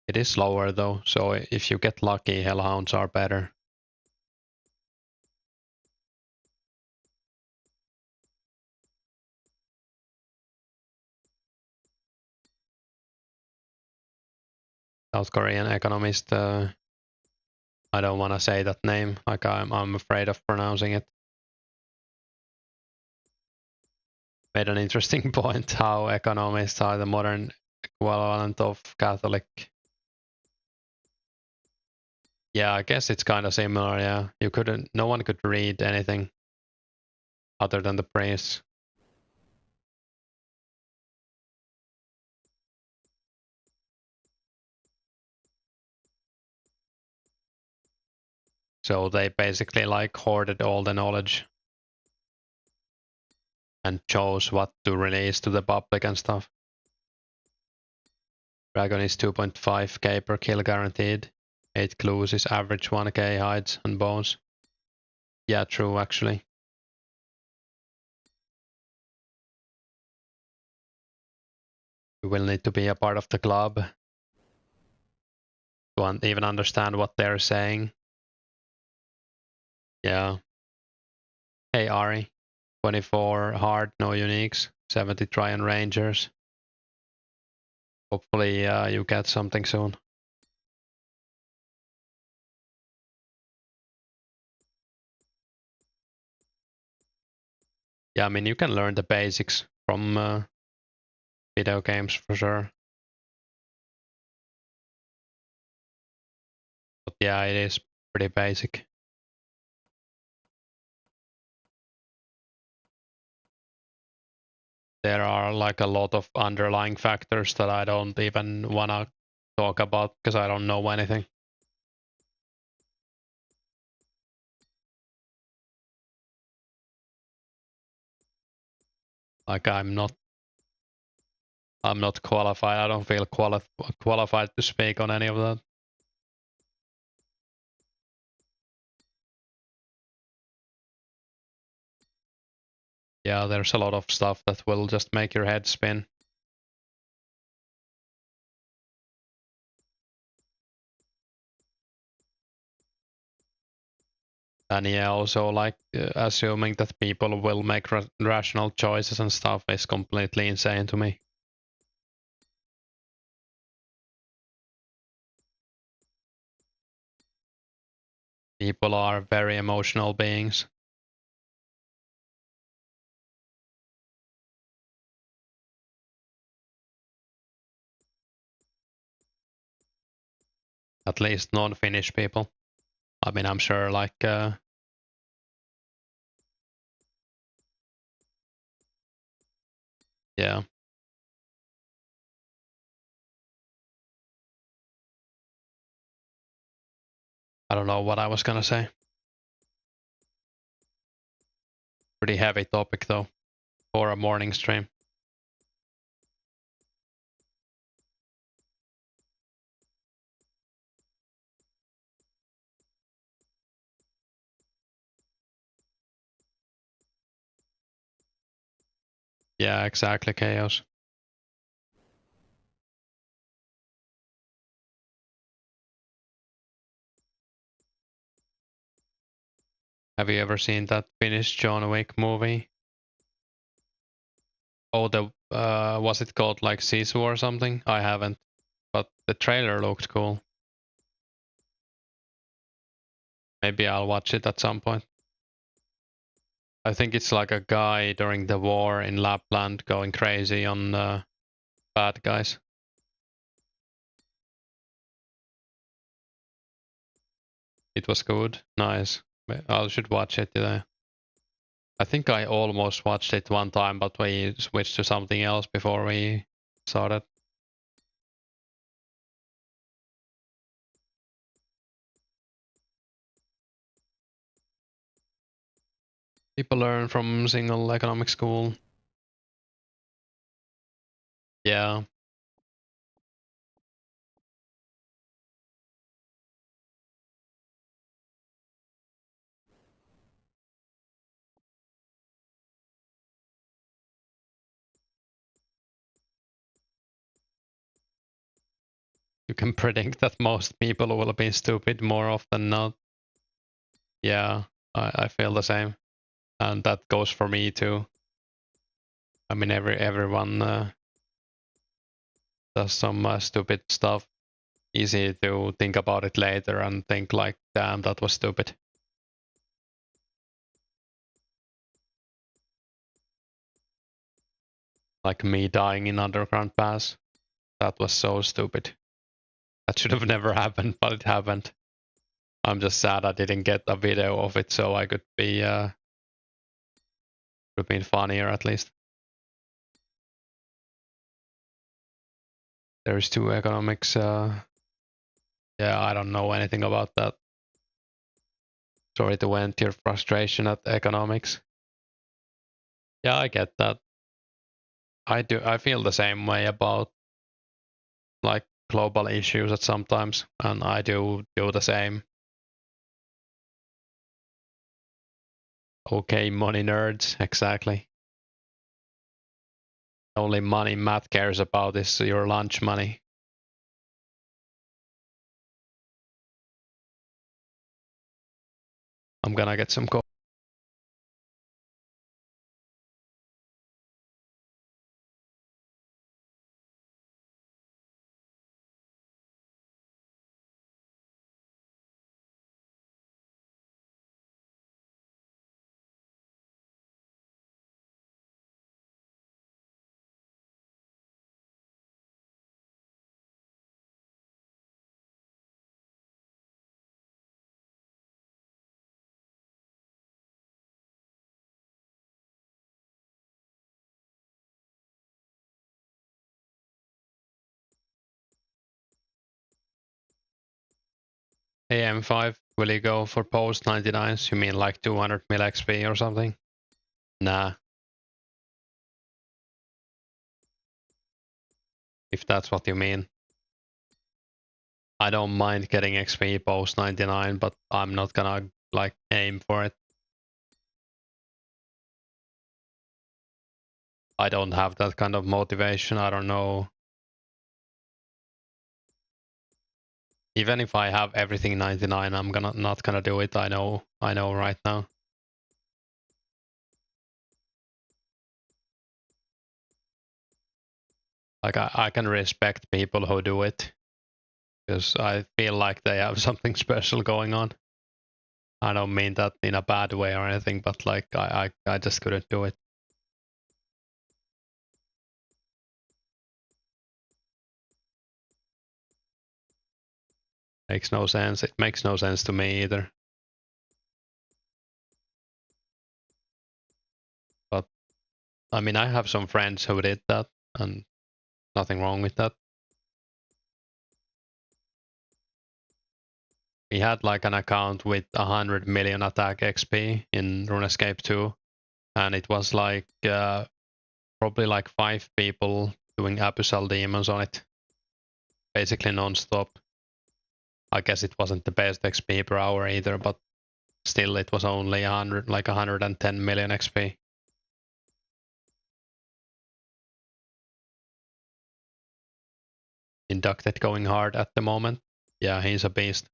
It is slower though, so if you get lucky, hellhounds are better. South Korean economist, I don't want to say that name, like I'm afraid of pronouncing it. Made an interesting point how economists are the modern equivalent of Catholic. Yeah, I guess it's kind of similar, yeah. No one could read anything other than the priests. So they basically like hoarded all the knowledge and chose what to release to the public and stuff. Dragon is 2.5k per kill guaranteed. 8 clues is average 1k hides and bones. Yeah, true actually. You will need to be a part of the club to even understand what they're saying. Yeah. Hey Ari, 24 hard, no uniques, 70 try and rangers. Hopefully you get something soon. Yeah, I mean you can learn the basics from video games for sure. But yeah, it is pretty basic. There are like a lot of underlying factors that I don't even wanna talk about because I don't know anything. Like I'm not qualified. I don't feel qualified to speak on any of that. Yeah, there's a lot of stuff that will just make your head spin. And yeah, also like assuming that people will make rational choices and stuff is completely insane to me. People are very emotional beings. At least non-Finnish people. I mean, I'm sure like yeah. I don't know what I was gonna say. Pretty heavy topic though, for a morning stream. Yeah, exactly, Chaos. Have you ever seen that Finnish John Wick movie? Oh, the was it called like Sisu or something? I haven't, but the trailer looked cool. Maybe I'll watch it at some point. I think it's like a guy during the war in Lapland going crazy on bad guys. It was good, nice. I should watch it today. I think I almost watched it one time, but we switched to something else before we started. People learn from single economic school. Yeah. You can predict that most people will be stupid more often than not. Yeah, I feel the same. And that goes for me too. I mean, everyone does some stupid stuff. Easy to think about it later and think like, damn, that was stupid. Like me dying in underground pass. That was so stupid. That should have never happened, but it happened. I'm just sad I didn't get a video of it so I could be would have been funnier at least. There's two economics. Yeah, I don't know anything about that. Sorry to vent your frustration at economics. Yeah, I get that. I do. I feel the same way about like global issues at sometimes, and I do the same. Okay, money nerds, exactly. Only money Matt cares about is your lunch money. I'm gonna get some coffee. AM5, will you go for post 99s? You mean like 200 mil XP or something? Nah. If that's what you mean. I don't mind getting XP post 99, but I'm not gonna like aim for it. I don't have that kind of motivation. I don't know. Even if I have everything 99, I'm not gonna do it. I know right now. Like I can respect people who do it because I feel like they have something special going on. I don't mean that in a bad way or anything, but like I just couldn't do it. Makes no sense. It makes no sense to me either. But I mean, I have some friends who did that, and nothing wrong with that. He had like an account with 100 million attack XP in Runescape 2, and it was like probably like 5 people doing abyssal demons on it, basically non-stop. I guess it wasn't the best XP per hour either, but still it was only 100, like 110 million XP. Inducted going hard at the moment. Yeah, he's a beast.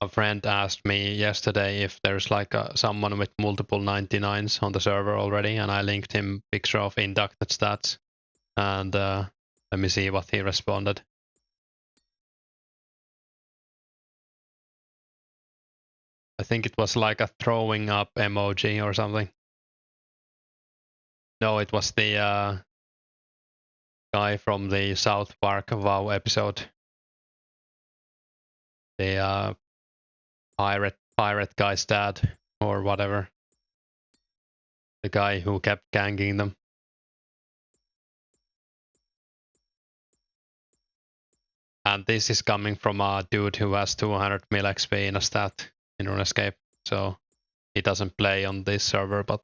A friend asked me yesterday if there's like someone with multiple 99s on the server already, and I linked him picture of inducted stats. And let me see what he responded. I think it was like a throwing up emoji or something. No, it was the guy from the South Park WoW episode. The pirate guy's dad or whatever. The guy who kept ganking them. And this is coming from a dude who has 200 mil XP in a stat in Runescape. So he doesn't play on this server, but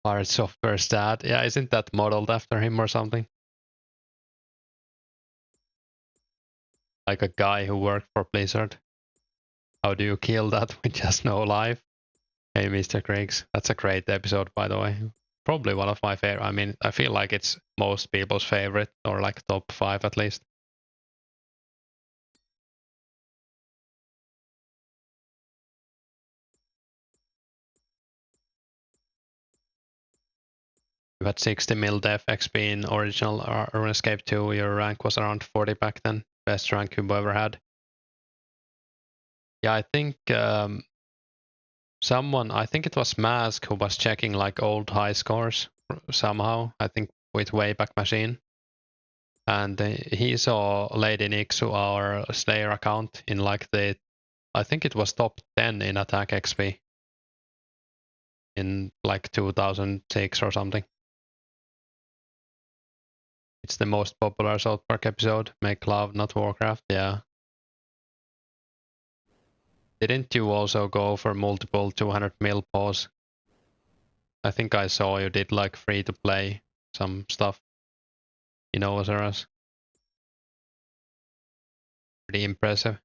Pirate Software's dad. Yeah, isn't that modeled after him or something? Like a guy who worked for Blizzard. How do you kill that with just no life? Hey, Mr. Griggs. That's a great episode, by the way. Probably one of my favorite. I mean, I feel like it's most people's favorite, or like top 5 at least. You had 60 mil def XP in original RuneScape 2. Your rank was around 40 back then. Best rank you've ever had. Yeah, I think I think it was Mask who was checking like old high scores somehow. I think with Wayback Machine. And he saw Lady Nixu, our Slayer account, in like I think it was top 10 in attack XP in like 2006 or something. It's the most popular South Park episode. Make love, not Warcraft. Yeah. Didn't you also go for multiple 200 mil pause? I think I saw you did like free to play some stuff. You know, Azaras. Pretty impressive.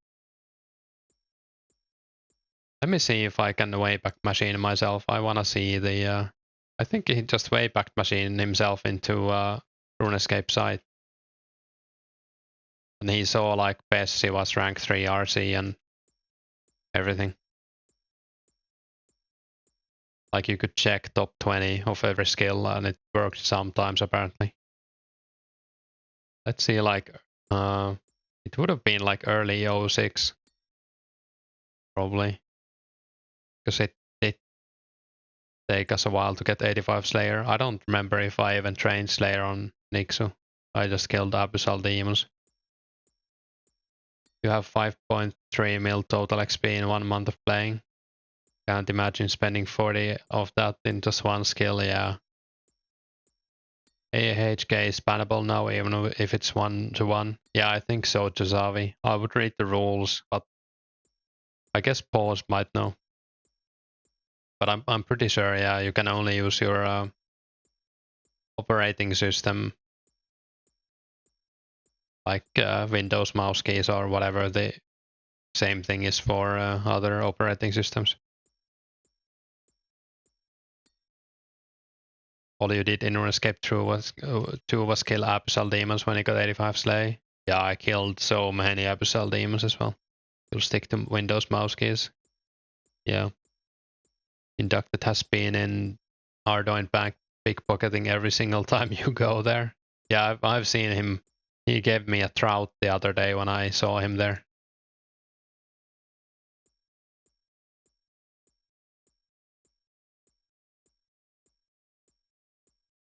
Let me see if I can Wayback Machine myself. I wanna see the. I think he just Wayback Machine himself into RuneScape site. And he saw like Bessie was rank 3 RC and everything. Like you could check top 20 of every skill and it worked sometimes apparently. Let's see, like it would have been like early 06 probably. Because it did take us a while to get 85 Slayer. I don't remember if I even trained Slayer on Nixu. I just killed Abyssal Demons. You have 5.3 mil total XP in 1 month of playing. Can't imagine spending 40 of that in just one skill, yeah. AHK is bannable now, even if it's 1-to-1. Yeah, I think so, Jazavi. I would read the rules, but I guess Pause might know. But I'm pretty sure, yeah, you can only use your operating system, like Windows mouse keys or whatever. The same thing is for other operating systems. All you did in Runescape 2 was kill Abyssal Demons when you got 85 Slay. Yeah, I killed so many Abyssal Demons as well. You'll stick to Windows mouse keys. Yeah. Inducted has been in Ardoin Bank pickpocketing every single time you go there. Yeah, I've seen him. He gave me a trout the other day when I saw him there.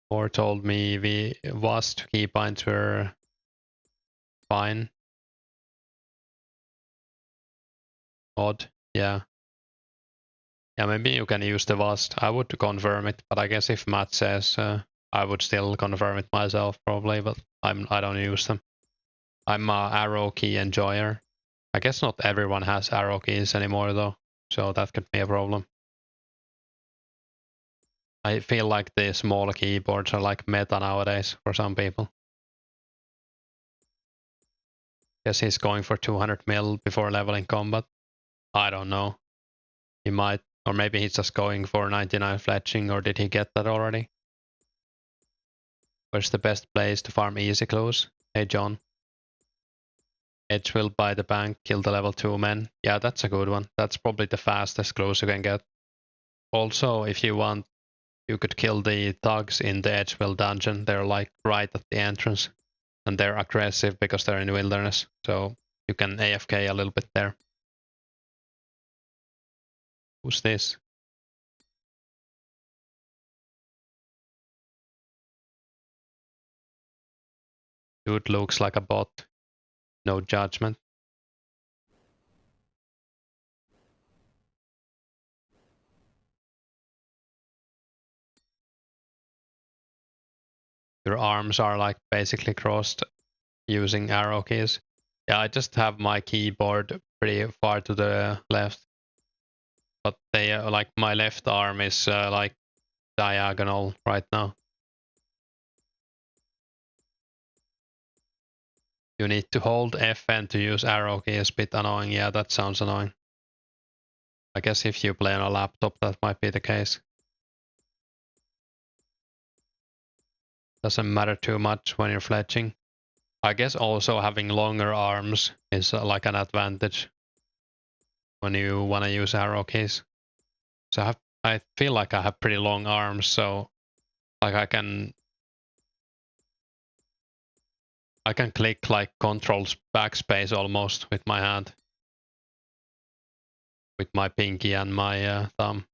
Or told me we was keybinds were fine. Odd, yeah. Yeah, maybe you can use the Vast. I would confirm it, but I guess if Matt says, I would still confirm it myself probably, but I don't use them. I'm a arrow key enjoyer. I guess not everyone has arrow keys anymore though, so that could be a problem. I feel like the smaller keyboards are like meta nowadays for some people. Guess he's going for 200 mil before leveling combat. I don't know. He might, or maybe he's just going for 99 fletching, or did he get that already? Where's the best place to farm easy clues? Hey John. Edgewill by the bank, kill the level 2 men. Yeah, that's a good one. That's probably the fastest clues you can get. Also, if you want, you could kill the thugs in the Edgewill dungeon. They're like right at the entrance. And they're aggressive because they're in the wilderness. So you can AFK a little bit there. Who's this? Dude looks like a bot. No judgment. Your arms are like basically crossed using arrow keys. Yeah, I just have my keyboard pretty far to the left. But they like my left arm is like diagonal right now. You need to hold FN to use arrow key. Is a bit annoying. Yeah, that sounds annoying. I guess if you play on a laptop, that might be the case. Doesn't matter too much when you're fletching. I guess also having longer arms is like an advantage when you want to use arrow keys. So I feel like I have pretty long arms, so like I can click like controls backspace almost with my hand, with my pinky and my thumb.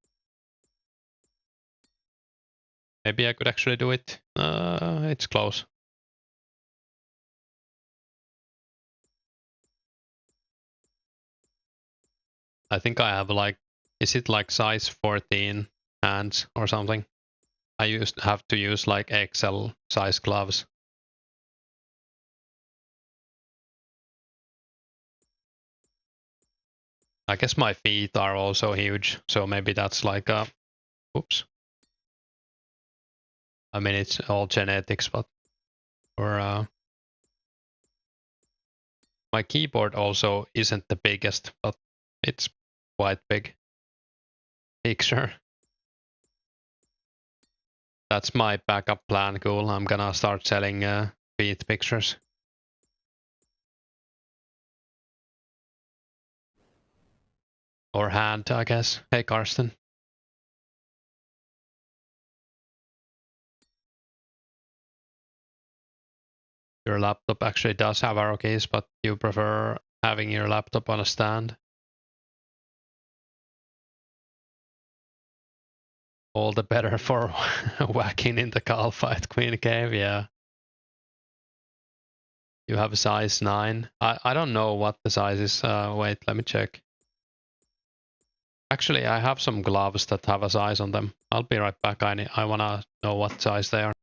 Maybe I could actually do it. It's close. I think I have like, is it like size 14 hands or something? I have to use like XL size gloves. I guess my feet are also huge, so maybe that's like a, oops. I mean, it's all genetics, but or my keyboard also isn't the biggest, but it's quite big. Picture. That's my backup plan. Cool. I'm gonna start selling feet pictures. Or hand, I guess. Hey, Karsten. Your laptop actually does have arrow keys, but you prefer having your laptop on a stand. All the better for whacking in the Alpha at Queen Cave, yeah. You have a size 9. I don't know what the size is. Wait, let me check. Actually, I have some gloves that have a size on them. I'll be right back. I wanna know what size they are.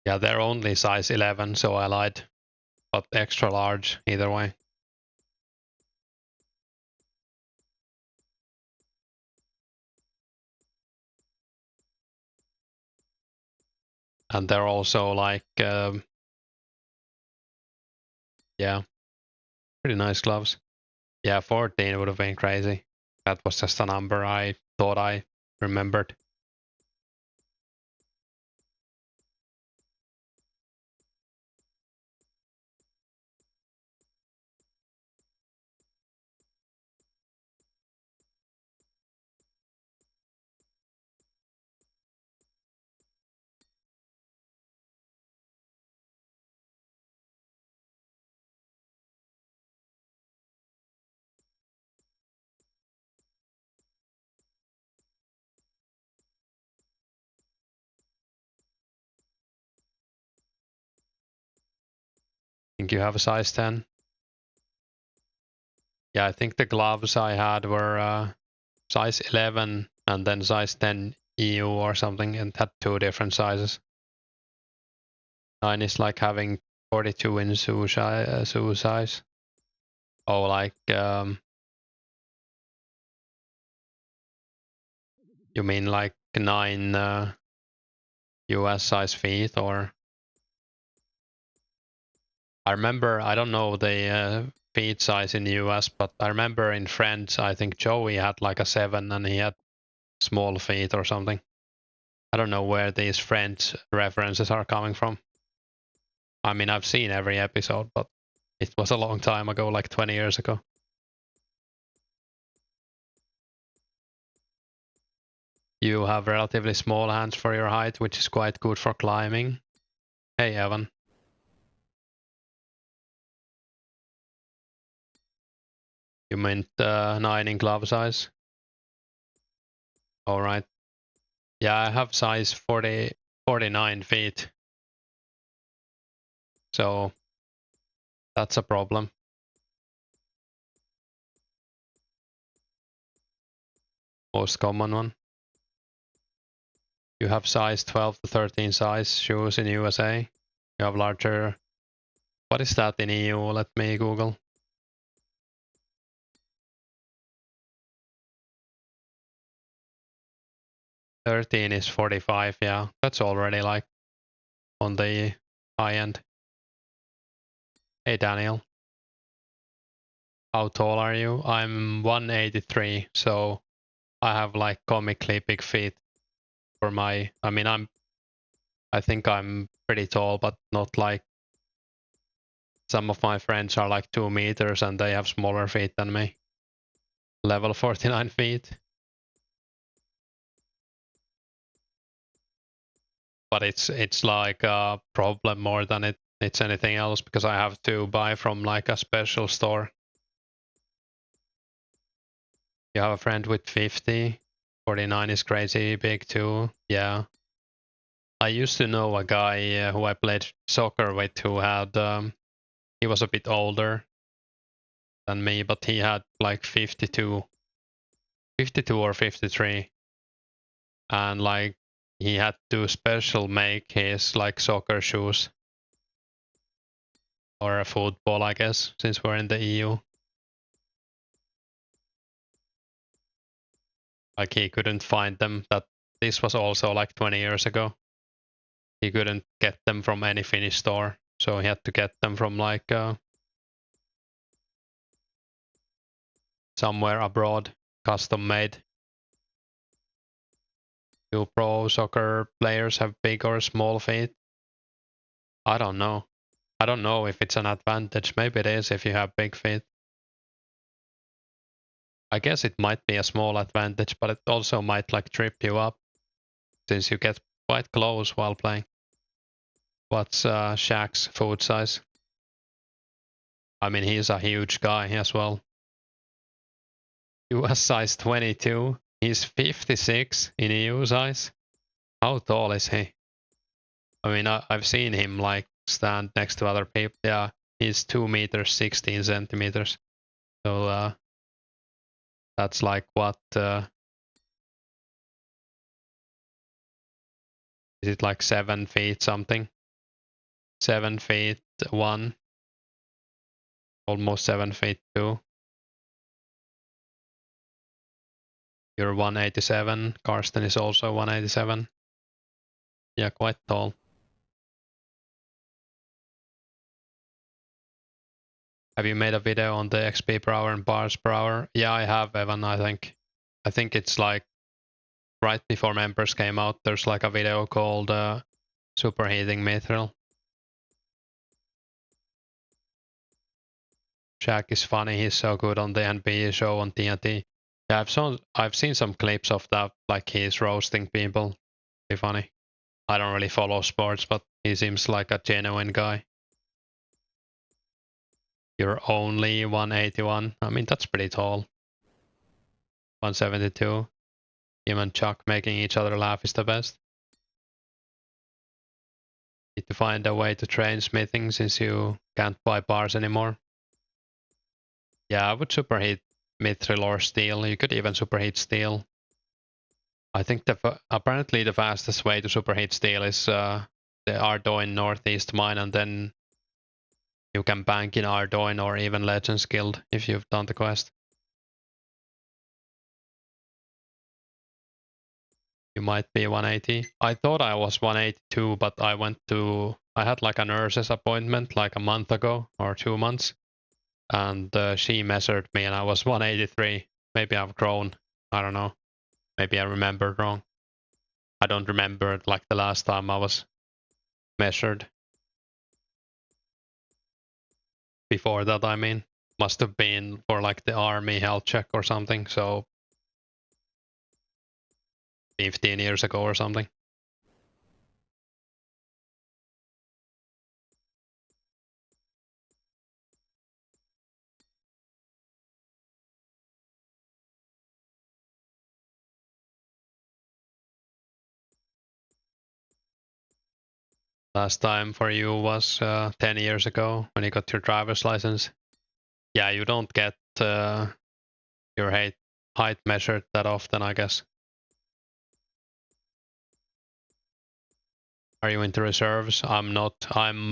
Yeah, they're only size 11, so I lied. But extra large either way. And they're also like, yeah, pretty nice gloves. Yeah, 14 would have been crazy. That was just a number I thought I remembered. Think you have a size 10? Yeah, I think the gloves I had were size 11 and then size 10 EU or something, and had 2 different sizes. 9 is like having 42 in shoe size. Oh, like you mean like 9 US size feet, or? I remember, I don't know the feet size in the US, but I remember in Friends, I think Joey had like a 7 and he had small feet or something. I don't know where these French references are coming from. I mean, I've seen every episode, but it was a long time ago, like 20 years ago. You have relatively small hands for your height, which is quite good for climbing. Hey, Evan. You meant 9 in glove size? Alright. Yeah, I have size 49 feet. So that's a problem. Most common one. You have size 12 to 13 size shoes in USA. You have larger. What is that in EU? Let me Google. $13 is 45, yeah. That's already like on the high end. Hey Daniel. How tall are you? I'm 183, so I have like comically big feet for my, I mean, I think I'm pretty tall, but not like some of my friends are like 2 meters and they have smaller feet than me. Level 49 feet. But it's like a problem more than it's anything else, because I have to buy from like a special store. You have a friend with 50. 49 is crazy big too. Yeah. I used to know a guy who I played soccer with who had, he was a bit older than me, but he had like 52 or 53. And like he had to special make his like soccer shoes. Or a football, I guess, since we're in the EU. Like he couldn't find them. This was also like 20 years ago. He couldn't get them from any Finnish store, so he had to get them from like somewhere abroad, custom made. Do pro soccer players have big or small feet? I don't know. I don't know if it's an advantage. Maybe it is if you have big feet. I guess it might be a small advantage, but it also might like trip you up, since you get quite close while playing. What's Shaq's foot size? I mean, he's a huge guy as well. US size 22. He's 56 in EU size. How tall is he? I mean, I've seen him like stand next to other people. Yeah, he's 2 meters 16 centimeters. So that's like what? Is it like 7 feet something? 7 feet 1. Almost 7 feet 2. You're 187. Karsten is also 187. Yeah, quite tall. Have you made a video on the XP per hour and bars per hour? Yeah, I have, Evan, I think. I think it's like right before members came out, there's like a video called Superheating Mithril. Shaq is funny, he's so good on the NBA show on TNT. Yeah, I've seen some clips of that, like he's roasting people. Pretty funny. I don't really follow sports, but he seems like a genuine guy. You're only 181. I mean, that's pretty tall. 172. Him and Chuck making each other laugh is the best. Need to find a way to train smithing since you can't buy bars anymore. Yeah, I would superheat mithril or steel. You could even superheat steel. I think apparently the fastest way to superheat steel is the Ardoin Northeast mine, and then you can bank in Ardoin or even Legends Guild if you've done the quest. You might be 180. I thought I was 182, but I had like a nurse's appointment like a month ago or 2 months. And she measured me and I was 183. Maybe I've grown. I don't know. Maybe I remembered wrong. I don't remember like the last time I was measured. Before that, I mean, must have been for like the army health check or something, so 15 years ago or something. Last time for you was 10 years ago when you got your driver's license. Yeah, you don't get your height measured that often, I guess. Are you into reserves? I'm not. I'm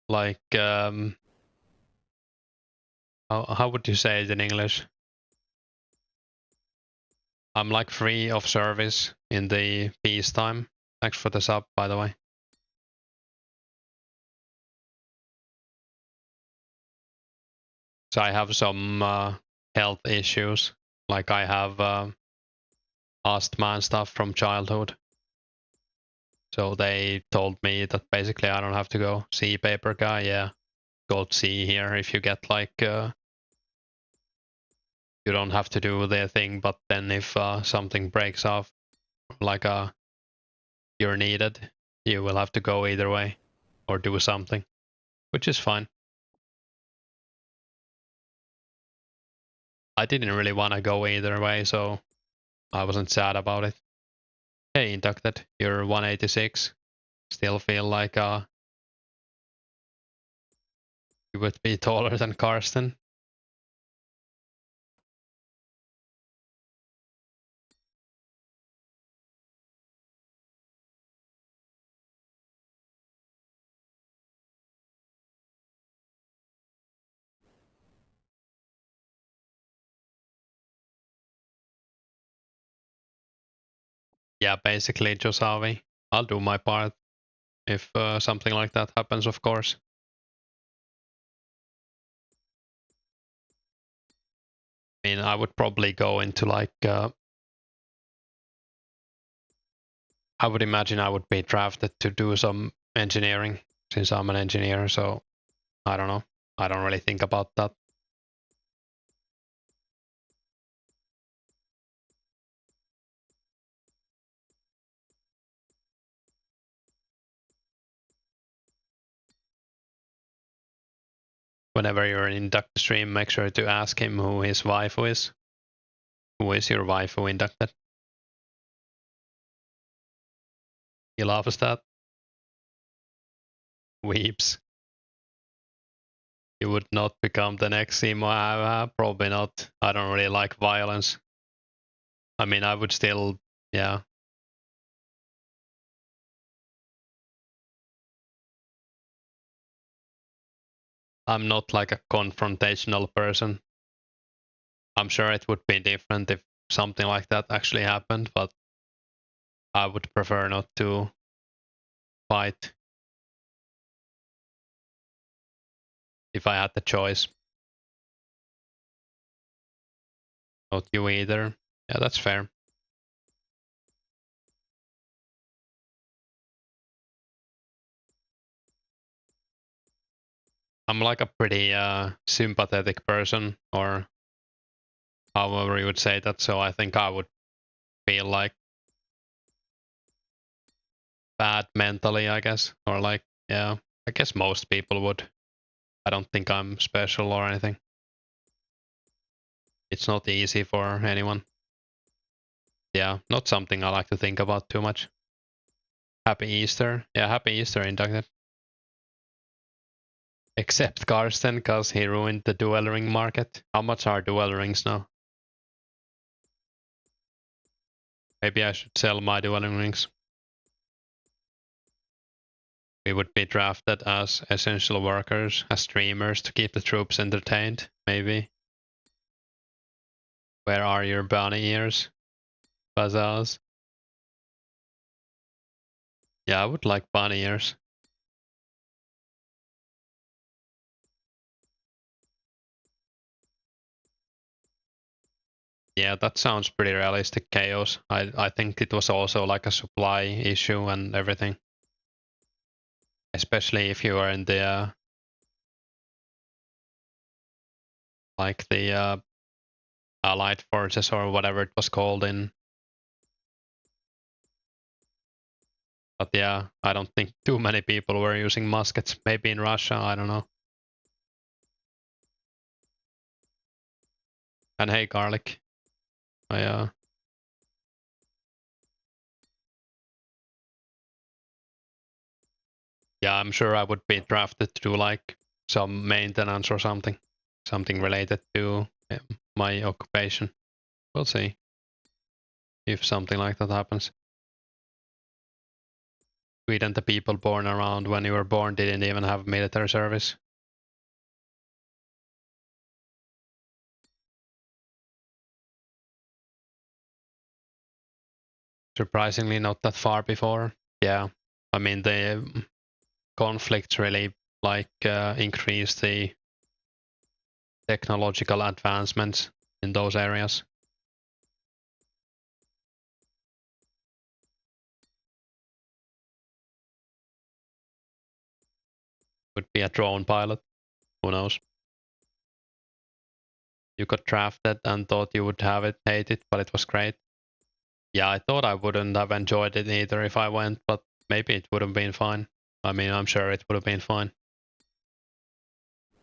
like how would you say it in English? I'm like free of service in the peacetime. Thanks for the sub, by the way. So I have some health issues, like I have asthma and stuff from childhood. So they told me that basically I don't have to go see paper guy. Yeah, go see here if you get like you don't have to do their thing, but then if something breaks off, like you're needed, you will have to go either way or do something, which is fine. I didn't really want to go either way, so I wasn't sad about it. Hey, inducted, you're 186. Still feel like you would be taller than Karsten. Yeah, basically, Josavi. I'll do my part if something like that happens, of course. I mean, I would probably go into like I would imagine I would be drafted to do some engineering since I'm an engineer, so I don't know. I don't really think about that. Whenever you're in inducted stream, make sure to ask him who his waifu is. Who is your waifu inducted? He loves that. Weeps. You would not become the next Simo. Probably not. I don't really like violence. I mean, I would still, yeah. I'm not like a confrontational person. I'm sure it would be different if something like that actually happened, but I would prefer not to fight if I had the choice. Not you either. Yeah, that's fair. I'm like a pretty sympathetic person, or however you would say that, so I think I would feel like bad mentally, I guess. Or like, yeah, I guess most people would. I don't think I'm special or anything. It's not easy for anyone. Yeah, not something I like to think about too much. Happy Easter. Yeah, happy Easter, inducted. Except Karsten, because he ruined the dual ring market. How much are dual rings now? Maybe I should sell my dual rings. We would be drafted as essential workers, as streamers to keep the troops entertained, maybe. Where are your bunny ears? Bazaars. Yeah, I would like bunny ears. Yeah, that sounds pretty realistic chaos. I think it was also like a supply issue and everything. Especially if you are in the like the Allied forces or whatever it was called in. But yeah, I don't think too many people were using muskets. Maybe in Russia, I don't know. And hey, garlic. I yeah, I'm sure I would be drafted to do like some maintenance or something. Something related to my occupation. We'll see if something like that happens. Sweden, the people born around when you were born didn't even have military service. Surprisingly, not that far before. Yeah, I mean the conflicts really like increase the technological advancements in those areas. Could be a drone pilot. Who knows? You got drafted and thought you would have it, hate it, but it was great. Yeah, I thought I wouldn't have enjoyed it either if I went, but maybe it would have been fine. I mean, I'm sure it would have been fine.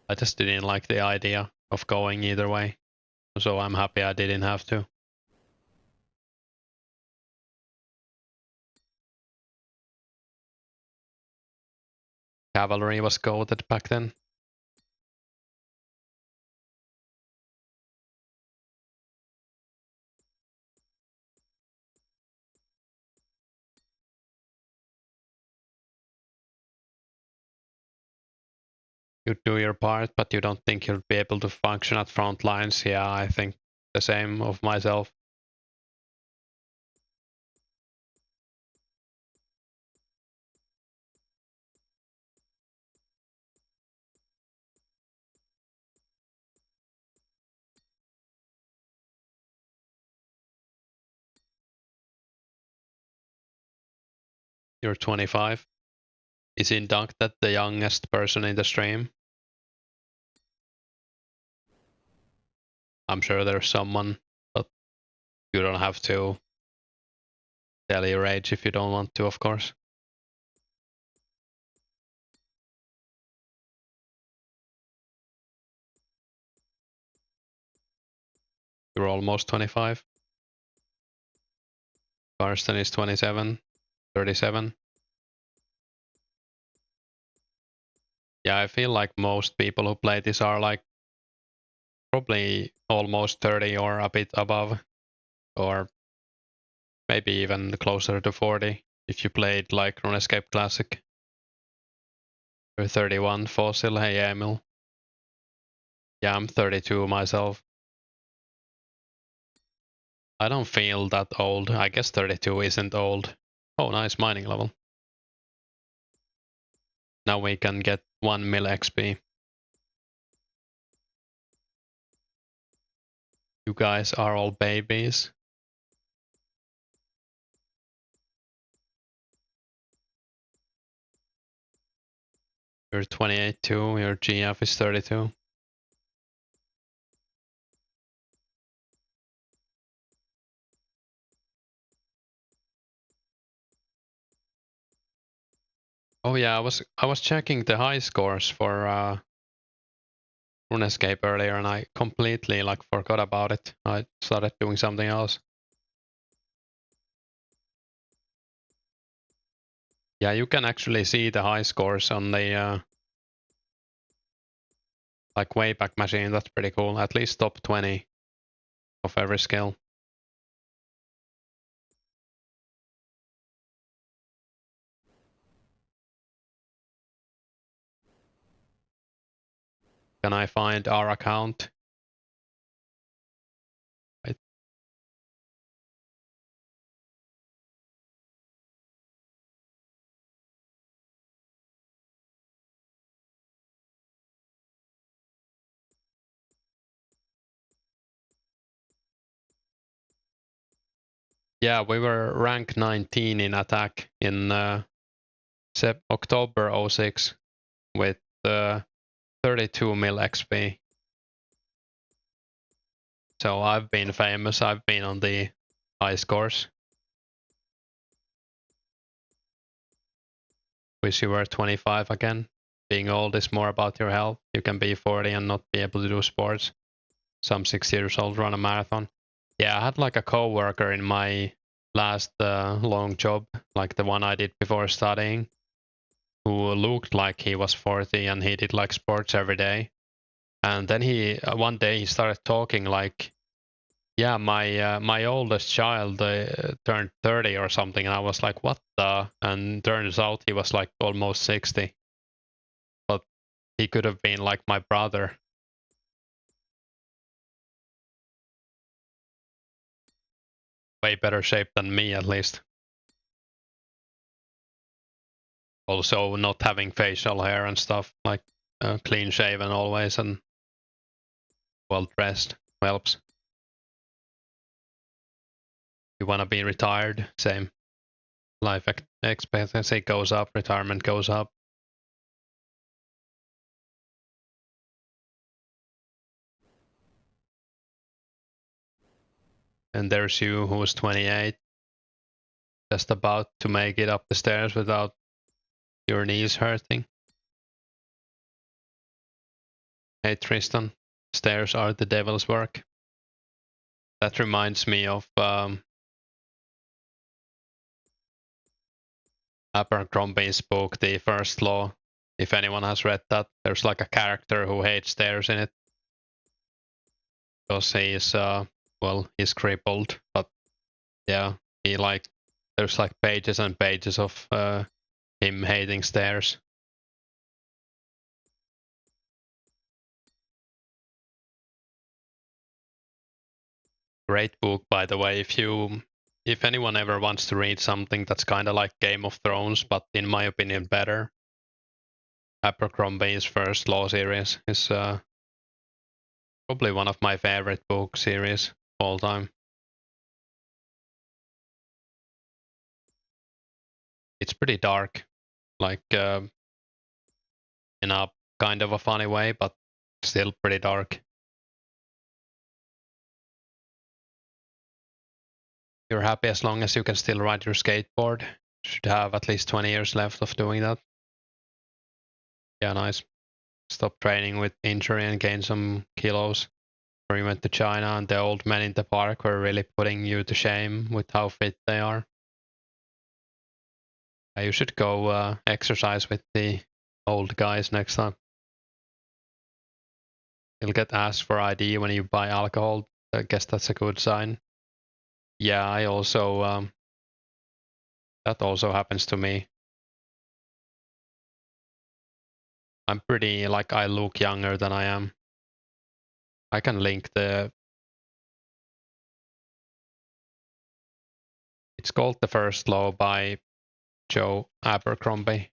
I just didn't like the idea of going either way, so I'm happy I didn't have to. Cavalry was goated back then. You do your part, but you don't think you'll be able to function at front lines. Yeah, I think the same of myself. You're 25. Is inducted the youngest person in the stream? I'm sure there's someone, but you don't have to tell your age if you don't want to, of course. You're almost 25. Karsten is 27, 37. Yeah, I feel like most people who play this are like probably almost 30 or a bit above, or maybe even closer to 40 if you played like Runescape Classic. You're 31, Fossil, hey Emil. Yeah, I'm 32 myself. I don't feel that old. I guess 32 isn't old. Oh, nice mining level. Now we can get 1 mil XP. You guys are all babies. You're 28 too, your GF is 32. Oh yeah, I was checking the high scores for Runescape earlier and I completely like forgot about it. I started doing something else. Yeah, you can actually see the high scores on the like Wayback Machine. That's pretty cool. At least top 20 of every skill. Can I find our account? Right. Yeah, we were rank 19 in attack in October 06 with 32 mil XP. So I've been famous, I've been on the high scores. Wish you were 25 again. Being old is more about your health. You can be 40 and not be able to do sports. Some 6 years old run a marathon. Yeah, I had like a co-worker in my last long job, like the one I did before studying, who looked like he was 40 and he did like sports every day. And then he one day he started talking like, yeah, my oldest child turned 30 or something, and I was like, what the? And turns out he was like almost 60, but he could have been like my brother. Way better shape than me, at least. Also, not having facial hair and stuff, like clean shaven always and well dressed helps. You want to be retired, same. Life expectancy goes up, retirement goes up. And there's you, who's 28, just about to make it up the stairs without your knees hurting. Hey Tristan, stairs are the devil's work. That reminds me of Abercrombie's book, The First Law. If anyone has read that, there's like a character who hates stairs in it. Because he's, well, he's crippled, but yeah, he like, there's like pages and pages of him hating stairs. Great book, by the way. If anyone ever wants to read something that's kind of like Game of Thrones, but in my opinion better, Abercrombie's First Law series is probably one of my favorite book series of all time. It's pretty dark, like in a kind of a funny way, but still pretty dark. You're happy as long as you can still ride your skateboard. Should have at least 20 years left of doing that. Yeah, nice. Stop training with injury and gain some kilos. Where you went to China and the old men in the park were really putting you to shame with how fit they are. You should go exercise with the old guys next time. You'll get asked for ID when you buy alcohol. I guess that's a good sign. Yeah, I also that also happens to me. I'm pretty like I look younger than I am. I can link the. It's called The First Law by Joe Abercrombie.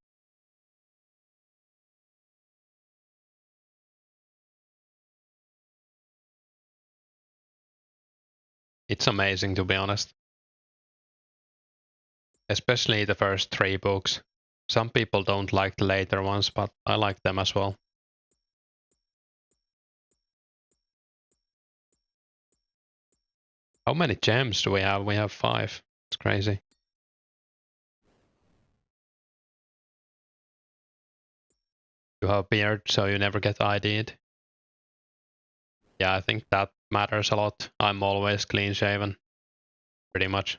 It's amazing, to be honest. Especially the first 3 books. Some people don't like the later ones, but I like them as well. How many gems do we have? We have 5. It's crazy. You have a beard, so you never get ID'd. Yeah, I think that matters a lot. I'm always clean shaven. Pretty much.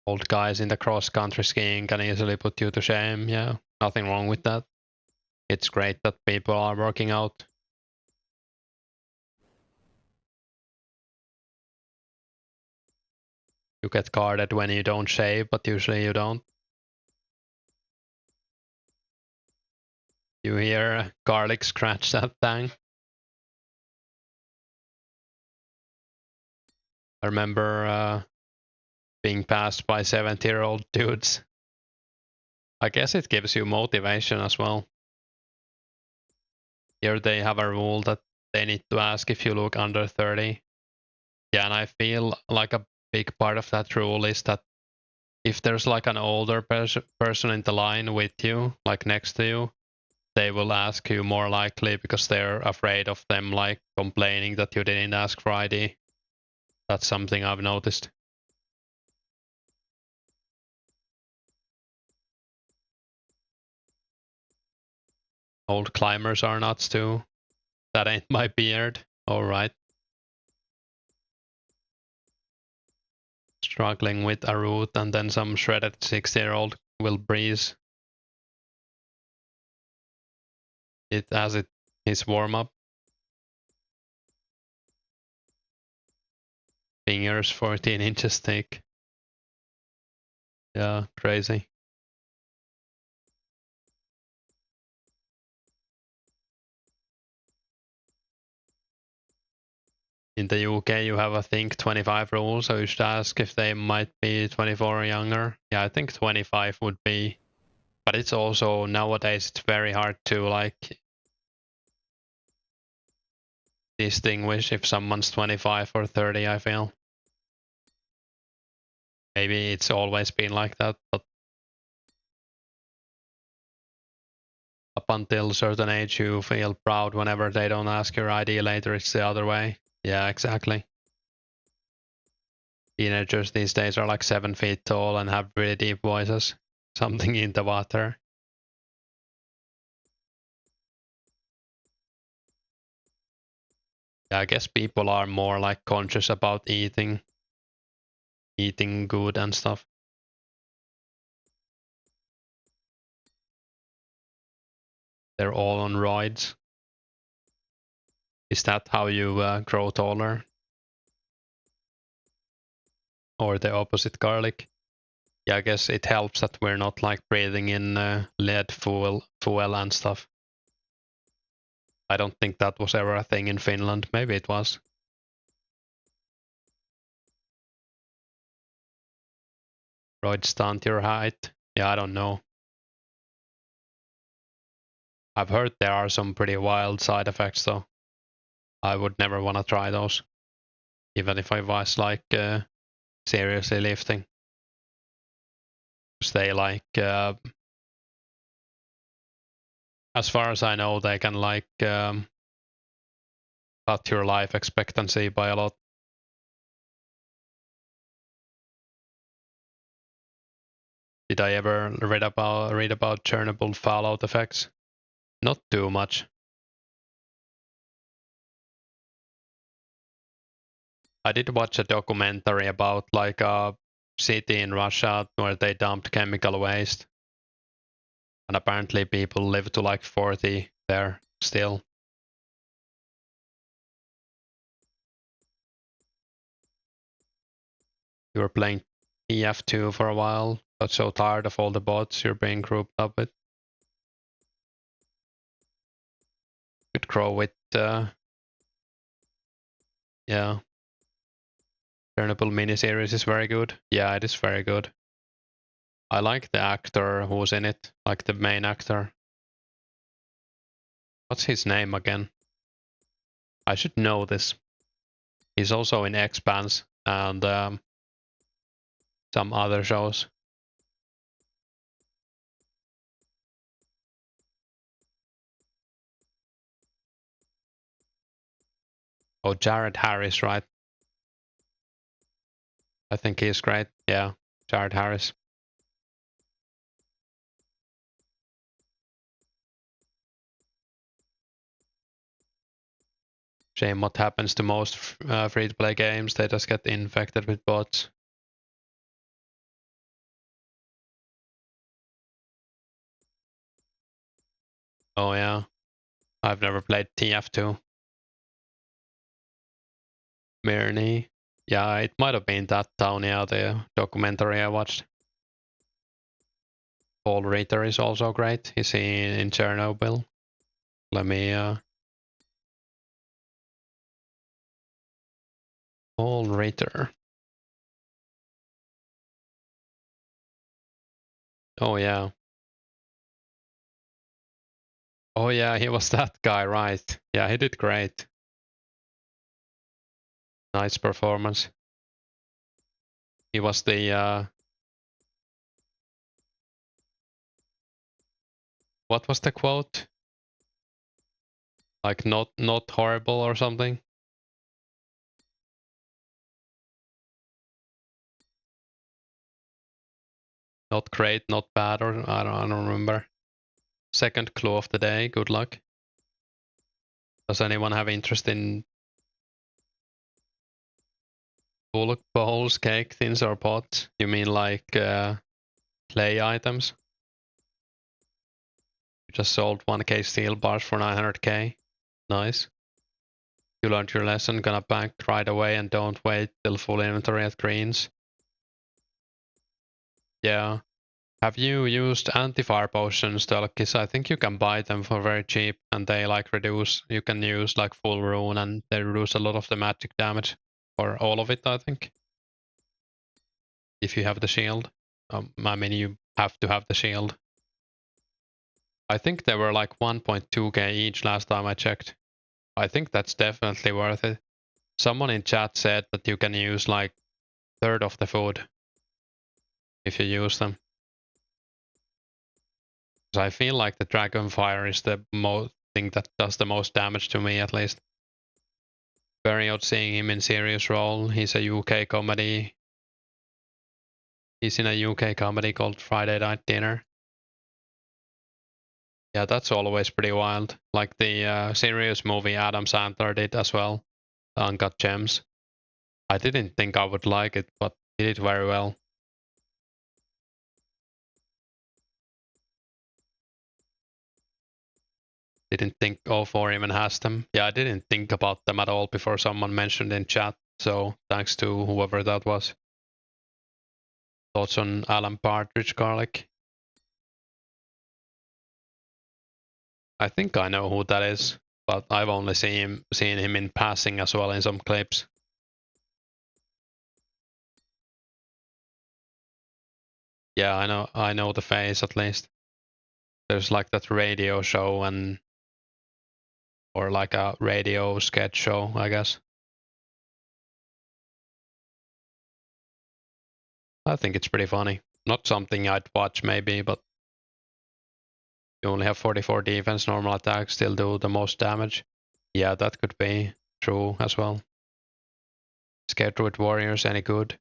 Old guys in the cross-country skiing can easily put you to shame. Yeah, nothing wrong with that. It's great that people are working out. You get carded when you don't shave, but usually you don't. You hear garlic scratch that thing. I remember being passed by 70-year-old dudes. I guess it gives you motivation as well. Here they have a rule that they need to ask if you look under 30. Yeah, and I feel like a big part of that rule is that if there's like an older person in the line with you, like next to you, they will ask you more likely because they're afraid of them like complaining that you didn't ask for ID. That's something I've noticed. Old climbers are nuts too. That ain't my beard. Alright. Struggling with a root and then some shredded 60-year-old will breeze it as it is warm up. Fingers 14 inches thick. Yeah, crazy. In the UK, you have, I think, 25 rules, so you should ask if they might be 24 or younger. Yeah, I think 25 would be. But it's also, nowadays, it's very hard to, like, distinguish if someone's 25 or 30, I feel. Maybe it's always been like that, but up until a certain age, you feel proud whenever they don't ask your ID. Later, it's the other way. Yeah, exactly. Teenagers these days are like 7 feet tall and have really deep voices. Something in the water. Yeah, I guess people are more like conscious about eating good and stuff. They're all on roids. Is that how you grow taller? Or the opposite, garlic? Yeah, I guess it helps that we're not like breathing in lead fuel and stuff. I don't think that was ever a thing in Finland. Maybe it was. Roids stunt your height? Yeah, I don't know. I've heard there are some pretty wild side effects though. I would never want to try those. Even if I was like seriously lifting. Because they like, as far as I know, they can like cut your life expectancy by a lot. Did I ever read about Chernobyl fallout effects? Not too much. I did watch a documentary about like a city in Russia where they dumped chemical waste. And apparently people live to like 40 there still. You were playing TF2 for a while, got so tired of all the bots you're being grouped up with. Could grow with, yeah. Chernobyl miniseries is very good. Yeah, it is very good. I like the actor who's in it, like the main actor. What's his name again? I should know this. He's also in Expanse and some other shows. Oh, Jared Harris, right? I think he's great. Yeah, Jared Harris. Shame what happens to most free-to-play games. They just get infected with bots. Oh yeah, I've never played TF2. Mirny. Yeah, it might have been that town, yeah, the documentary I watched. Paul Ritter is also great. Is he in Chernobyl? Let me Paul Ritter. Oh yeah. Oh yeah, he was that guy, right? Yeah, he did great. Nice performance. He was the what was the quote? Like not horrible or something? Not great, not bad, or I don't remember. Second clue of the day, good luck. Does anyone have interest in bulk bowls, cake tins, or pots? You mean like play items? You just sold 1k steel bars for 900k. Nice. You learned your lesson, gonna bank right away and don't wait till full inventory at greens. Yeah. Have you used anti-fire potions, Telkis? I think you can buy them for very cheap and they like reduce, you can use like full rune and they reduce a lot of the magic damage. Or all of it, I think. If you have the shield. I mean, you have to have the shield. I think they were like 1.2k each last time I checked. I think that's definitely worth it. Someone in chat said that you can use like third of the food if you use them. I feel like the dragon fire is the most thing that does the most damage to me, at least. Very odd seeing him in serious role. He's a UK comedy. He's in a UK comedy called Friday Night Dinner. Yeah, that's always pretty wild. Like the serious movie Adam Sandler did as well, Uncut Gems. I didn't think I would like it, but he did very well. Didn't think 04 even has them. Yeah, I didn't think about them at all before someone mentioned in chat. So thanks to whoever that was. Thoughts on Alan Partridge Garlic? I think I know who that is, but I've only seen him in passing as well in some clips. Yeah, I know the face at least. There's like that radio show and or like a radio sketch show, I guess. I think it's pretty funny. Not something I'd watch maybe, but you only have 44 defense, normal attack, still do the most damage. Yeah, that could be true as well. Chaos Druid Warriors, any good?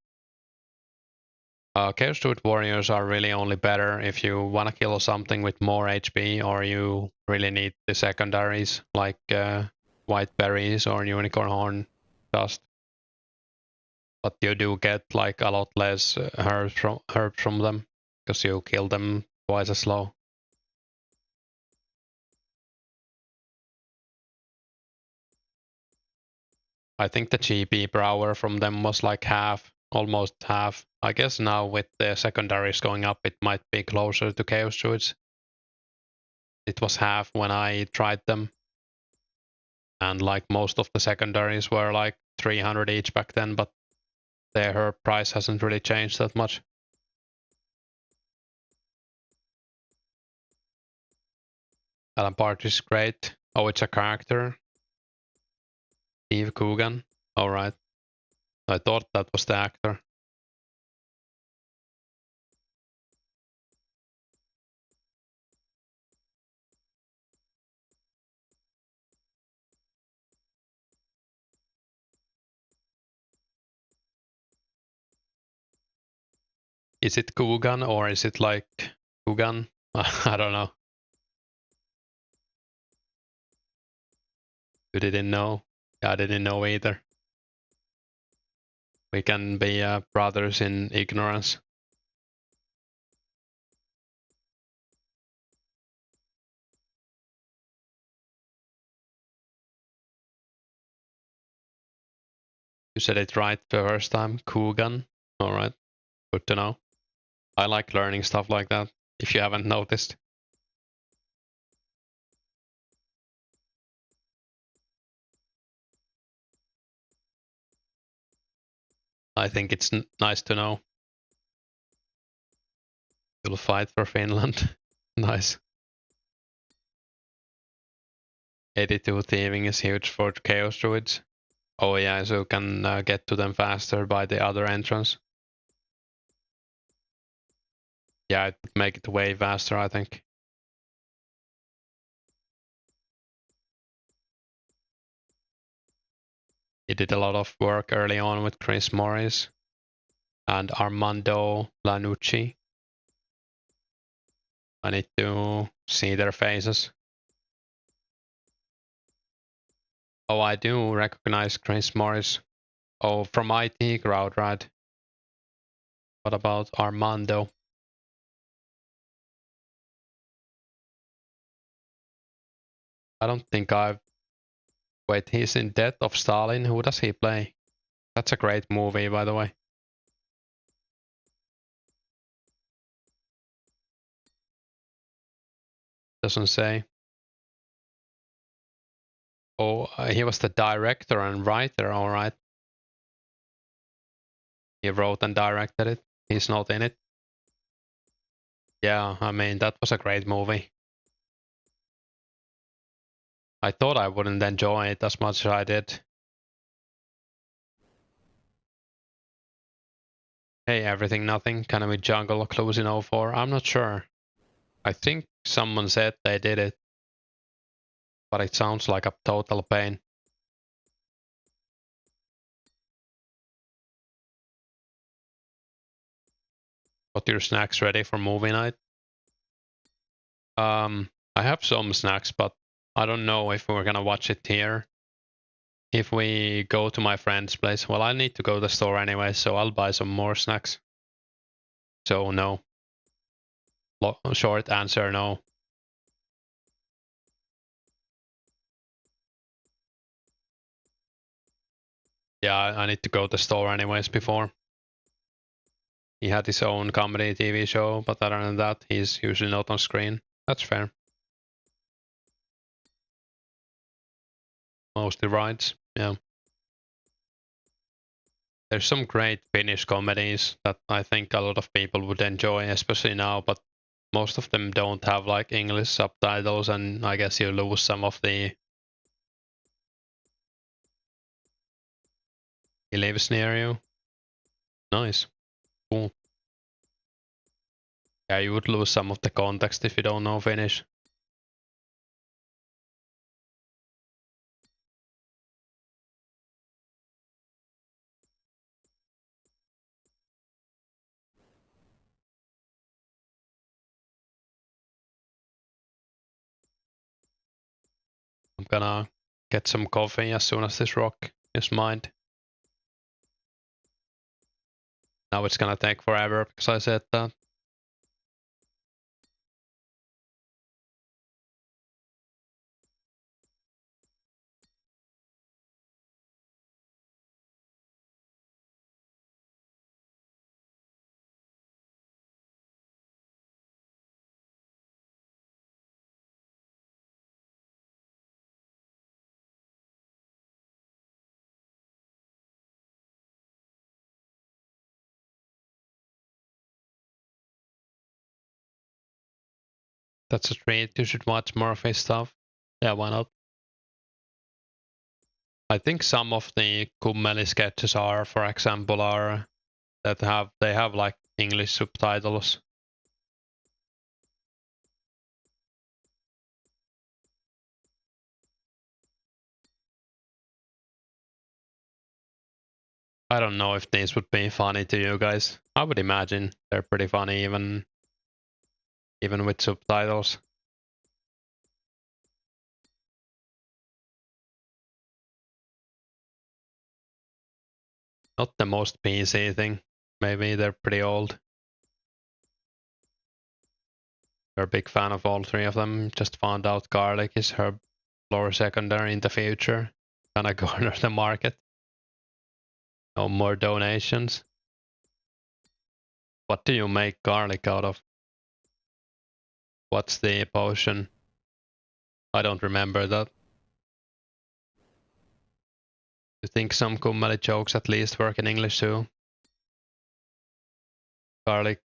Chaos Druid Warriors are really only better if you want to kill something with more HP or you really need the secondaries like white berries or unicorn horn dust. But you do get like a lot less herbs from them because you kill them twice as slow. I think the GP per hour from them was like half, almost half. I guess now with the secondaries going up, it might be closer to Chaos Druids. It was half when I tried them. And like most of the secondaries were like 300 each back then, but her price hasn't really changed that much. Alan Partridge is great. Oh, it's a character. Steve Coogan. Alright. I thought that was the actor. Is it Coogan or is it like Coogan? I don't know. You didn't know? I didn't know either. We can be brothers in ignorance. You said it right the first time. Coogan. Alright. Good to know. I like learning stuff like that, if you haven't noticed. I think it's nice to know. You'll fight for Finland. Nice. 82 thieving is huge for Chaos Druids. Oh yeah, so you can get to them faster by the other entrance. Yeah, it would make it way faster, I think. He did a lot of work early on with Chris Morris and Armando Lanucci. I need to see their faces. Oh, I do recognize Chris Morris. Oh, from IT crowd, right? What about Armando? I don't think I've... Wait, he's in Death of Stalin. Who does he play? That's a great movie, by the way. Doesn't say. Oh, he was the director and writer, alright. He wrote and directed it. He's not in it. Yeah, I mean, that was a great movie. I thought I wouldn't enjoy it as much as I did. Hey, everything, nothing. Can we jungle clues in 04? I'm not sure. I think someone said they did it, but it sounds like a total pain. Got your snacks ready for movie night? I have some snacks, but I don't know if we're gonna watch it here. If we go to my friend's place, well, I need to go to the store anyway, so I'll buy some more snacks. So no. Short answer, no. Yeah, I need to go to the store anyways before. He had his own comedy TV show, but other than that, he's usually not on screen. That's fair. Mostly rides, yeah. There's some great Finnish comedies that I think a lot of people would enjoy, especially now, but most of them don't have like English subtitles, and I guess you lose some of the... He lives near you. Nice. Cool. Yeah, you would lose some of the context if you don't know Finnish. I'm gonna get some coffee as soon as this rock is mined. Now it's gonna take forever because I said that. That's a treat. You should watch more of his stuff. Yeah, why not? I think some of the Kummeli sketches are, for example, are they have like English subtitles. I don't know if these would be funny to you guys. I would imagine they're pretty funny even with subtitles. Not the most PC thing. Maybe they're pretty old. We're a big fan of all three of them. Just found out garlic is her lower secondary in the future. Gonna corner the market. No more donations. What do you make garlic out of? What's the potion? I don't remember that. You think some Kummeli jokes at least work in English too? Garlic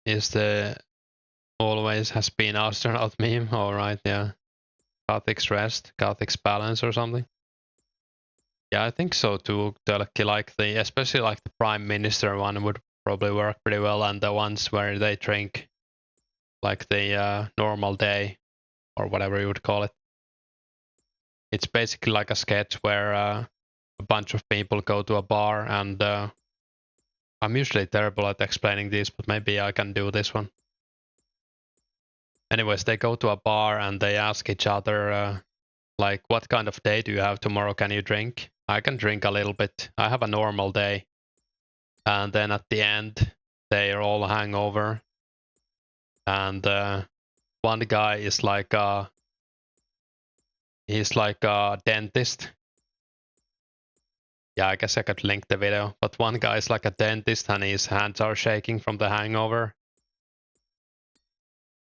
is the always has been astronaut meme. Alright, yeah. Gothic's rest, Gothic's balance or something. Yeah, I think so too. Especially like the Prime Minister one would probably work pretty well, and the ones where they drink like the normal day or whatever you would call it. It's basically like a sketch where a bunch of people go to a bar, and I'm usually terrible at explaining this, but maybe I can do this one. Anyways, they go to a bar and they ask each other, like, what kind of day do you have tomorrow? Can you drink? I can drink a little bit. I have a normal day. And then at the end, they are all hangover. And one guy is he's like a dentist. Yeah, I guess I could link the video. But one guy is like a dentist and his hands are shaking from the hangover.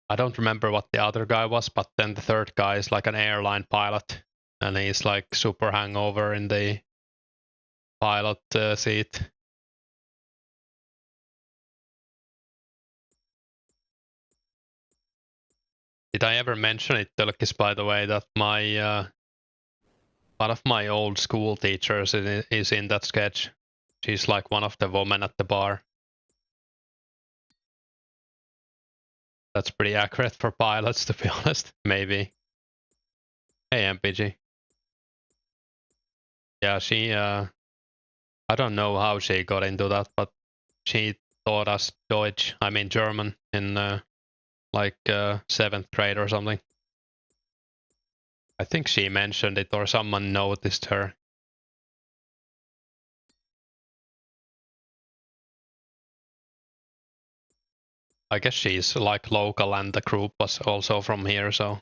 I don't remember what the other guy was, but then the third guy is like an airline pilot. And he's like super hangover in the pilot seat. Did I ever mention it, Tölkis, by the way, that my one of my old school teachers is in that sketch? She's like one of the women at the bar. That's pretty accurate for pilots, to be honest. Maybe. Hey, MPG. Yeah, I don't know how she got into that, but she taught us Deutsch, I mean German, in like 7th grade or something. I think she mentioned it or someone noticed her. I guess she's like local and the group was also from here, so.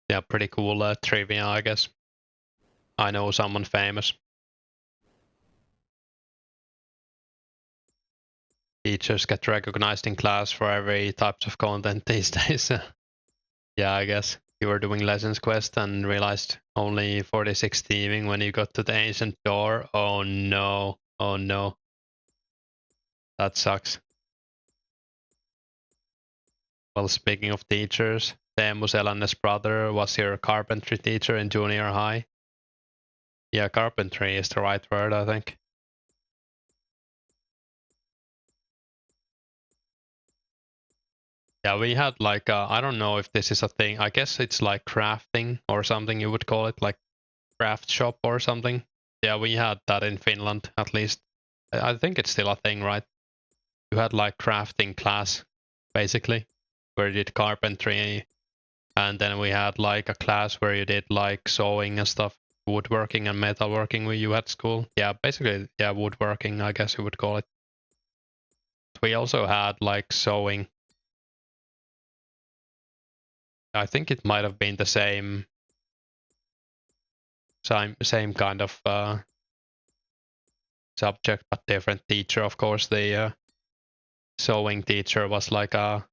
Yeah, pretty cool trivia, I guess. I know someone famous. Teachers get recognized in class for every types of content these days. Yeah, I guess you were doing lessons quest and realized only 46 teaming when you got to the ancient door. Oh no, oh no. That sucks. Well, speaking of teachers, Teemu Selänne's brother was your carpentry teacher in junior high. Yeah, carpentry is the right word, I think. Yeah, we had like, I don't know if this is a thing. I guess it's like crafting or something you would call it, like craft shop or something. Yeah, we had that in Finland, at least. I think it's still a thing, right? You had like crafting class, basically, where you did carpentry, and then we had like a class where you did like sewing and stuff, woodworking and metalworking where you had school. Yeah, basically, yeah, woodworking, I guess you would call it. We also had like sewing. I think it might have been the same kind of subject, but different teacher. Of course, the sewing teacher was like a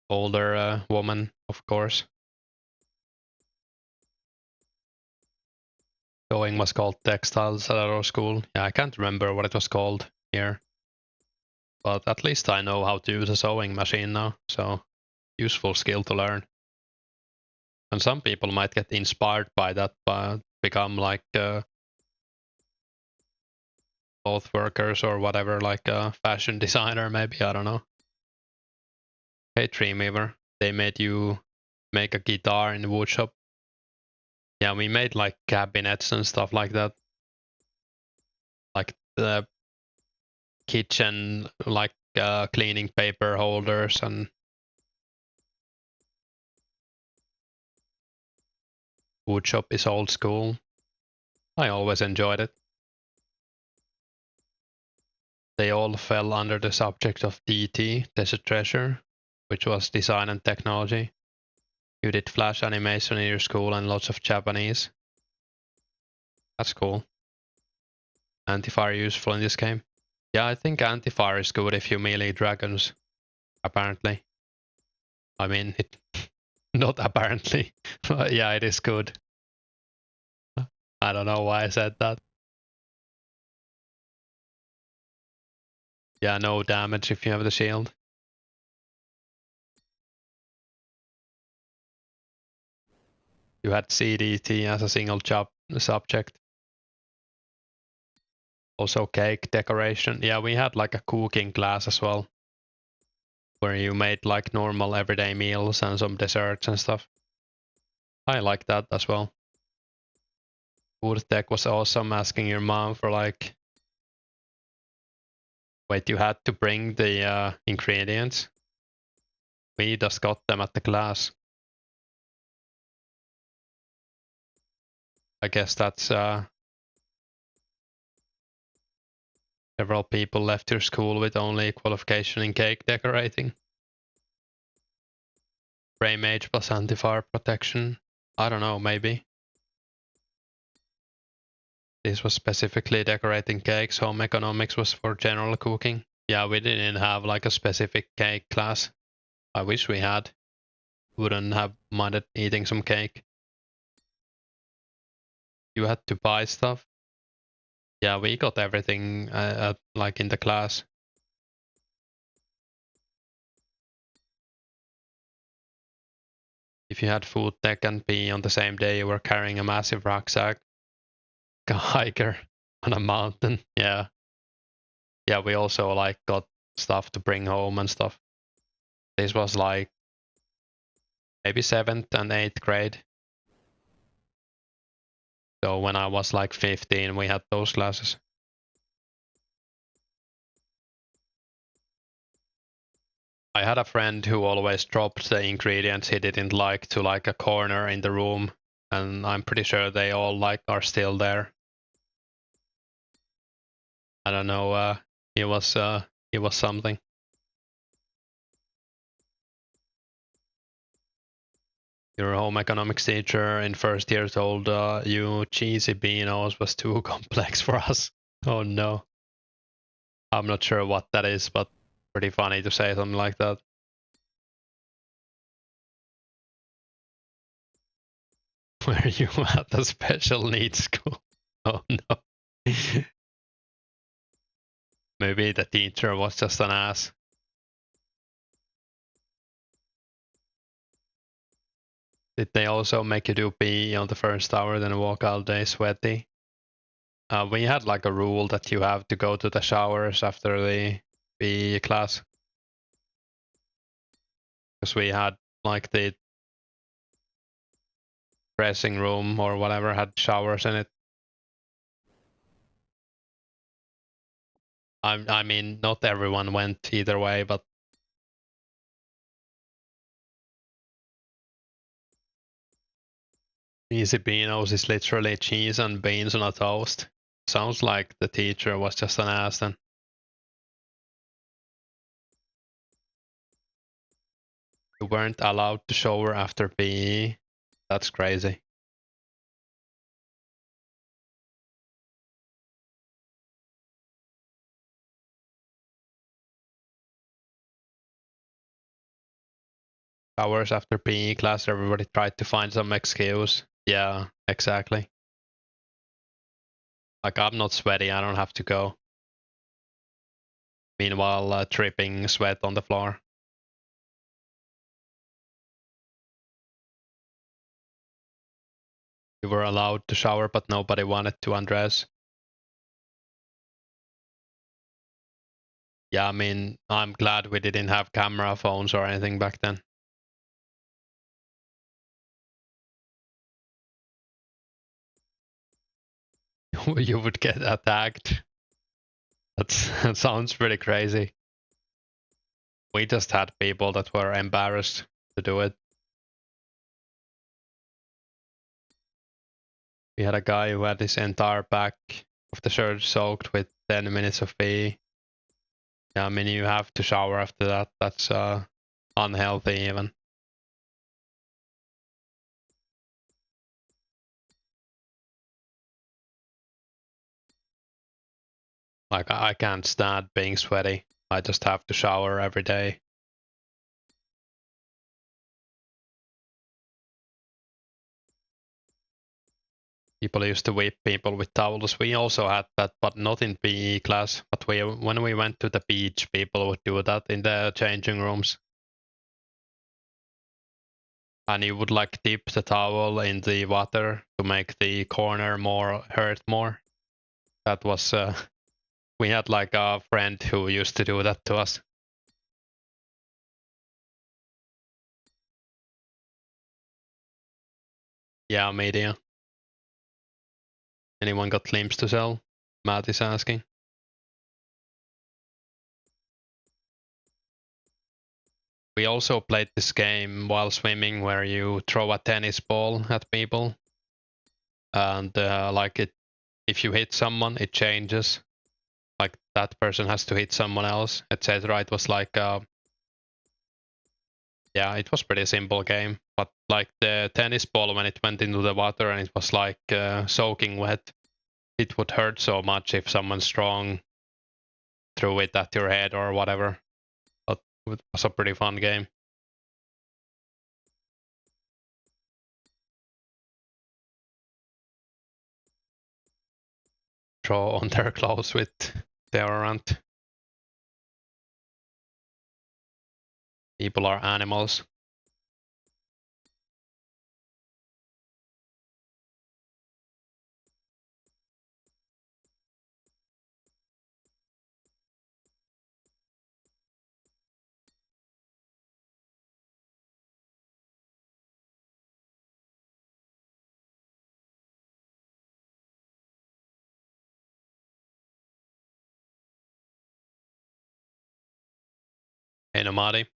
older woman, of course. Sewing was called textiles at our school. Yeah, I can't remember what it was called here. But at least I know how to use a sewing machine now, so useful skill to learn. And some people might get inspired by that, but become like cloth workers or whatever, like a fashion designer maybe, I don't know. Hey Dreamweaver, they made you make a guitar in the woodshop. Yeah, we made like cabinets and stuff like that. Like the kitchen, like cleaning paper holders and woodshop is old school. I always enjoyed it. They all fell under the subject of DT, Desert Treasure, which was design and technology. You did flash animation in your school and lots of Japanese. That's cool. Antifire useful in this game. Yeah, I think Antifire is good if you melee dragons, apparently. I mean, it not apparently, but yeah, it is good. I don't know why I said that. Yeah, no damage if you have the shield. You had CDT as a single subject. Also cake decoration. Yeah, we had like a cooking class as well, where you made like normal everyday meals and some desserts and stuff. I like that as well. Food tech was awesome, asking your mom for like... Wait, you had to bring the ingredients? We just got them at the class. I guess that's several people left your school with only qualification in cake decorating. Frame age plus anti-fire protection. I don't know, maybe. This was specifically decorating cakes. Home economics was for general cooking. Yeah, we didn't have like a specific cake class. I wish we had. Wouldn't have minded eating some cake. You had to buy stuff. Yeah, we got everything like in the class. If you had food tech and PE on the same day, you were carrying a massive rucksack. A hiker on a mountain. Yeah. Yeah, we also like got stuff to bring home and stuff. This was like maybe 7th and 8th grade. So when I was like 15, we had those classes. I had a friend who always dropped the ingredients he didn't like to like a corner in the room, and I'm pretty sure they all like are still there. I don't know, he was something. Your home economics teacher in first year told you cheesy beanos was too complex for us. Oh no. I'm not sure what that is, but pretty funny to say something like that. Were you at a special needs school? Oh no. Maybe the teacher was just an ass. Did they also make you do PE on the first hour, then walk all day sweaty? We had like a rule that you have to go to the showers after the PE class. Because we had like the dressing room or whatever had showers in it. I mean, not everyone went either way, but easy beanos is literally cheese and beans on a toast. Sounds like the teacher was just an ass then. You weren't allowed to shower after PE. That's crazy. Hours after PE class, everybody tried to find some excuse. Yeah, exactly. Like, I'm not sweaty, I don't have to go. Meanwhile, dripping sweat on the floor. You were allowed to shower, but nobody wanted to undress. Yeah, I mean, I'm glad we didn't have camera phones or anything back then. You would get attacked. That sounds pretty crazy. We just had people that were embarrassed to do it. We had a guy who had his entire back of the shirt soaked with 10 minutes of pee. Yeah, I mean, you have to shower after that. That's unhealthy even. Like, I can't stand being sweaty. I just have to shower every day. People used to whip people with towels. We also had that, but not in PE class. But when we went to the beach, people would do that in the changing rooms. And you would like dip the towel in the water to make the corner hurt more. That was we had like a friend who used to do that to us. Yeah, media. Anyone got limbs to sell? Matt is asking. We also played this game while swimming where you throw a tennis ball at people. And like if you hit someone, it changes. Like that person has to hit someone else, etc. It was like yeah, it was pretty simple game. But like the tennis ball, when it went into the water and it was like soaking wet, it would hurt so much if someone strong threw it at your head or whatever. But it was a pretty fun game. Draw on their clothes with deodorant. People are animals. Hey Nomadi.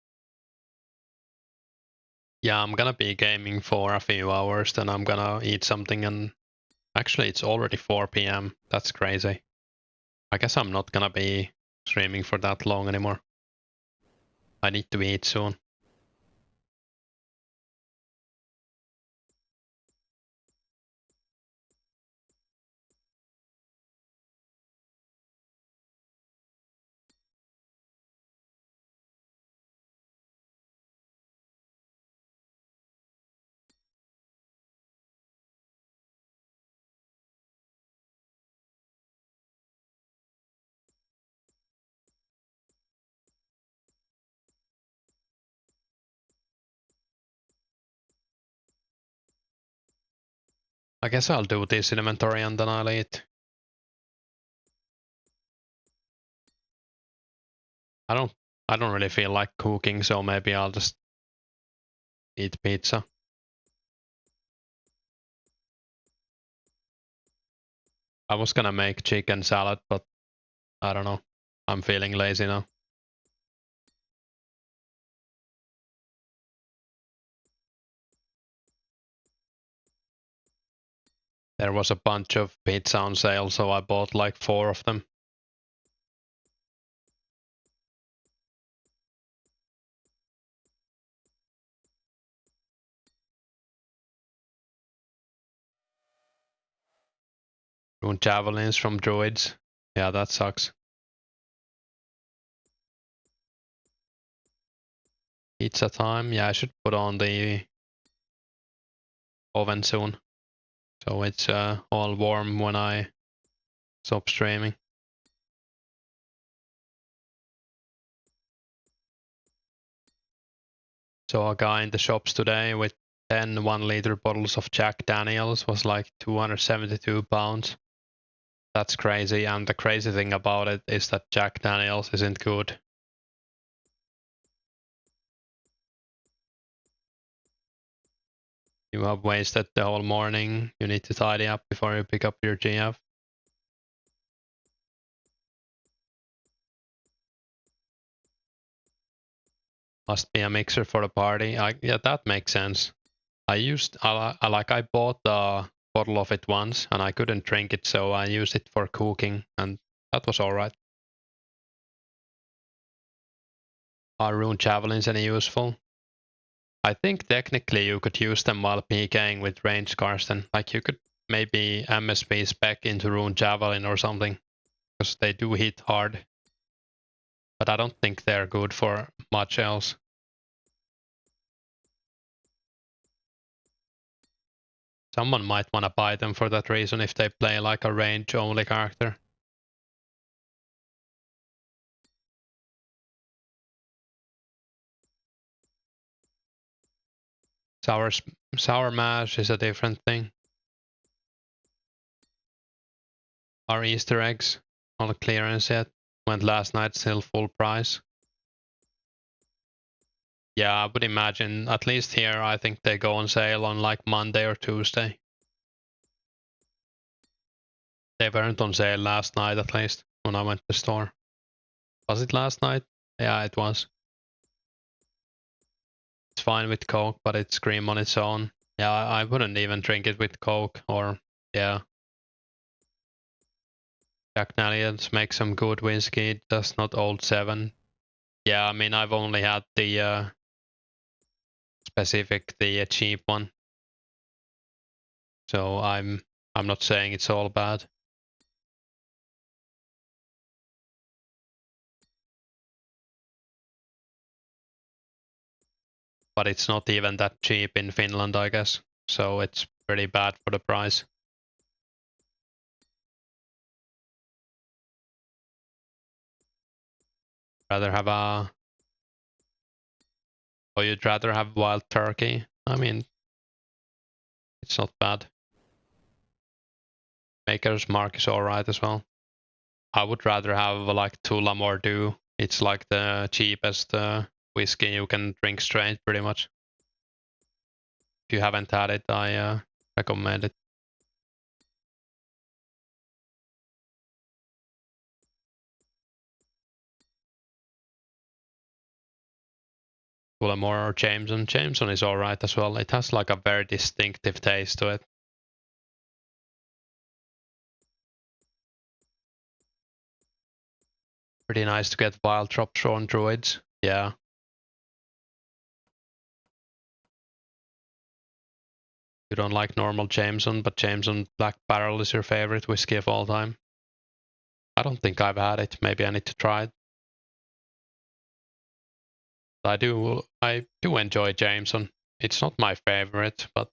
Yeah, I'm gonna be gaming for a few hours, then I'm gonna eat something, and actually it's already 4 p.m. That's crazy. I guess I'm not gonna be streaming for that long anymore. I need to eat soon. I guess I'll do this inventory and then I'll eat. I don't really feel like cooking, so maybe I'll just eat pizza. I was gonna make chicken salad, but I don't know. I'm feeling lazy now. There was a bunch of pizza on sale, so I bought like 4 of them. Rune javelins from druids. Yeah, that sucks. Pizza time. Yeah, I should put on the oven soon, so it's all warm when I stop streaming. So a guy in the shops today with 10 1-liter bottles of Jack Daniels was like 272 pounds. That's crazy, and the crazy thing about it is that Jack Daniels isn't good. You have wasted the whole morning. You need to tidy up before you pick up your GF. Must be a mixer for the party. Yeah, that makes sense. I bought a bottle of it once and I couldn't drink it, so I used it for cooking, and that was alright. Are rune javelins any useful? I think technically you could use them while PKing with range Karsten. Like you could maybe MSP spec into rune javelin or something, because they do hit hard. But I don't think they're good for much else. Someone might want to buy them for that reason if they play like a range-only character. Sour mash is a different thing. Our Easter eggs on clearance yet? Went last night, still full price. Yeah, I would imagine, at least here, I think they go on sale on like Monday or Tuesday. They weren't on sale last night, at least, when I went to the store. Was it last night? Yeah, it was. It's fine with Coke, but it's cream on its own. Yeah, I wouldn't even drink it with Coke, or, yeah. Jack Daniels makes some good whiskey, that's not Old 7. Yeah, I mean, I've only had the the cheap one. So I'm not saying it's all bad. But it's not even that cheap in Finland, I guess. So it's pretty bad for the price. Rather have a... Or you'd rather have wild turkey? I mean, it's not bad. Maker's Mark is alright as well. I would rather have like Tullamore Dew. It's like the cheapest whiskey you can drink straight, pretty much. If you haven't had it, I recommend it. Tullamore or Jameson. Jameson is alright as well. It has like a very distinctive taste to it. Pretty nice to get wild drops on druids. Yeah. You don't like normal Jameson, but Jameson Black Barrel is your favorite whiskey of all time. I don't think I've had it. Maybe I need to try it. I do enjoy Jameson. It's not my favorite, but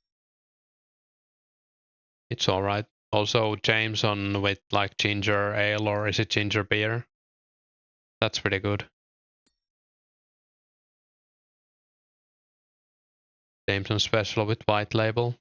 it's alright. Also Jameson with like ginger ale, or is it ginger beer? That's pretty good. Jameson Special with white label.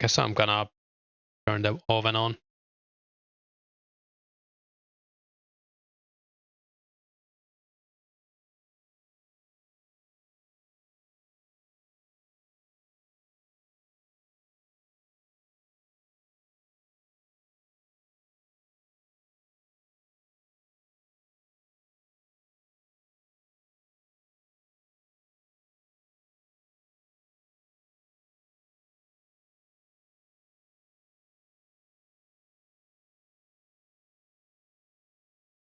Guess I'm gonna turn the oven on.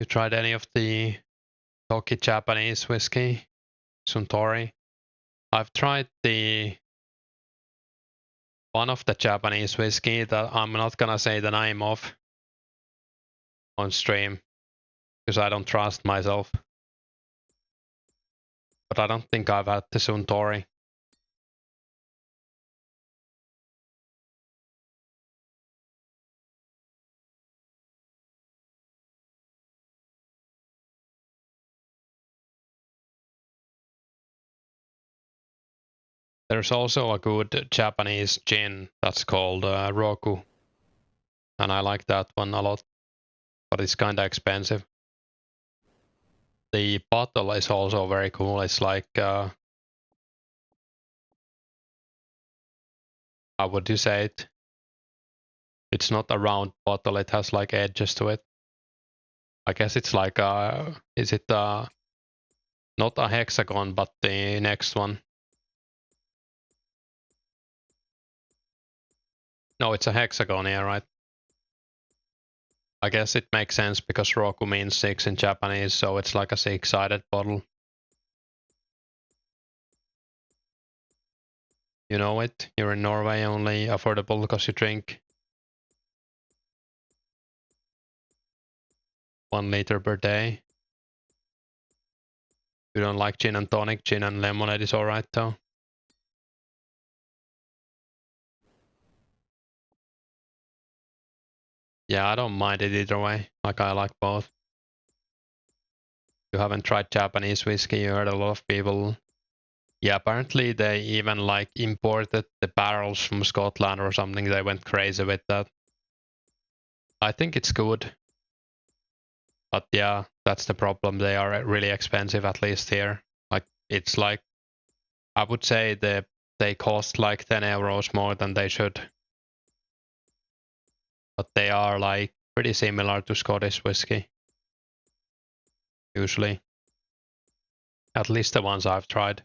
You tried any of the Toki Japanese whiskey? Suntory? I've tried the one of the Japanese whiskey that I'm not gonna say the name of on stream because I don't trust myself. But I don't think I've had the Suntory. There's also a good Japanese gin that's called Roku, and I like that one a lot, but it's kinda expensive. The bottle is also very cool. It's like, how would you say it? It's not a round bottle, it has like edges to it. I guess it's like is it not a hexagon, but the next one? No, it's a hexagon, yeah, right? I guess it makes sense because Roku means 6 in Japanese, so it's like a 6-sided bottle. You know it. You're in Norway, only affordable because you drink 1 liter per day. You don't like gin and tonic. Gin and lemonade is alright though. Yeah, I don't mind it either way. Like, I like both. You haven't tried Japanese whiskey, you heard a lot of people. Yeah, apparently they even like imported the barrels from Scotland or something. They went crazy with that. I think it's good. But yeah, that's the problem. They are really expensive, at least here. Like, it's like, I would say they cost like 10 euros more than they should. But they are like pretty similar to Scottish whiskey. Usually. At least the ones I've tried.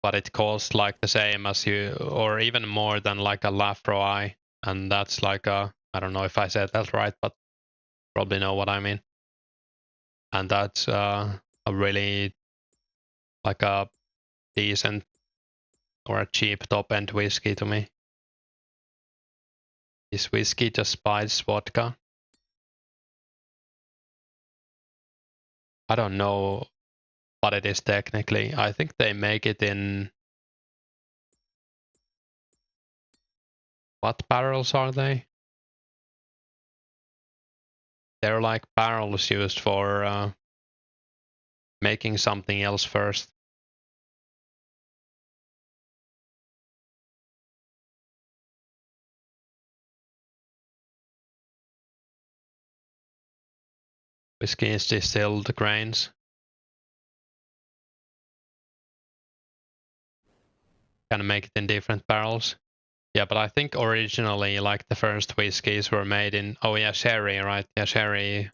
But it costs like the same as you, or even more than like a Lafroy. And that's like a, I don't know if I said that right, but probably know what I mean. And that's a really like a decent or a cheap top end whiskey to me. Is whiskey just spiced vodka? I don't know what it is technically. I think they make it in, what barrels are they? They're like barrels used for making something else first. Whiskey is distilled grains. Can make it in different barrels. Yeah, but I think originally, like the first whiskeys were made in, oh yeah, sherry, right? Yeah, sherry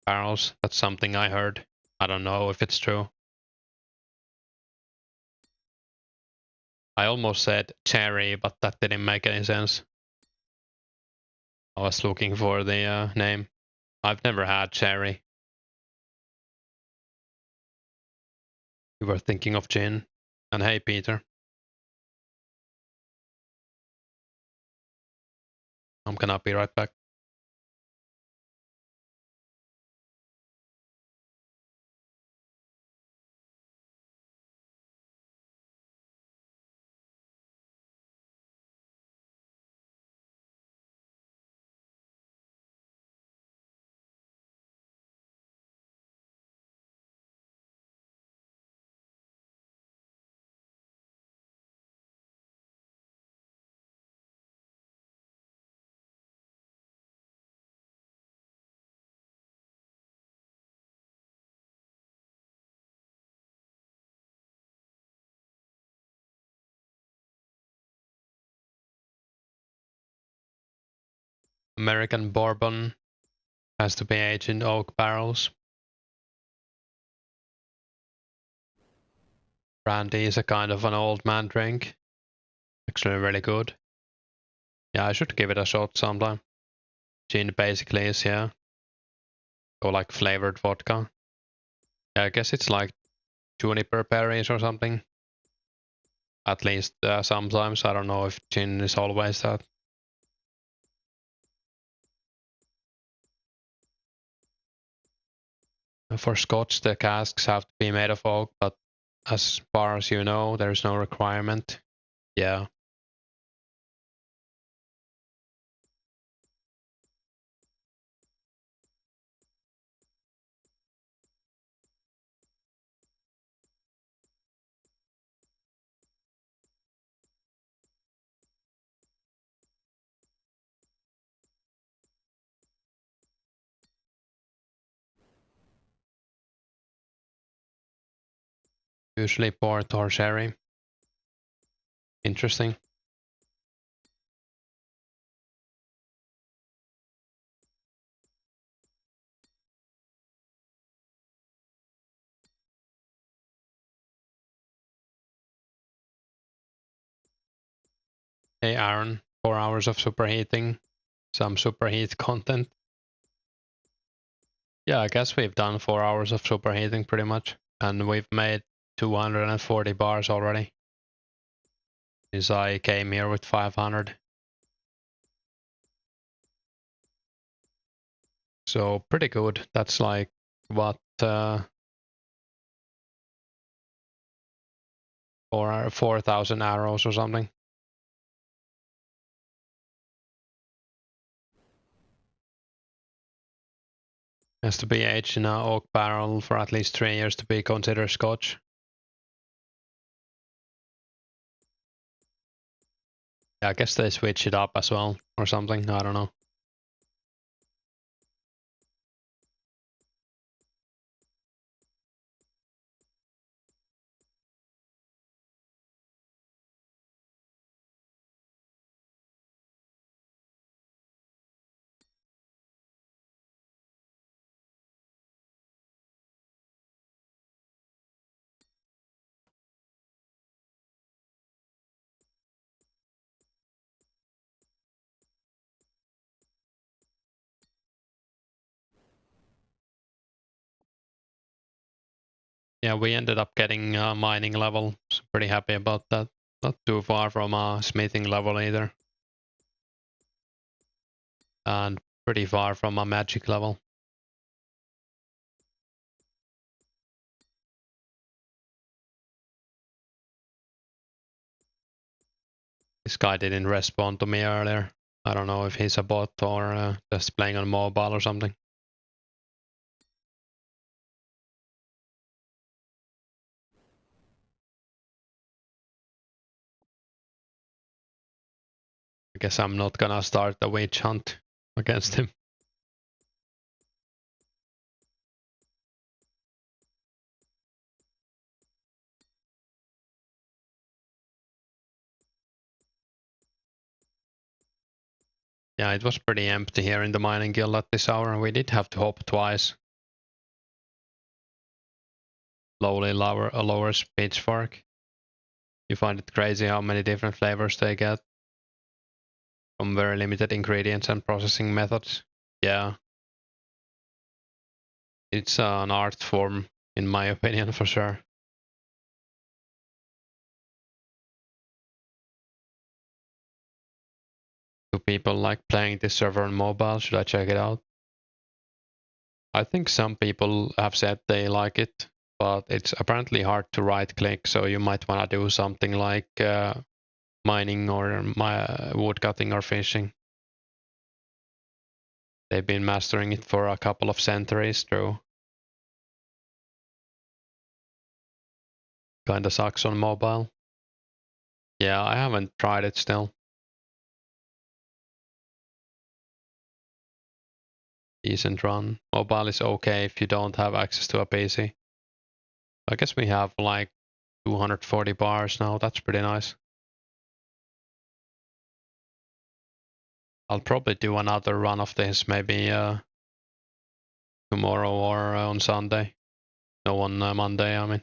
barrels. That's something I heard. I don't know if it's true. I almost said cherry, but that didn't make any sense. I was looking for the name. I've never had cherry. You were thinking of gin. And hey, Peter. I'm gonna be right back. American bourbon has to be aged in oak barrels. Brandy is a kind of an old man drink. Actually really good. Yeah, I should give it a shot sometime. Gin basically is, yeah. Or like flavored vodka. Yeah, I guess it's like juniper berries or something. At least sometimes. I don't know if gin is always that. For Scotch, the casks have to be made of oak, but as far as you know, there's no requirement. Yeah. Usually port or sherry. Interesting. Hey Aaron, 4 hours of superheating. Some superheat content. Yeah, I guess we've done 4 hours of superheating pretty much. And we've made 240 bars already since I came here with 500. So pretty good. That's like what 4,000 arrows or something. Has to be aged in an oak barrel for at least 3 years to be considered Scotch. Yeah, I guess they switch it up as well or something. I don't know. Yeah, we ended up getting a mining level. So pretty happy about that. Not too far from a smithing level either. And pretty far from a magic level. This guy didn't respond to me earlier. I don't know if he's a bot or just playing on mobile or something. I guess I'm not gonna start the witch hunt against him. Yeah, it was pretty empty here in the mining guild at this hour. We did have to hop twice. Slowly lower a lower pitchfork. You find it crazy how many different flavors they get from very limited ingredients and processing methods. Yeah. It's an art form, in my opinion, for sure. Do people like playing this server on mobile? Should I check it out? I think some people have said they like it, but it's apparently hard to right click, so you might want to do something like mining or wood cutting or fishing. They've been mastering it for a couple of centuries through. Kinda sucks on mobile. Yeah, I haven't tried it still. Decent run. Mobile is okay if you don't have access to a PC. I guess we have like 240 bars now. That's pretty nice. I'll probably do another run of this maybe tomorrow or on Sunday. No, on Monday, I mean.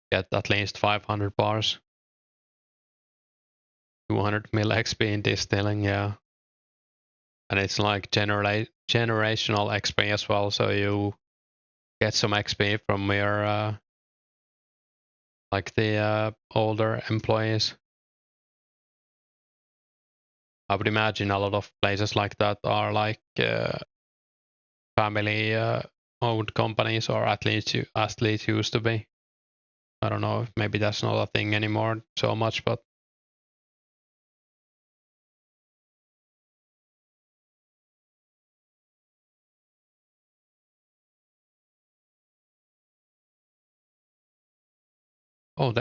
Get at least 500 bars. 200 mil XP in distilling, yeah. And it's like generational XP as well, so you get some XP from your like the older employees. I would imagine a lot of places like that are like family owned companies, or at least used to be. I don't know if maybe that's not a thing anymore so much, but oh,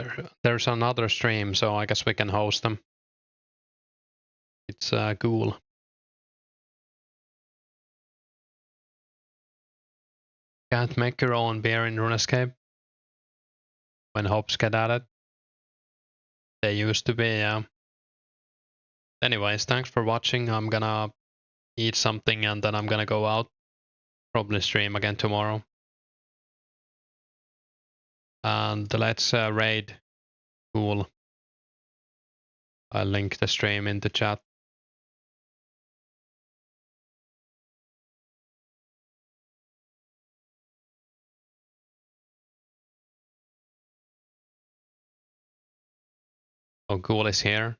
there's another stream, so I guess we can host them. It's cool. Can't make your own beer in Runescape when hops get added. They used to be, yeah. Anyways, thanks for watching. I'm gonna eat something and then I'm gonna go out. Probably stream again tomorrow. And let's raid. Cool. I'll link the stream in the chat. Oh, Ghoul is here.